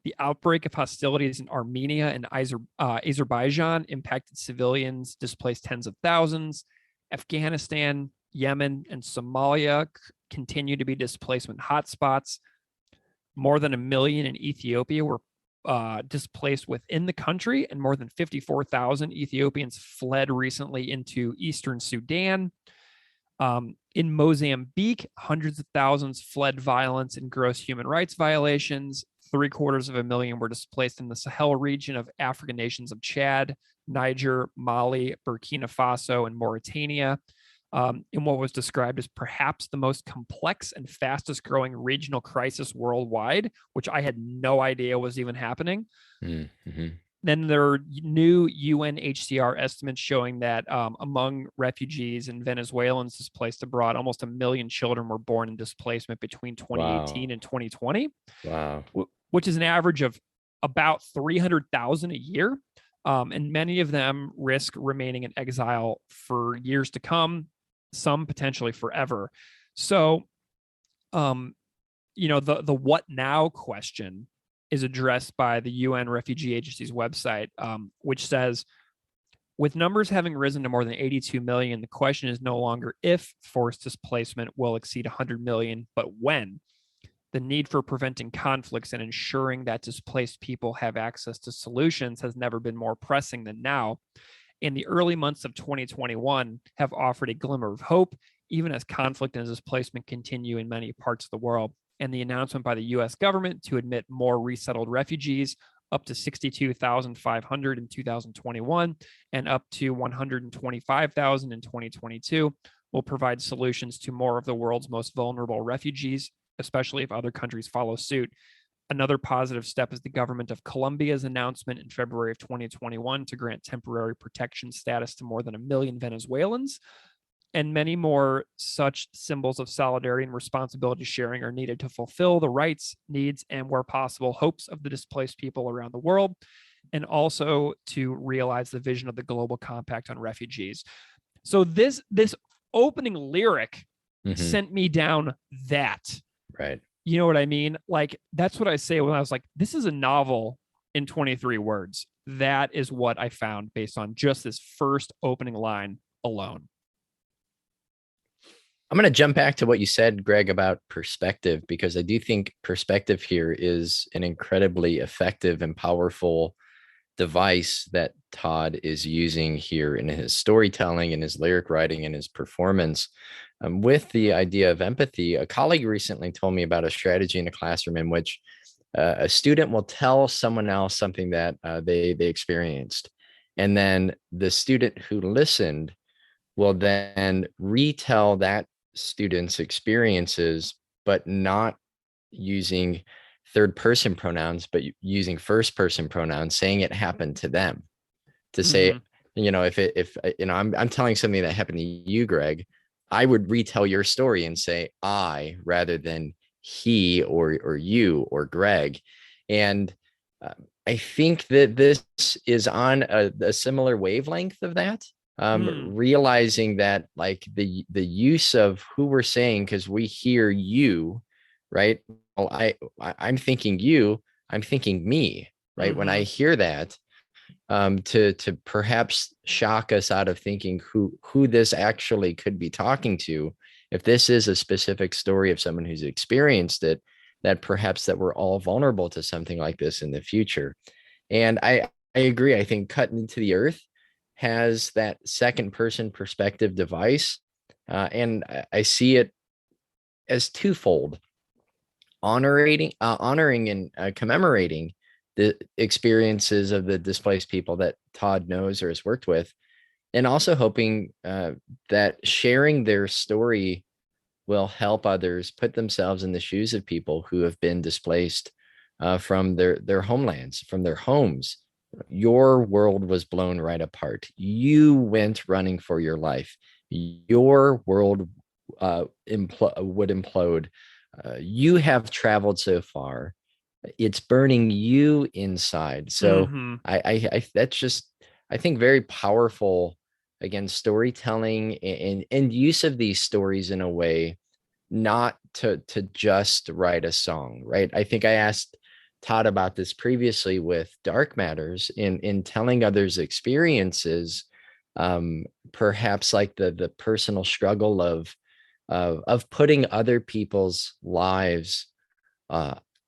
[SPEAKER 2] The outbreak of hostilities in Armenia and Azerbaijan impacted civilians, displaced tens of thousands. Afghanistan, Yemen, and Somalia continue to be displacement hotspots. More than 1 million in Ethiopia were displaced within the country, and more than 54,000 Ethiopians fled recently into eastern Sudan. In Mozambique, hundreds of thousands fled violence and gross human rights violations. 750,000 were displaced in the Sahel region of African nations of Chad, Niger, Mali, Burkina Faso, and Mauritania, in what was described as perhaps the most complex and fastest growing regional crisis worldwide, which I had no idea was even happening. Mm-hmm. Then there are new UNHCR estimates showing that among refugees and Venezuelans displaced abroad, almost 1 million children were born in displacement between 2018 and 2020.
[SPEAKER 1] Wow.
[SPEAKER 2] Which is an average of about 300,000 a year. And many of them risk remaining in exile for years to come, some potentially forever. So, you know, the what now question is addressed by the UN Refugee Agency's website, which says, with numbers having risen to more than 82 million, the question is no longer if forced displacement will exceed 100 million, but when. The need for preventing conflicts and ensuring that displaced people have access to solutions has never been more pressing than now. And the early months of 2021 have offered a glimmer of hope, even as conflict and displacement continue in many parts of the world. And the announcement by the US government to admit more resettled refugees, up to 62,500 in 2021 and up to 125,000 in 2022, will provide solutions to more of the world's most vulnerable refugees, especially if other countries follow suit. Another positive step is the government of Colombia's announcement in February of 2021 to grant temporary protection status to more than 1 million Venezuelans. And many more such symbols of solidarity and responsibility sharing are needed to fulfill the rights, needs, and where possible, hopes of the displaced people around the world, and also to realize the vision of the Global Compact on Refugees. So this opening lyric sent me down that.
[SPEAKER 1] Right.
[SPEAKER 2] You know what I mean? Like, that's what I say when I was like, this is a novel in 23 words. That is what I found based on just this first opening line alone.
[SPEAKER 1] I'm going to jump back to what you said, Greg, about perspective, because I do think perspective here is an incredibly effective and powerful device that Todd is using here in his storytelling, in his lyric writing, and his performance. With the idea of empathy, a colleague recently told me about a strategy in a classroom in which a student will tell someone else something that they experienced. And then the student who listened will then retell that student's experiences, but not using third person pronouns, but using first person pronouns, saying it happened to them. To say, you know, if you know, I'm telling something that happened to you, Greg, I would retell your story and say I rather than he or you or Greg. And I think that this is on a similar wavelength of that. Realizing that like the use of who we're saying, because we hear you, right? Well, I'm thinking you, I'm thinking me, right? When I hear that, to perhaps shock us out of thinking who this actually could be talking to. If this is a specific story of someone who's experienced it, that perhaps that we're all vulnerable to something like this in the future. And I agree. I think Cut Into the Earth has that second person perspective device. And I see it as twofold: honoring and commemorating the experiences of the displaced people that Todd knows or has worked with, and also hoping that sharing their story will help others put themselves in the shoes of people who have been displaced from their homelands, from their homes. Your world was blown right apart. You went running for your life. Your world would implode. You have traveled so far. It's burning you inside. So I that's just, I think, very powerful. Again, storytelling and use of these stories in a way not to just write a song, right? I think I asked Todd about this previously with Dark Matters, in telling others experiences, perhaps like the personal struggle of putting other people's lives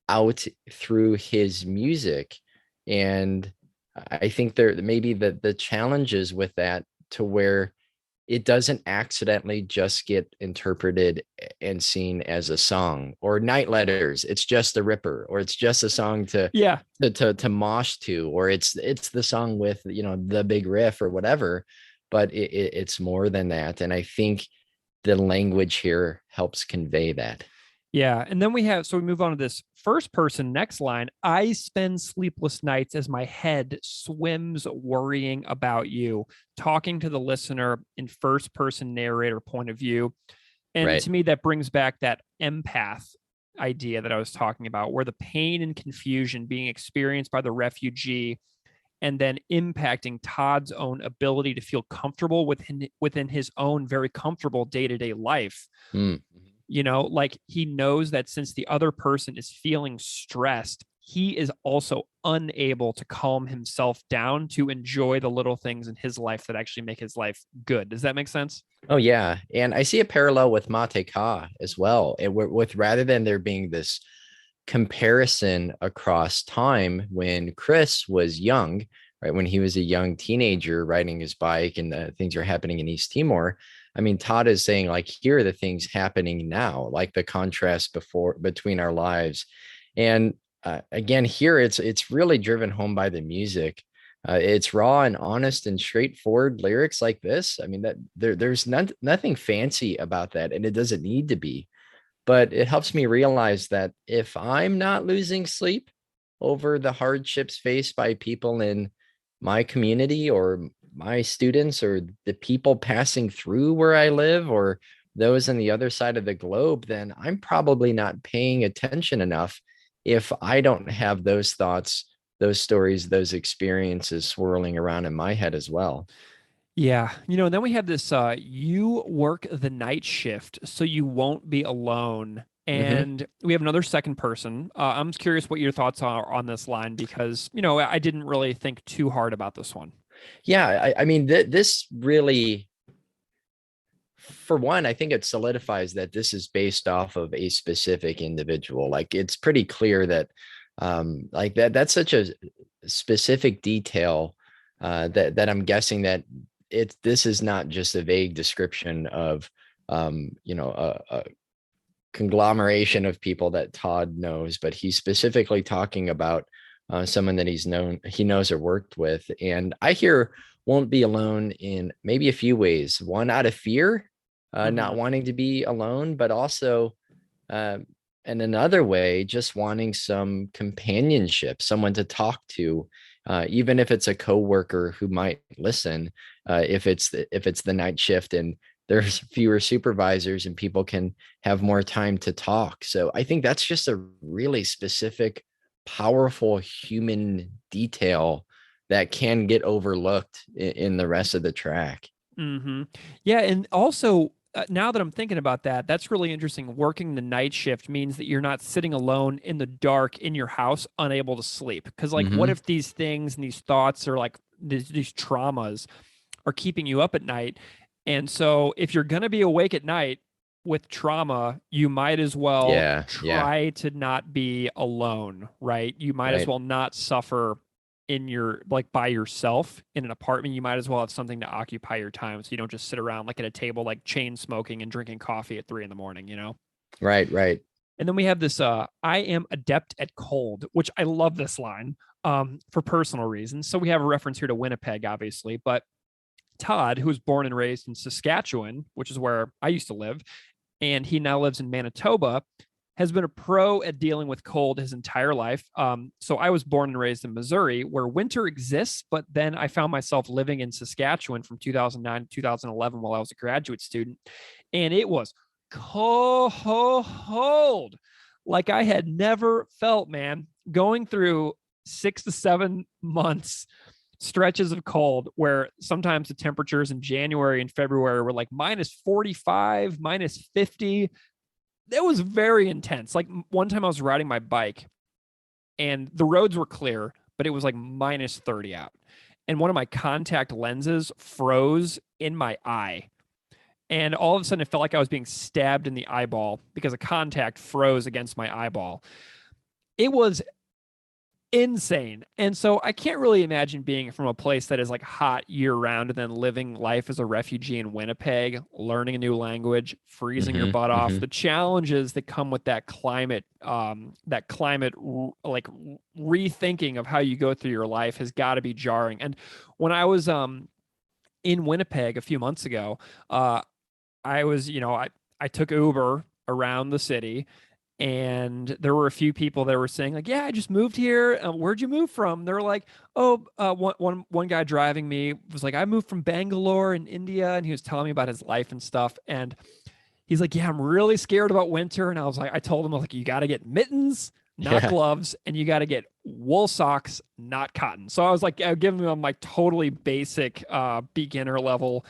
[SPEAKER 1] out through his music. And I think there maybe the challenges with that, to where it doesn't accidentally just get interpreted and seen as a song, or Night Letters, it's just a ripper, or it's just a song to mosh to, or it's the song with, the big riff or whatever. But it's more than that. And I think the language here helps convey that.
[SPEAKER 2] Yeah. And then we move on to this first person next line. I spend sleepless nights as my head swims worrying about you, talking to the listener in first person narrator point of view. And to me, that brings back that empath idea that I was talking about, where the pain and confusion being experienced by the refugee and then impacting Todd's own ability to feel comfortable within his own very comfortable day-to-day life. Like he knows that since the other person is feeling stressed, he is also unable to calm himself down to enjoy the little things in his life that actually make his life good. Does that make sense?
[SPEAKER 1] Oh, yeah. And I see a parallel with Mate Ka as well. And with rather than there being this comparison across time when Chris was young, right, when he was a young teenager riding his bike and things are happening in East Timor. I mean, Todd is saying, like, here are the things happening now, like the contrast between our lives. And again, here it's really driven home by the music. It's raw and honest and straightforward lyrics like this. I mean, that there's nothing fancy about that, and it doesn't need to be. But it helps me realize that if I'm not losing sleep over the hardships faced by people in my community, or my students, or the people passing through where I live, or those on the other side of the globe, then I'm probably not paying attention enough if I don't have those thoughts, those stories, those experiences swirling around in my head as well.
[SPEAKER 2] Yeah. And then we have this, you work the night shift so you won't be alone. And we have another second person. I'm just curious what your thoughts are on this line, because, I didn't really think too hard about this one.
[SPEAKER 1] Yeah. I mean, this really, for one, I think it solidifies that this is based off of a specific individual. Like, it's pretty clear that like that's such a specific detail that I'm guessing that this is not just a vague description of a conglomeration of people that Todd knows, but he's specifically talking about someone that he knows or worked with. And I hear won't be alone in maybe a few ways. One, out of fear, not wanting to be alone, but also in another way, just wanting some companionship, someone to talk to, even if it's a coworker who might listen, if it's the night shift and there's fewer supervisors and people can have more time to talk. So I think that's just a really specific, powerful human detail that can get overlooked in the rest of the track.
[SPEAKER 2] Yeah. And also, now that I'm thinking about that, that's really interesting. Working the night shift means that you're not sitting alone in the dark in your house, unable to sleep. Because, like, what if these things and these thoughts are like these traumas are keeping you up at night. And so if you're going to be awake at night with trauma, you might as well try to not be alone, right? You might as well not suffer in your, like, by yourself in an apartment. You might as well have something to occupy your time, so you don't just sit around like at a table, like chain smoking and drinking coffee at 3 a.m, you know?
[SPEAKER 1] Right.
[SPEAKER 2] And then we have this, I am adept at cold, which I love this line for personal reasons. So we have a reference here to Winnipeg, obviously, but Todd, who was born and raised in Saskatchewan, which is where I used to live, and he now lives in Manitoba, has been a pro at dealing with cold his entire life. So I was born and raised in Missouri, where winter exists, but then I found myself living in Saskatchewan from 2009 to 2011 while I was a graduate student, and it was cold like I had never felt, man. Going through 6 to 7 months stretches of cold where sometimes the temperatures in January and February were like -45, -50. That was very intense. Like one time I was riding my bike and the roads were clear, but it was like -30 out. And one of my contact lenses froze in my eye. And all of a sudden it felt like I was being stabbed in the eyeball because a contact froze against my eyeball. It was insane. And so I can't really imagine being from a place that is like hot year round and then living life as a refugee in Winnipeg, learning a new language, freezing your butt off. The challenges that come with that climate like rethinking of how you go through your life has got to be jarring. And when I was in Winnipeg a few months ago, I was, I took Uber around the city. And there were a few people that were saying like, yeah, I just moved here. Where'd you move from? They were like, one guy driving me was like, I moved from Bangalore in India. And he was telling me about his life and stuff. And he's like, yeah, I'm really scared about winter. And I was like, I told him, like, you got to get mittens, not gloves, and you got to get wool socks, not cotton. So I was like, giving him my totally basic beginner level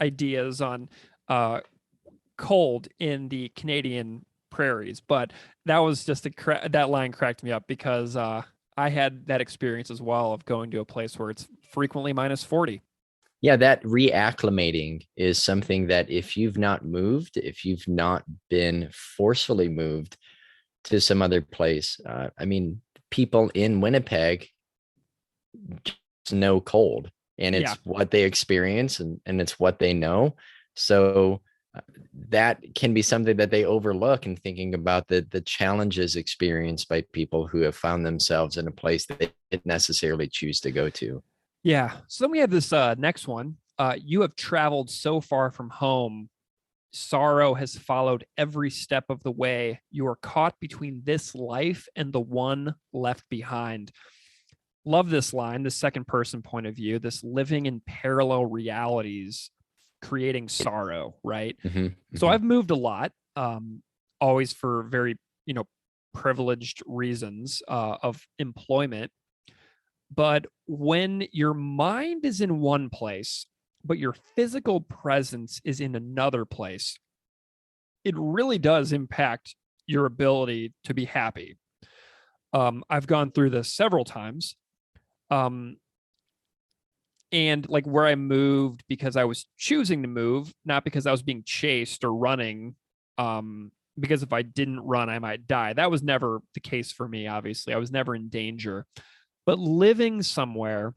[SPEAKER 2] ideas on cold in the Canadian prairies. But that was just that line cracked me up because I had that experience as well of going to a place where it's frequently -40.
[SPEAKER 1] Yeah, that reacclimating is something that if you've not moved, if you've not been forcefully moved to some other place, I mean, people in Winnipeg just know cold, and it's what they experience, and it's what they know. So that can be something that they overlook in thinking about the challenges experienced by people who have found themselves in a place that they didn't necessarily choose to go to.
[SPEAKER 2] Yeah. So then we have this next one. You have traveled so far from home. Sorrow has followed every step of the way. You are caught between this life and the one left behind. Love this line, the second person point of view, this living in parallel realities, creating sorrow, right? So I've moved a lot, always for very, privileged reasons of employment. But when your mind is in one place, but your physical presence is in another place, it really does impact your ability to be happy. I've gone through this several times. And like where I moved because I was choosing to move, not because I was being chased or running. Because if I didn't run, I might die. That was never the case for me, obviously. I was never in danger. But living somewhere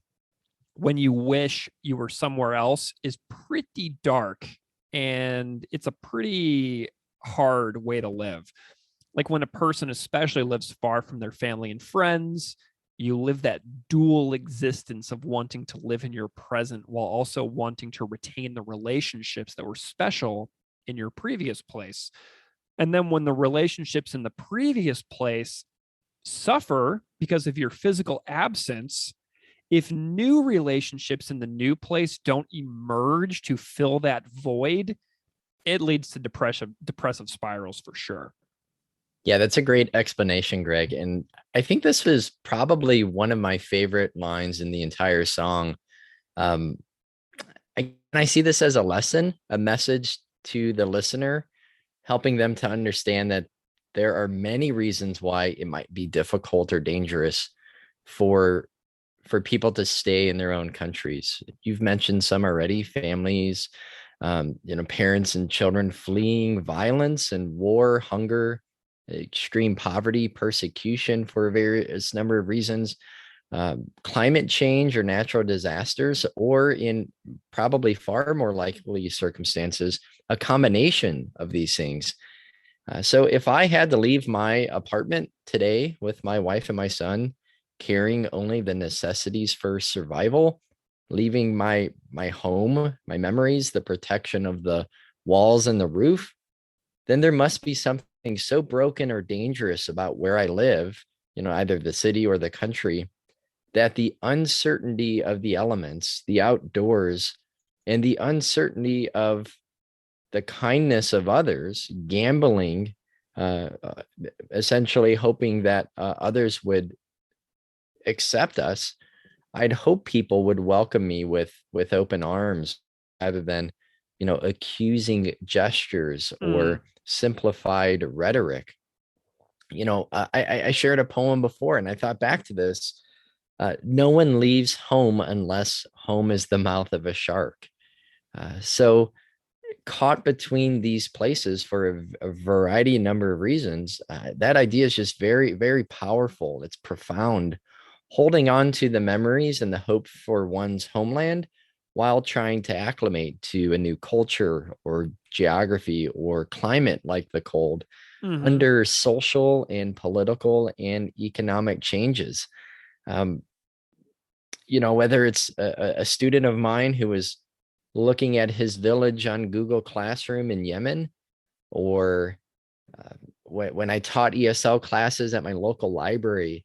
[SPEAKER 2] when you wish you were somewhere else is pretty dark. And it's a pretty hard way to live. Like when a person especially lives far from their family and friends, you live that dual existence of wanting to live in your present while also wanting to retain the relationships that were special in your previous place. And then when the relationships in the previous place suffer because of your physical absence, if new relationships in the new place don't emerge to fill that void, it leads to depressive spirals for sure.
[SPEAKER 1] Yeah, that's a great explanation, Greg. And I think this was probably one of my favorite lines in the entire song. I see this as a lesson, a message to the listener, helping them to understand that there are many reasons why it might be difficult or dangerous for for people to stay in their own countries. You've mentioned some already, families, parents and children fleeing violence and war, hunger, extreme poverty, persecution for a various number of reasons, climate change or natural disasters, or in probably far more likely circumstances, a combination of these things. So if I had to leave my apartment today with my wife and my son, carrying only the necessities for survival, leaving my home, my memories, the protection of the walls and the roof, then there must be something so broken or dangerous about where I live, either the city or the country, that the uncertainty of the elements, the outdoors, and the uncertainty of the kindness of others, gambling, essentially hoping that others would accept us. I'd hope people would welcome me with open arms rather than, accusing gestures or simplified rhetoric. I shared a poem before, and I thought back to this. No one leaves home unless home is the mouth of a shark. So caught between these places for a variety number of reasons, that idea is just very, very powerful. It's profound. Holding on to the memories and the hope for one's homeland while trying to acclimate to a new culture or geography or climate like the cold, under social and political and economic changes. Whether it's a student of mine who was looking at his village on Google Classroom in Yemen, or when I taught ESL classes at my local library,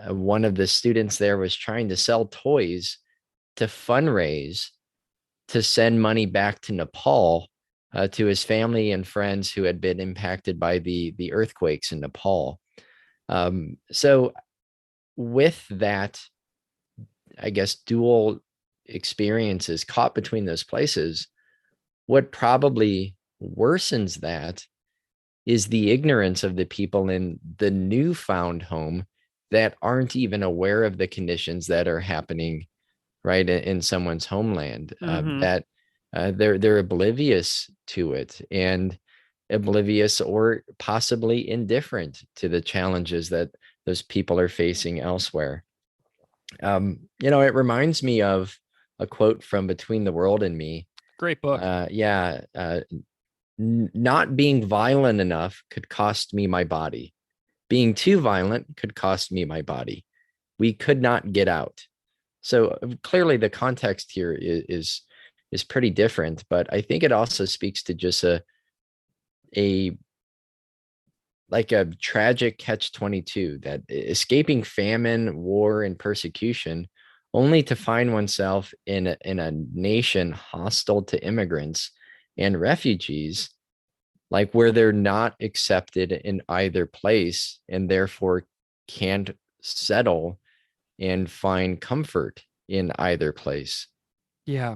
[SPEAKER 1] one of the students there was trying to sell toys to fundraise to send money back to Nepal, to his family and friends who had been impacted by the earthquakes in Nepal. So with that, I guess, dual experiences caught between those places, what probably worsens that is the ignorance of the people in the newfound home that aren't even aware of the conditions that are happening right in someone's homeland, that they're oblivious to it, and oblivious or possibly indifferent to the challenges that those people are facing elsewhere. It reminds me of a quote from Between the World and Me.
[SPEAKER 2] Great book.
[SPEAKER 1] Not being violent enough could cost me my body. Being too violent could cost me my body. We could not get out. So clearly the context here is pretty different, but I think it also speaks to just a tragic catch-22, that escaping famine, war, and persecution only to find oneself in a nation hostile to immigrants and refugees, like where they're not accepted in either place and therefore can't settle and find comfort in either place.
[SPEAKER 2] Yeah.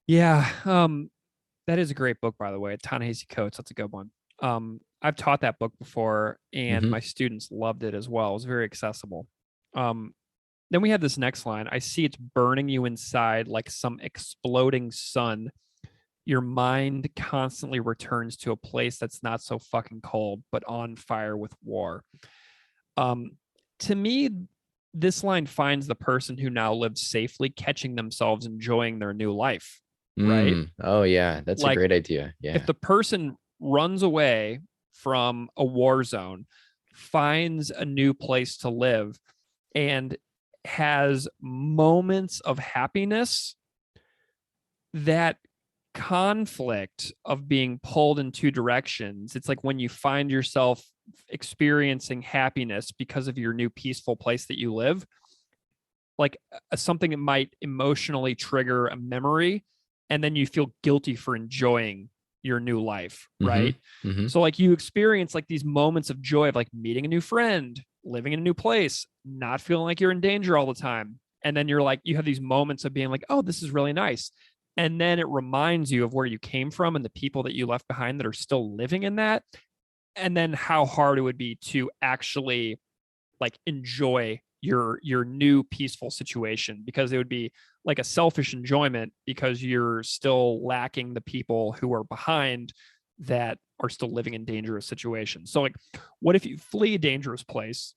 [SPEAKER 2] That is a great book, by the way. Ta-Nehisi Coates. That's a good one. I've taught that book before, and my students loved it as well. It was very accessible. Then we have this next line. I see it's burning you inside like some exploding sun. Your mind constantly returns to a place that's not so fucking cold, but on fire with war. To me, this line finds the person who now lives safely, catching themselves enjoying their new life. Right?
[SPEAKER 1] Oh, yeah. That's a great idea. Yeah.
[SPEAKER 2] If the person runs away from a war zone, finds a new place to live, and has moments of happiness, that conflict of being pulled in two directions, it's like when you find yourself experiencing happiness because of your new peaceful place that you live, like something that might emotionally trigger a memory, and then you feel guilty for enjoying your new life, right? So like you experience like these moments of joy of like meeting a new friend, living in a new place, not feeling like you're in danger all the time. And then you're like, you have these moments of being like, oh, this is really nice. And then it reminds you of where you came from and the people that you left behind that are still living in that. And then how hard it would be to actually like enjoy your new peaceful situation, because it would be like a selfish enjoyment because you're still lacking the people who are behind that are still living in dangerous situations. So like, what if you flee a dangerous place,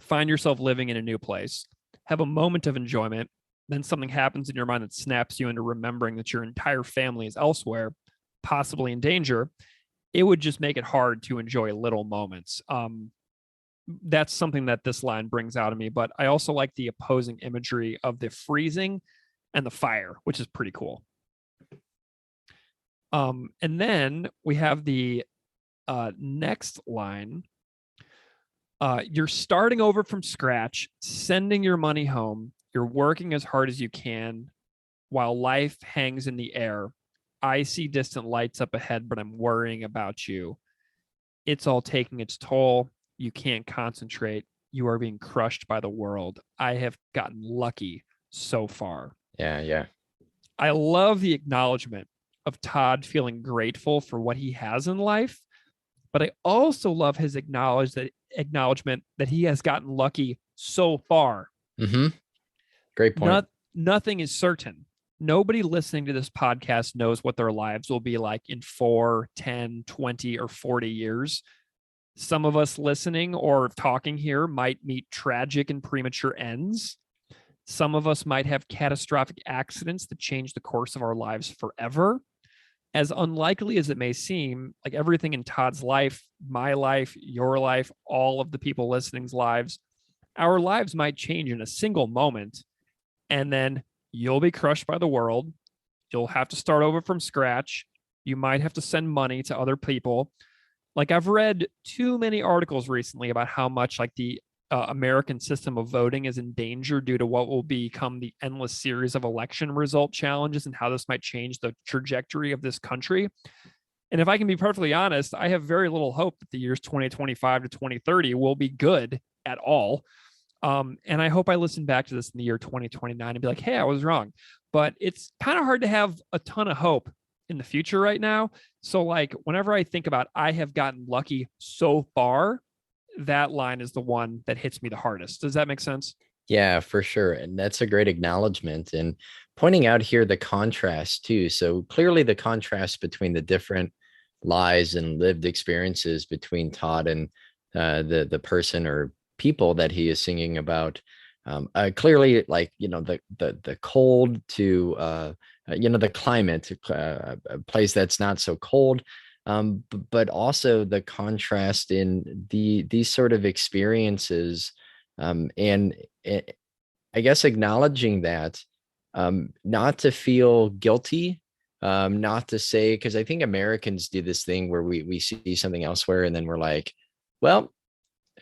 [SPEAKER 2] find yourself living in a new place, have a moment of enjoyment, then something happens in your mind that snaps you into remembering that your entire family is elsewhere, possibly in danger? It would just make it hard to enjoy little moments. That's something that this line brings out of me. But I also like the opposing imagery of the freezing and the fire, which is pretty cool. And then we have the next line. You're starting over from scratch, sending your money home. You're working as hard as you can while life hangs in the air. I see distant lights up ahead, but I'm worrying about you. It's all taking its toll. You can't concentrate. You are being crushed by the world. I have gotten lucky so far.
[SPEAKER 1] Yeah.
[SPEAKER 2] I love the acknowledgement of Todd feeling grateful for what he has in life, but I also love his acknowledgement that he has gotten lucky so far.
[SPEAKER 1] Mm-hmm. Great point.
[SPEAKER 2] Nothing is certain. Nobody listening to this podcast knows what their lives will be like in 4, 10, 20, or 40 years. Some of us listening or talking here might meet tragic and premature ends. Some of us might have catastrophic accidents that change the course of our lives forever. As unlikely as it may seem, like everything in Todd's life, my life, your life, all of the people listening's lives, our lives might change in a single moment, and then you'll be crushed by the world. You'll have to start over from scratch. You might have to send money to other people. Like, I've read too many articles recently about how much like the American system of voting is in danger due to what will become the endless series of election result challenges and how this might change the trajectory of this country. And if I can be perfectly honest, I have very little hope that the years 2025 to 2030 will be good at all. And I hope I listen back to this in the year 2029 and be like, hey, I was wrong. But it's kind of hard to have a ton of hope in the future right now. So like, whenever I think about I have gotten lucky so far, that line is the one that hits me the hardest. Does that make sense?
[SPEAKER 1] Yeah, for sure. And that's a great acknowledgement, and pointing out here the contrast too. So clearly the contrast between the different lives and lived experiences between Todd and the person or people that he is singing about. Clearly, like, the cold to the climate, a place that's not so cold, but also the contrast in these sort of experiences, and I guess acknowledging that, not to feel guilty, not to say, because I think Americans do this thing where we see something elsewhere and then we're like, well,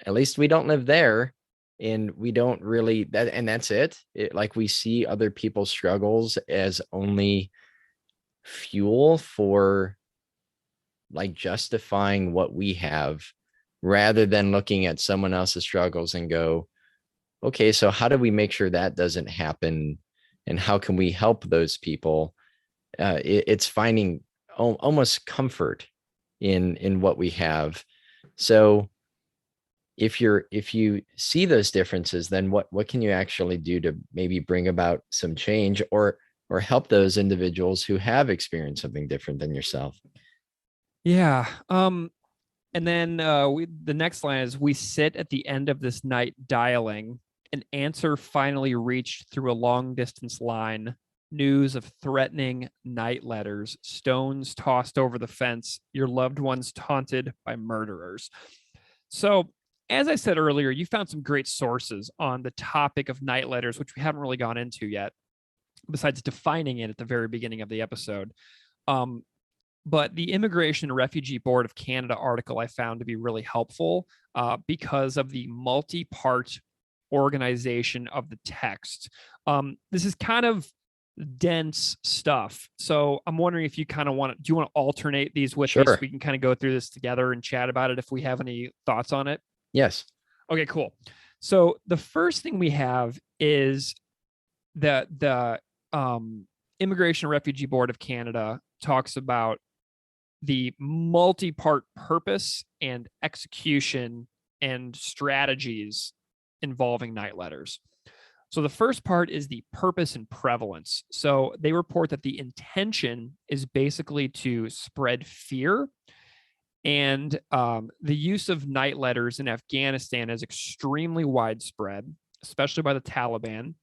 [SPEAKER 1] at least we don't live there, and we don't really and that's it. Like, we see other people's struggles as only fuel for like justifying what we have, rather than looking at someone else's struggles and go, okay, so how do we make sure that doesn't happen, and how can we help those people? It's finding almost comfort in what we have. So if you see those differences, then what can you actually do to maybe bring about some change, or help those individuals who have experienced something different than yourself?
[SPEAKER 2] Yeah. And then the next line is, we sit at the end of this night dialing. An answer finally reached through a long distance line. News of threatening night letters, stones tossed over the fence, your loved ones taunted by murderers. So, as I said earlier, you found some great sources on the topic of night letters, which we haven't really gone into yet, besides defining it at the very beginning of the episode. But the Immigration and Refugee Board of Canada article I found to be really helpful because of the multi-part organization of the text. This is kind of dense stuff. So I'm wondering if you kind of do you want to alternate these with me so we can kind of go through this together and chat about it if we have any thoughts on it?
[SPEAKER 1] Yes.
[SPEAKER 2] Okay, cool. So the first thing we have is the Immigration and Refugee Board of Canada talks about the multi-part purpose and execution and strategies involving night letters. So the first part is the purpose and prevalence. So they report that the intention is basically to spread fear. And the use of night letters in Afghanistan is extremely widespread, especially by the Taliban.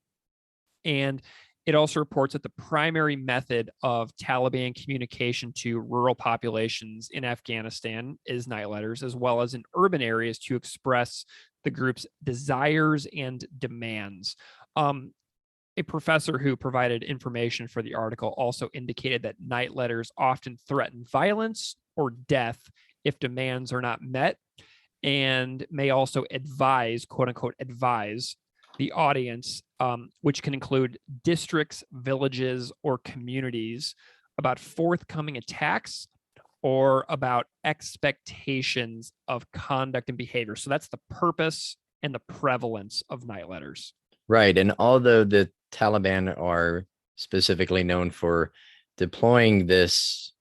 [SPEAKER 2] And it also reports that the primary method of Taliban communication to rural populations in Afghanistan is night letters, as well as in urban areas to express the group's desires and demands. A professor who provided information for the article also indicated that night letters often threaten violence or death if demands are not met, and may also advise, quote unquote, advise the audience, which can include districts, villages, or communities about forthcoming attacks or about expectations of conduct and behavior. So that's the purpose and the prevalence of night letters.
[SPEAKER 1] Right. And although the Taliban are specifically known for deploying this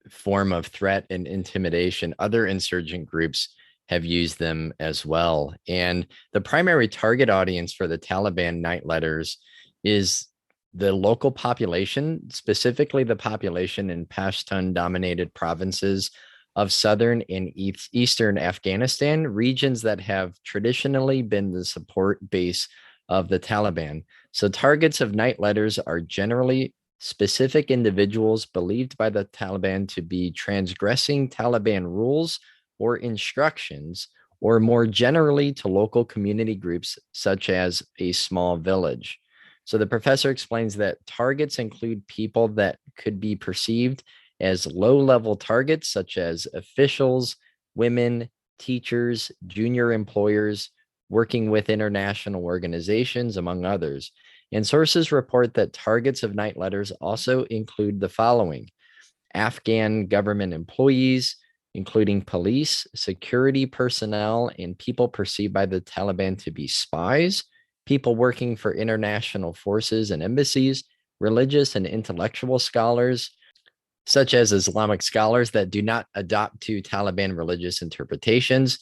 [SPEAKER 1] form of threat and intimidation, other insurgent groups have used them as well. And the primary target audience for the Taliban night letters is the local population, specifically the population in Pashtun-dominated provinces of southern and eastern Afghanistan, regions that have traditionally been the support base of the Taliban. So targets of night letters are generally specific individuals believed by the Taliban to be transgressing Taliban rules or instructions, or more generally to local community groups such as a small village. So the professor explains that targets include people that could be perceived as low-level targets, such as officials, women, teachers, junior employers, working with international organizations, among others. And sources report that targets of night letters also include the following: Afghan government employees, including police, security personnel, and people perceived by the Taliban to be spies, people working for international forces and embassies, religious and intellectual scholars, such as Islamic scholars that do not adopt to Taliban religious interpretations,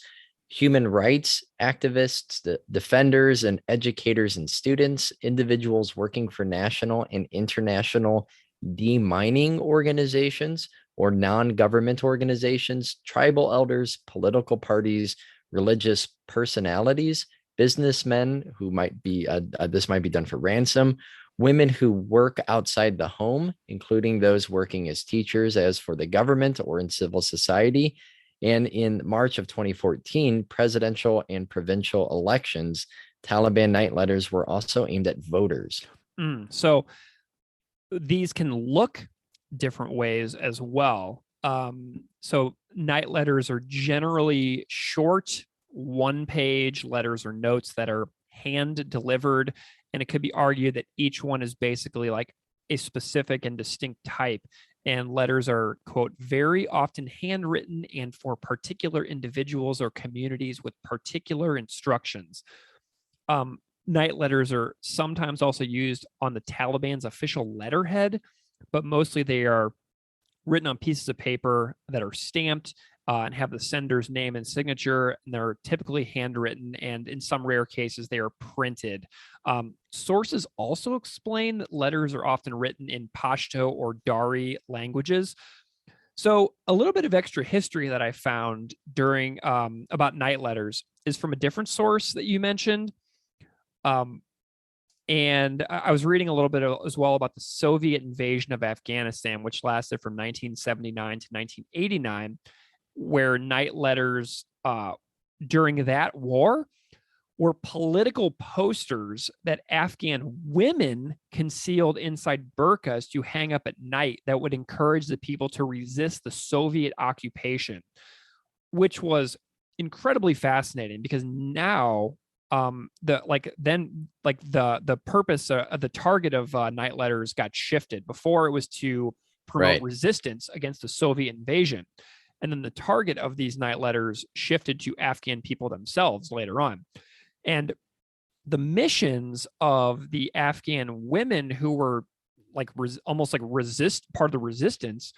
[SPEAKER 1] human rights activists, defenders and educators and students, individuals working for national and international demining organizations or non-government organizations, tribal elders, political parties, religious personalities, businessmen who might be, this might be done for ransom, women who work outside the home, including those working as teachers, as for the government or in civil society. And in March of 2014, presidential and provincial elections, Taliban night letters were also aimed at voters.
[SPEAKER 2] So these can look different ways as well. So night letters are generally short, one-page letters or notes that are hand delivered, and it could be argued that each one is basically like a specific and distinct type. And letters are, quote, very often handwritten and for particular individuals or communities with particular instructions. Night letters are sometimes also used on the Taliban's official letterhead, but mostly they are written on pieces of paper that are stamped and have the sender's name and signature, and they're typically handwritten, and in some rare cases, they are printed. Sources also explain that letters are often written in Pashto or Dari languages. So a little bit of extra history that I found during about night letters is from a different source that you mentioned. And I was reading a little bit as well about the Soviet invasion of Afghanistan, which lasted from 1979 to 1989, where night letters during that war were political posters that Afghan women concealed inside burqas to hang up at night that would encourage the people to resist the Soviet occupation, which was incredibly fascinating because now the purpose of the target of night letters got shifted. Before it was to promote resistance against the Soviet invasion. And then the target of these night letters shifted to Afghan people themselves later on. And the missions of the Afghan women who were like almost like part of the resistance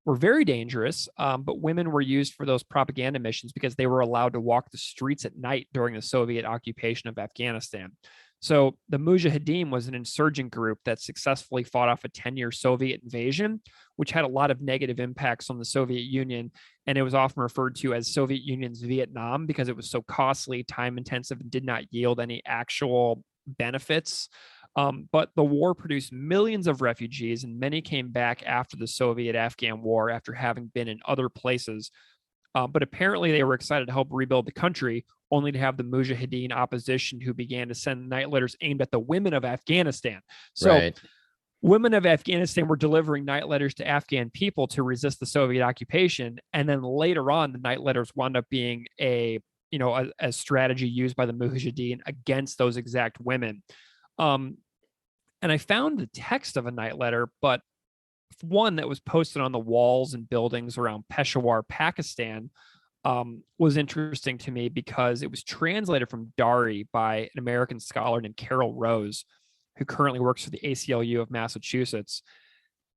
[SPEAKER 2] were very dangerous, but women were used for those propaganda missions because they were allowed to walk the streets at night during the Soviet occupation of Afghanistan. So the Mujahideen was an insurgent group that successfully fought off a 10-year Soviet invasion, which had a lot of negative impacts on the Soviet Union. And it was often referred to as Soviet Union's Vietnam because it was so costly, time intensive, and did not yield any actual benefits. But the war produced millions of refugees, and many came back after the Soviet-Afghan War after having been in other places. But apparently they were excited to help rebuild the country, only to have the Mujahideen opposition who began to send night letters aimed at the women of Afghanistan. So women of Afghanistan were delivering night letters to Afghan people to resist the Soviet occupation. And then later on, the night letters wound up being a strategy used by the Mujahideen against those exact women. And I found the text of a night letter, but one that was posted on the walls and buildings around Peshawar, Pakistan, was interesting to me because it was translated from Dari by an American scholar named Carol Rose, who currently works for the ACLU of Massachusetts.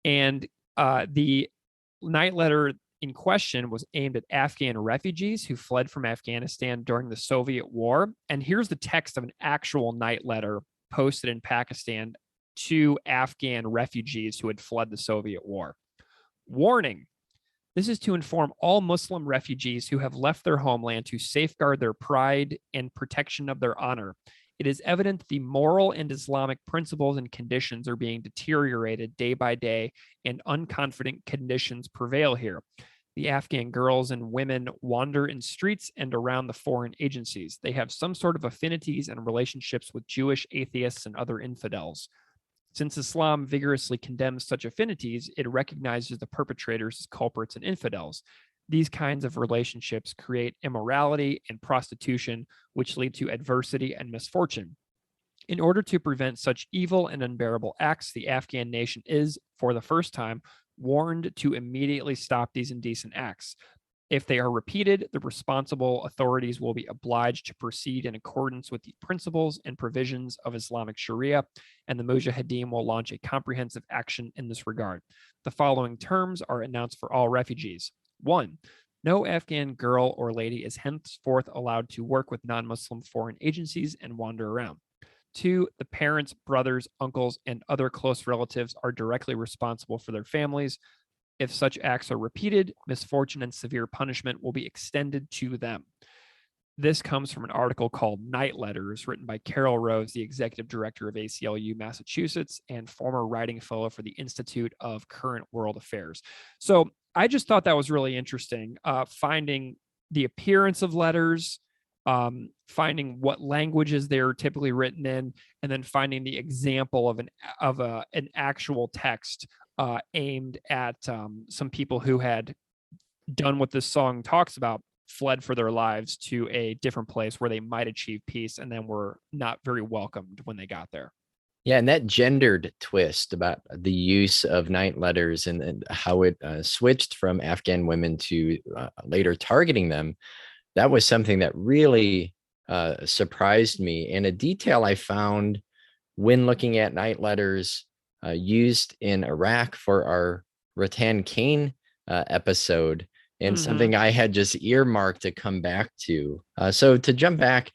[SPEAKER 2] And the night letter in question was aimed at Afghan refugees who fled from Afghanistan during the Soviet War. And here's the text of an actual night letter posted in Pakistan to Afghan refugees who had fled the Soviet War. Warning. This is to inform all Muslim refugees who have left their homeland to safeguard their pride and protection of their honor. It is evident that the moral and Islamic principles and conditions are being deteriorated day by day, and unconfident conditions prevail here. The Afghan girls and women wander in streets and around the foreign agencies. They have some sort of affinities and relationships with Jewish atheists and other infidels. Since Islam vigorously condemns such affinities, it recognizes the perpetrators as culprits and infidels. These kinds of relationships create immorality and prostitution, which lead to adversity and misfortune. In order to prevent such evil and unbearable acts, the Afghan nation is, for the first time, warned to immediately stop these indecent acts. If they are repeated, the responsible authorities will be obliged to proceed in accordance with the principles and provisions of Islamic Sharia, and the Mujahideen will launch a comprehensive action in this regard. The following terms are announced for all refugees. 1. No Afghan girl or lady is henceforth allowed to work with non-Muslim foreign agencies and wander around. 2. The parents, brothers, uncles, and other close relatives are directly responsible for their families. If such acts are repeated, misfortune and severe punishment will be extended to them. This comes from an article called Night Letters, written by Carol Rose, the executive director of ACLU Massachusetts and former writing fellow for the Institute of Current World Affairs. So I just thought that was really interesting, finding the appearance of letters, finding what languages they're typically written in, and then finding the example of an actual text aimed at some people who had done what this song talks about, fled for their lives to a different place where they might achieve peace, and then were not very welcomed when they got there.
[SPEAKER 1] Yeah, and that gendered twist about the use of night letters and how it switched from Afghan women to later targeting them, that was something that really surprised me. And a detail I found when looking at night letters used in Iraq for our Rattan Kane episode, and something I had just earmarked to come back to. So to jump back,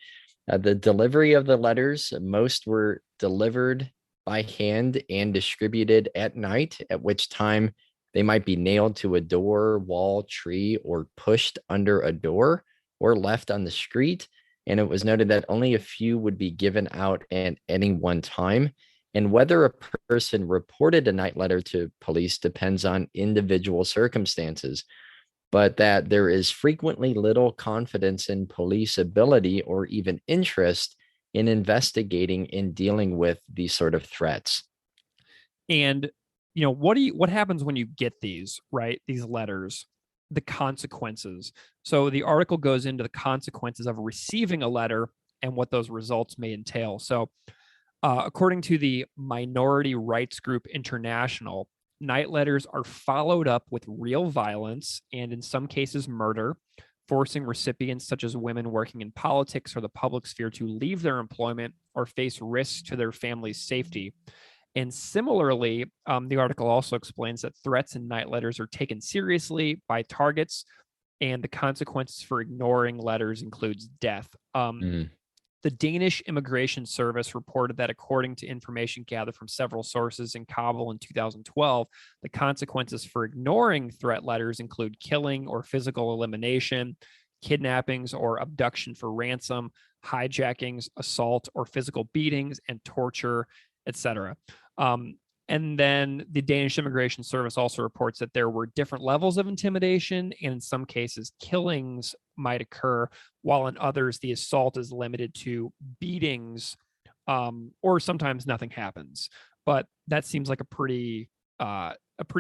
[SPEAKER 1] the delivery of the letters, most were delivered by hand and distributed at night, at which time they might be nailed to a door, wall, tree, or pushed under a door, or left on the street. And it was noted that only a few would be given out at any one time. And whether a person reported a night letter to police depends on individual circumstances, but that there is frequently little confidence in police ability or even interest in investigating and dealing with these sort of threats.
[SPEAKER 2] And, what happens when you get these, right? These letters, the consequences. So the article goes into the consequences of receiving a letter and what those results may entail. So according to the Minority Rights Group International, night letters are followed up with real violence and in some cases murder, forcing recipients such as women working in politics or the public sphere to leave their employment or face risks to their family's safety. And similarly, the article also explains that threats and night letters are taken seriously by targets, and the consequences for ignoring letters includes death. The Danish Immigration Service reported that according to information gathered from several sources in Kabul in 2012, the consequences for ignoring threat letters include killing or physical elimination, kidnappings or abduction for ransom, hijackings, assault or physical beatings, and torture, etc. And then the Danish Immigration Service also reports that there were different levels of intimidation, and in some cases, killings might occur, while in others, the assault is limited to beatings, or sometimes nothing happens. But that seems like a pretty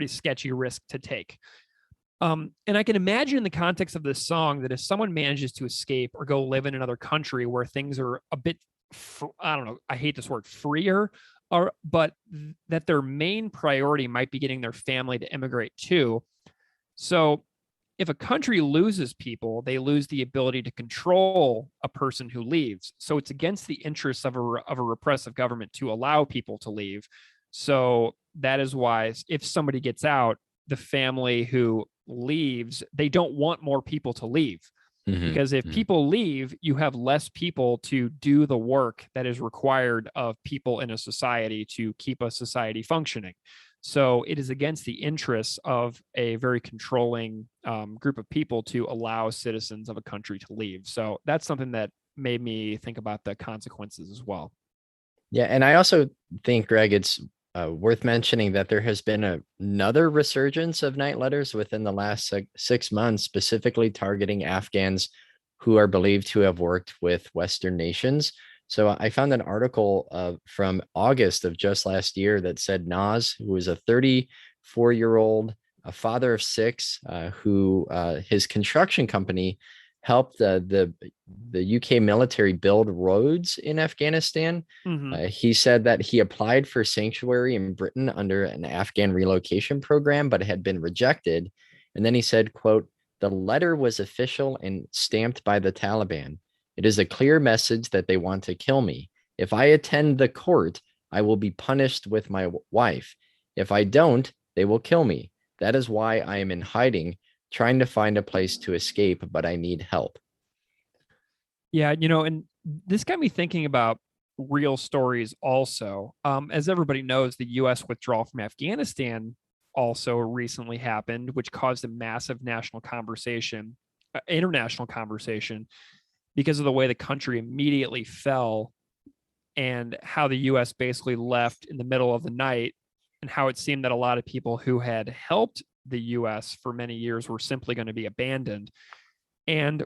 [SPEAKER 2] sketchy risk to take. And I can imagine in the context of this song that if someone manages to escape or go live in another country where things are a bit, I don't know, I hate this word, freer, but that their main priority might be getting their family to immigrate too. So if a country loses people, they lose the ability to control a person who leaves. So it's against the interests of a repressive government to allow people to leave. So that is why if somebody gets out, the family who leaves, they don't want more people to leave. Because if people leave, you have less people to do the work that is required of people in a society to keep a society functioning. So it is against the interests of a very controlling group of people to allow citizens of a country to leave. So that's something that made me think about the consequences as well.
[SPEAKER 1] Yeah. And I also think, Greg, it's worth mentioning that there has been another resurgence of night letters within the last 6 months, specifically targeting Afghans who are believed to have worked with Western nations. So I found an article from August of just last year that said Naz, who was a 34-year-old, a father of 6, who his construction company helped the UK military build roads in Afghanistan. He said that he applied for sanctuary in Britain under an Afghan relocation program, but had been rejected. And then he said, quote, "The letter was official and stamped by the Taliban. It is a clear message that they want to kill me. If I attend the court, I will be punished with my wife. If I don't, they will kill me. That is why I am in hiding, trying to find a place to escape, but I need help."
[SPEAKER 2] Yeah, and this got me thinking about real stories also. As everybody knows, the U.S. withdrawal from Afghanistan also recently happened, which caused a massive international conversation, because of the way the country immediately fell and how the U.S. basically left in the middle of the night, and how it seemed that a lot of people who had helped the U.S. for many years were simply going to be abandoned. And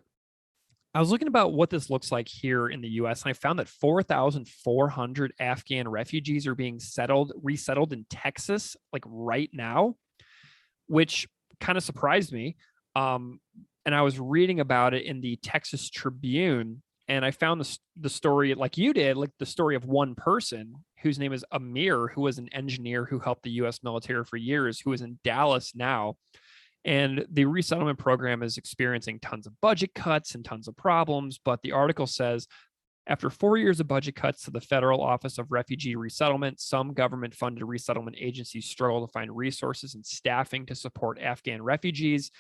[SPEAKER 2] I was looking about what this looks like here in the U.S., and I found that 4,400 Afghan refugees are being resettled in Texas, like right now, which kind of surprised me. And I was reading about it in the Texas Tribune, and I found the story, like you did, like the story of one person whose name is Amir, who was an engineer who helped the U.S. military for years, who is in Dallas now. And the resettlement program is experiencing tons of budget cuts and tons of problems. But the article says, after 4 years of budget cuts to the Federal Office of Refugee Resettlement, some government-funded resettlement agencies struggle to find resources and staffing to support Afghan refugees.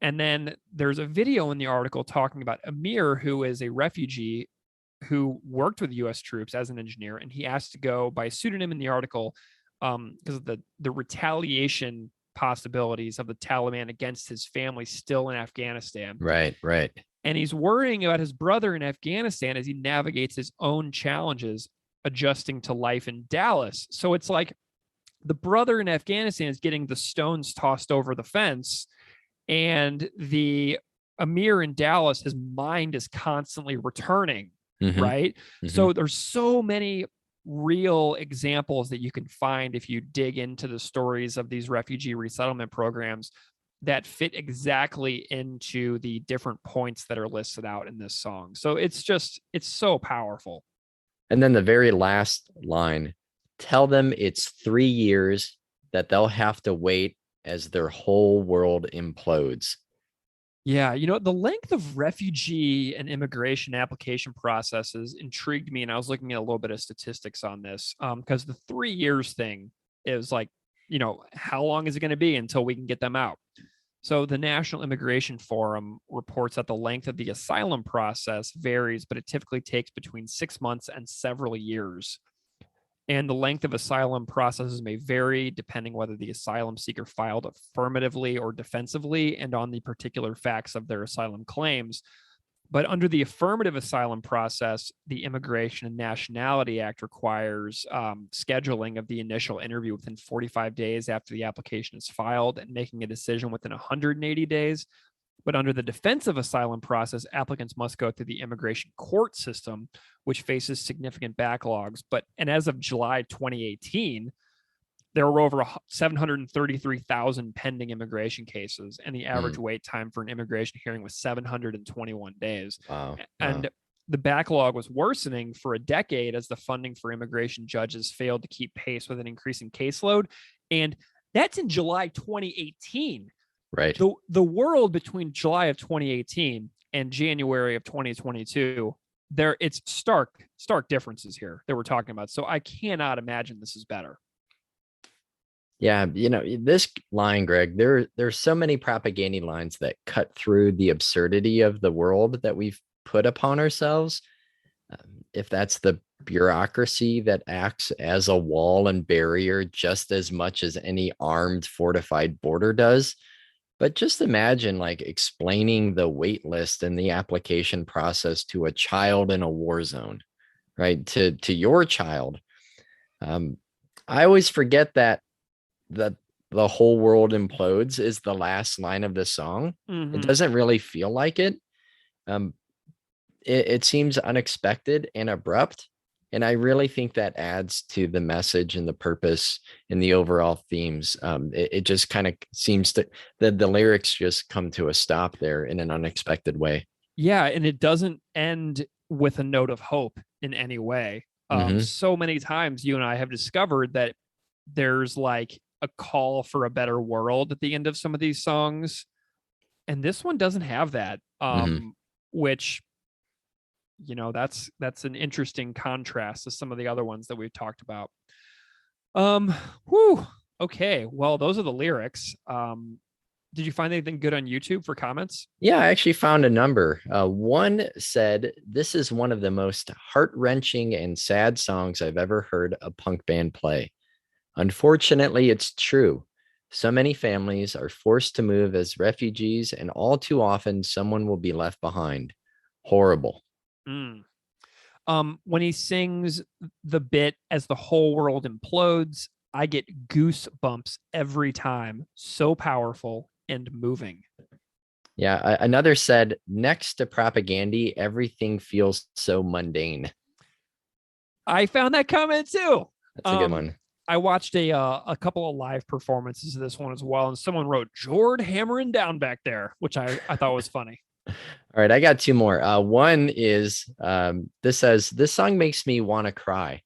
[SPEAKER 2] And then there's a video in the article talking about Amir, who is a refugee who worked with U.S. troops as an engineer, and he asked to go by a pseudonym in the article because of the retaliation possibilities of the Taliban against his family still in Afghanistan.
[SPEAKER 1] Right.
[SPEAKER 2] And he's worrying about his brother in Afghanistan as he navigates his own challenges adjusting to life in Dallas. So it's like the brother in Afghanistan is getting the stones tossed over the fence, and the Amir in Dallas, his mind is constantly returning, right? So there's so many real examples that you can find if you dig into the stories of these refugee resettlement programs that fit exactly into the different points that are listed out in this song. So it's so powerful.
[SPEAKER 1] And then the very last line, tell them it's 3 years that they'll have to wait as their whole world implodes.
[SPEAKER 2] Yeah, the length of refugee and immigration application processes intrigued me, and I was looking at a little bit of statistics on this because the 3 years thing is like, how long is it going to be until we can get them out? So the National Immigration Forum reports that the length of the asylum process varies, but it typically takes between 6 months and several years. And the length of asylum processes may vary depending whether the asylum seeker filed affirmatively or defensively and on the particular facts of their asylum claims. But under the affirmative asylum process, the Immigration and Nationality Act requires scheduling of the initial interview within 45 days after the application is filed and making a decision within 180 days. But under the defensive asylum process, applicants must go through the immigration court system, which faces significant backlogs. And as of July 2018, there were over 733,000 pending immigration cases, and the average wait time for an immigration hearing was 721 days.
[SPEAKER 1] Wow.
[SPEAKER 2] And the backlog was worsening for a decade as the funding for immigration judges failed to keep pace with an increasing caseload. And that's in July 2018.
[SPEAKER 1] Right.
[SPEAKER 2] The world between July of 2018 and January of 2022, it's stark differences here that we're talking about. So I cannot imagine this is better.
[SPEAKER 1] Yeah, this line, Greg, there's so many propaganda lines that cut through the absurdity of the world that we've put upon ourselves. If that's the bureaucracy that acts as a wall and barrier just as much as any armed fortified border does. But just imagine like explaining the wait list and the application process to a child in a war zone, right? To your child. I always forget that the whole world implodes is the last line of the song.
[SPEAKER 2] Mm-hmm.
[SPEAKER 1] It doesn't really feel like it. It seems unexpected and abrupt. And I really think that adds to the message and the purpose and the overall themes. It just kind of seems to the lyrics just come to a stop there in an unexpected way.
[SPEAKER 2] Yeah, and it doesn't end with a note of hope in any way. So many times you and I have discovered that there's like a call for a better world at the end of some of these songs. And this one doesn't have that, which, that's an interesting contrast to some of the other ones that we've talked about. Okay. Well, those are the lyrics. Did you find anything good on YouTube for comments?
[SPEAKER 1] Yeah, I actually found a number. One said, "This is one of the most heart-wrenching and sad songs I've ever heard a punk band play. Unfortunately, it's true. So many families are forced to move as refugees, and all too often someone will be left behind. Horrible."
[SPEAKER 2] When he sings the bit "as the whole world implodes," I get goosebumps every time. So powerful and moving.
[SPEAKER 1] Yeah, another said, "Next to propaganda, everything feels so mundane."
[SPEAKER 2] I found that comment too.
[SPEAKER 1] That's a good one.
[SPEAKER 2] I watched a couple of live performances of this one as well, and someone wrote "Jord hammering down back there," which I thought was funny.
[SPEAKER 1] All right, I got two more. One is this says, "This song makes me want to cry.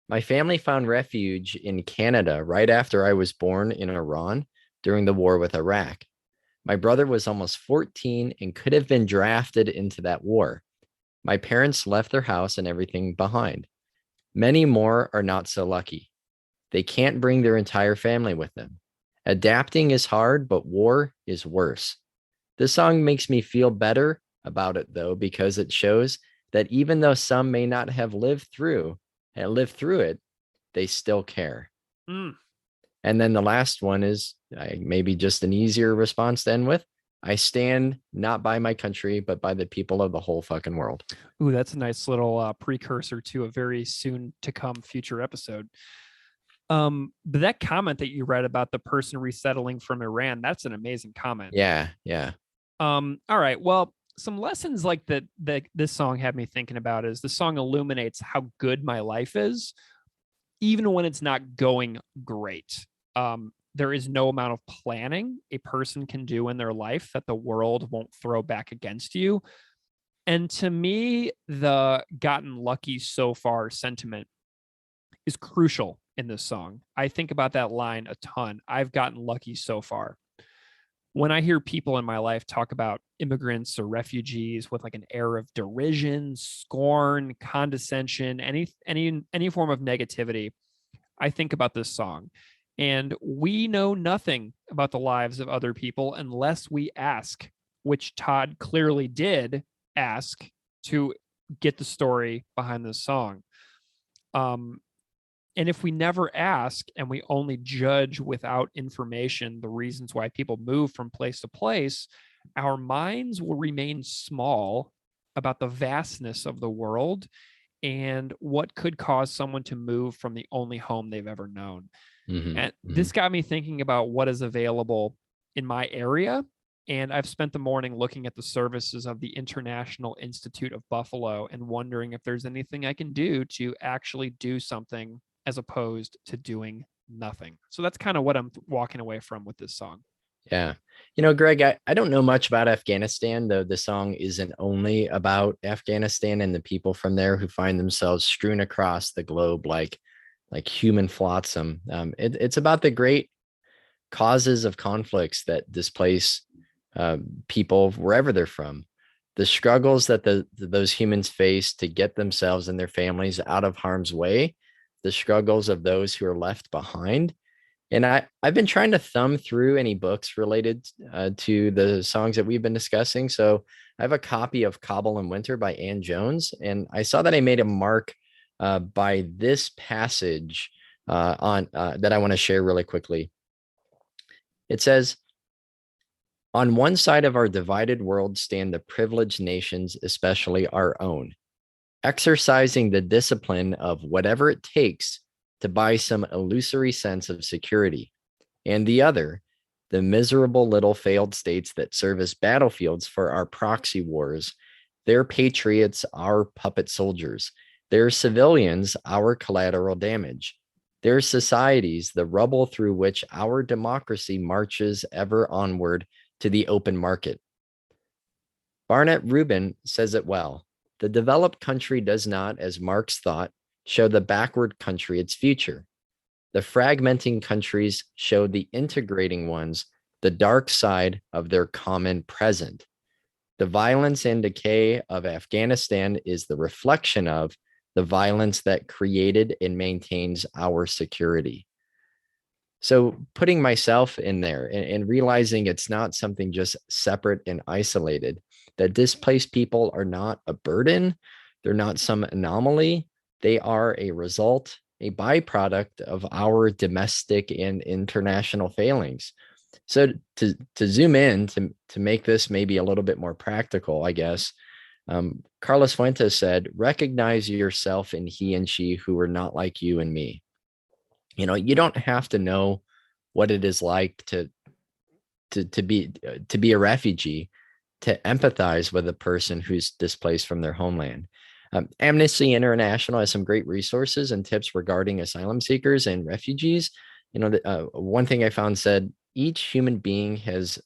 [SPEAKER 1] My family found refuge in Canada right after I was born in Iran during the war with Iraq. My brother was almost 14 and could have been drafted into that war. My parents left their house and everything behind. Many more are not so lucky. They can't bring their entire family with them. Adapting is hard, but war is worse. This song makes me feel better about it, though, because it shows that even though some may not have lived through it, they still care." And then the last one is maybe just an easier response to end with. "I stand not by my country, but by the people of the whole fucking world."
[SPEAKER 2] Ooh, that's a nice little precursor to a very soon to come future episode. But that comment that you read about the person resettling from Iran, that's an amazing comment.
[SPEAKER 1] Yeah.
[SPEAKER 2] All right. Well, some lessons like that this song had me thinking about is the song illuminates how good my life is, even when it's not going great. There is no amount of planning a person can do in their life that the world won't throw back against you. And to me, the "gotten lucky so far" sentiment is crucial in this song. I think about that line a ton. I've gotten lucky so far. when I hear people in my life talk about immigrants or refugees with like an air of derision, scorn, condescension, any form of negativity, I think about this song. And we know nothing about the lives of other people unless we ask, which Todd clearly did ask to get the story behind this song. And if we never ask and we only judge without information the reasons why people move from place to place, our minds will remain small about the vastness of the world and what could cause someone to move from the only home they've ever known. And this got me thinking about what is available in my area. And I've spent the morning looking at the services of the International Institute of Buffalo and wondering if there's anything I can do to actually do something as opposed to doing nothing. So that's kind of what I'm walking away from with this song.
[SPEAKER 1] Yeah. Greg, I don't know much about Afghanistan, though the song isn't only about Afghanistan and the people from there who find themselves strewn across the globe like human flotsam. It's about the great causes of conflicts that displace people wherever they're from, the struggles that those humans face to get themselves and their families out of harm's way, the struggles of those who are left behind. And I've been trying to thumb through any books related to the songs that we've been discussing. So I have a copy of Cobble and Winter by Ann Jones, and I saw that I made a mark by this passage on that I want to share really quickly. It says, "On one side of our divided world stand the privileged nations, especially our own, exercising the discipline of whatever it takes to buy some illusory sense of security. And the other, the miserable little failed states that serve as battlefields for our proxy wars, their patriots, our puppet soldiers, their civilians, our collateral damage, their societies, the rubble through which our democracy marches ever onward to the open market." Barnett Rubin says it well. The developed country does not, as Marx thought, show the backward country its future. The fragmenting countries show the integrating ones the dark side of their common present. The violence and decay of Afghanistan is the reflection of the violence that created and maintains our security. So putting myself in there and realizing it's not something just separate and isolated, that displaced people are not a burden, they're not some anomaly, they are a result, a byproduct of our domestic and international failings. So to zoom in, to make this maybe a little bit more practical, I guess, Carlos Fuentes said, "Recognize yourself in he and she who are not like you and me." You don't have to know what it is like to be a refugee to empathize with a person who's displaced from their homeland. Amnesty International has some great resources and tips regarding asylum seekers and refugees. One thing I found said, each human being has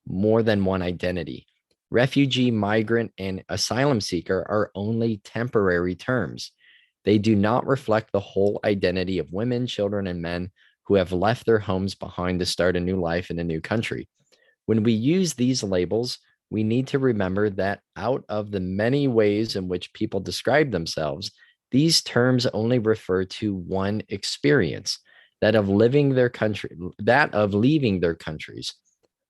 [SPEAKER 1] more than one identity. Refugee, migrant, and asylum seeker are only temporary terms. They do not reflect the whole identity of women, children, and men who have left their homes behind to start a new life in a new country. When we use these labels, we need to remember that out of the many ways in which people describe themselves, these terms only refer to one experience, that of leaving their countries.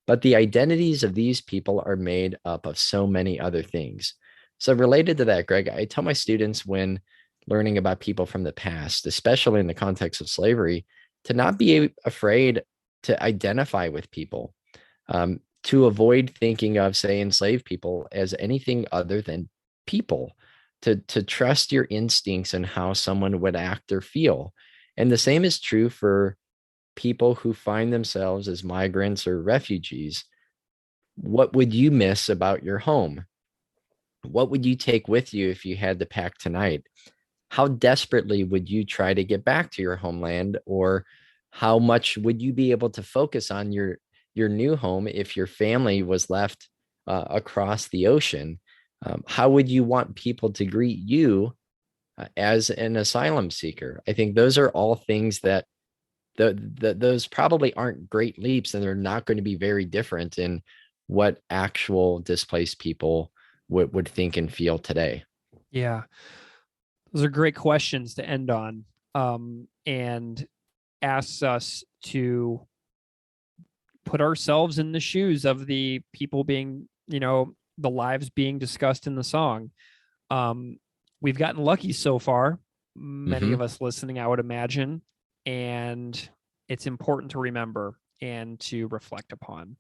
[SPEAKER 1] But the identities of these people are made up of so many other things. So related to that, Greg, I tell my students when learning about people from the past, especially in the context of slavery, to not be afraid to identify with people, to avoid thinking of, say, enslaved people as anything other than people, to trust your instincts and how someone would act or feel. And the same is true for people who find themselves as migrants or refugees. What would you miss about your home? What would you take with you if you had to pack tonight? How desperately would you try to get back to your homeland? Or how much would you be able to focus on your new home if your family was left across the ocean? How would you want people to greet you as an asylum seeker? I think those are all things that those probably aren't great leaps, and they're not going to be very different in what actual displaced people would think and feel today.
[SPEAKER 2] Yeah, those are great questions to end on, and asks us to put ourselves in the shoes of the people being, the lives being discussed in the song. We've gotten lucky so far, many of us listening, I would imagine, and it's important to remember and to reflect upon.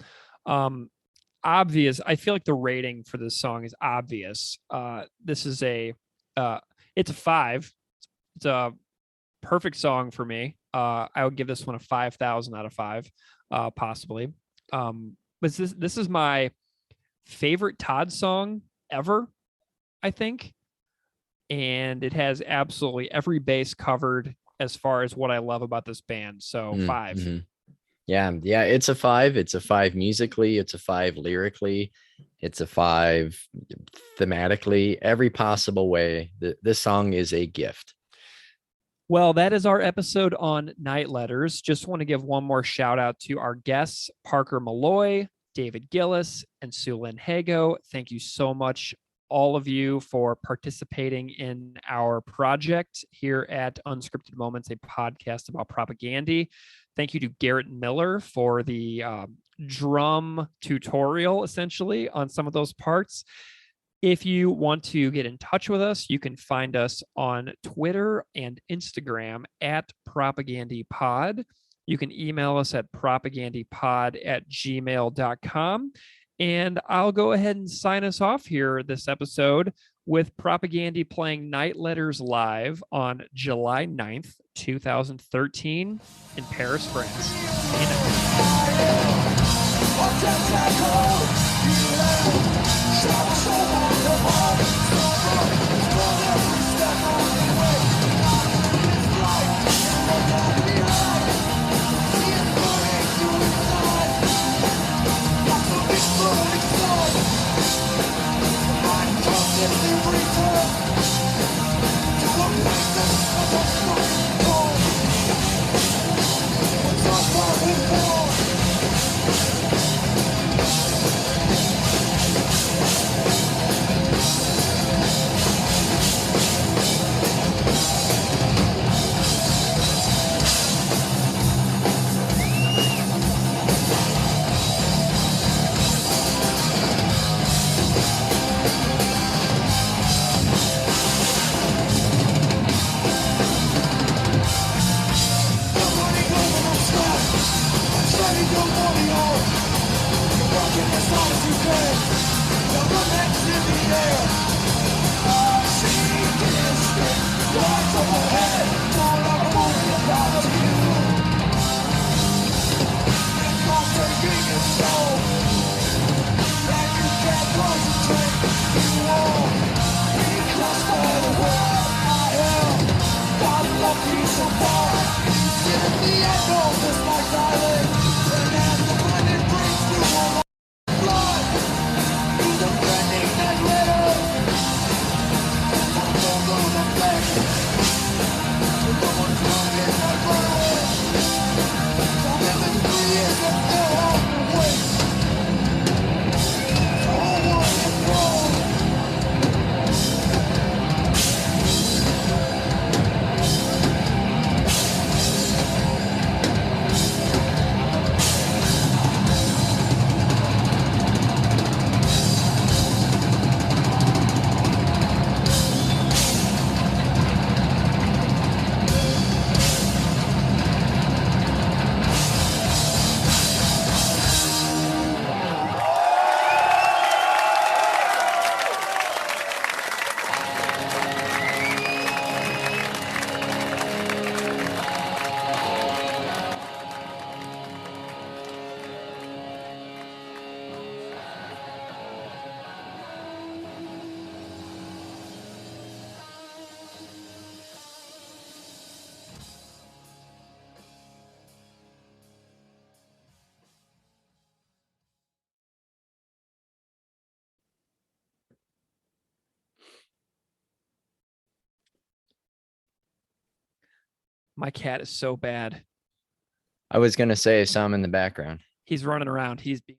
[SPEAKER 2] Obvious. I feel like the rating for this song is obvious. This is it's a 5. It's a perfect song for me. I would give this one a 5,000 out of 5, possibly. But this is my favorite Todd song ever, I think. And it has absolutely every base covered as far as what I love about this band. So 5.
[SPEAKER 1] Yeah, it's a 5. It's a 5 musically. It's a 5 lyrically. It's a 5 thematically. Every possible way. This song is a gift.
[SPEAKER 2] Well, that is our episode on Night Letters. Just want to give one more shout out to our guests, Parker Molloy, David Guillas, and Sulynn Hago. Thank you so much, all of you, for participating in our project here at Unscripted Moments, a podcast about propaganda. Thank you to Garrett Miller for the drum tutorial, essentially, on some of those parts. If you want to get in touch with us, you can find us on Twitter and Instagram at propagandapod. You can email us at propagandapod@gmail.com. And I'll go ahead and sign us off here this episode with Propaganda playing Night Letters live on July 9th, 2013 in Paris, France. See you My cat is so bad.
[SPEAKER 1] I was gonna say some in the background.
[SPEAKER 2] He's running around. He's being.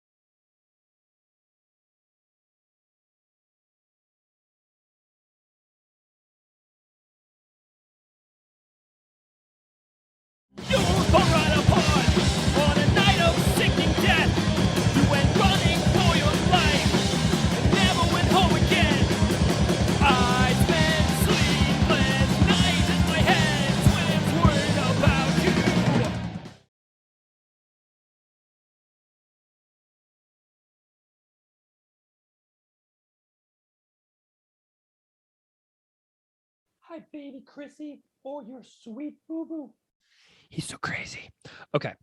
[SPEAKER 8] Hi, baby Chrissy. Oh, you're sweet, boo boo.
[SPEAKER 2] He's so crazy. Okay.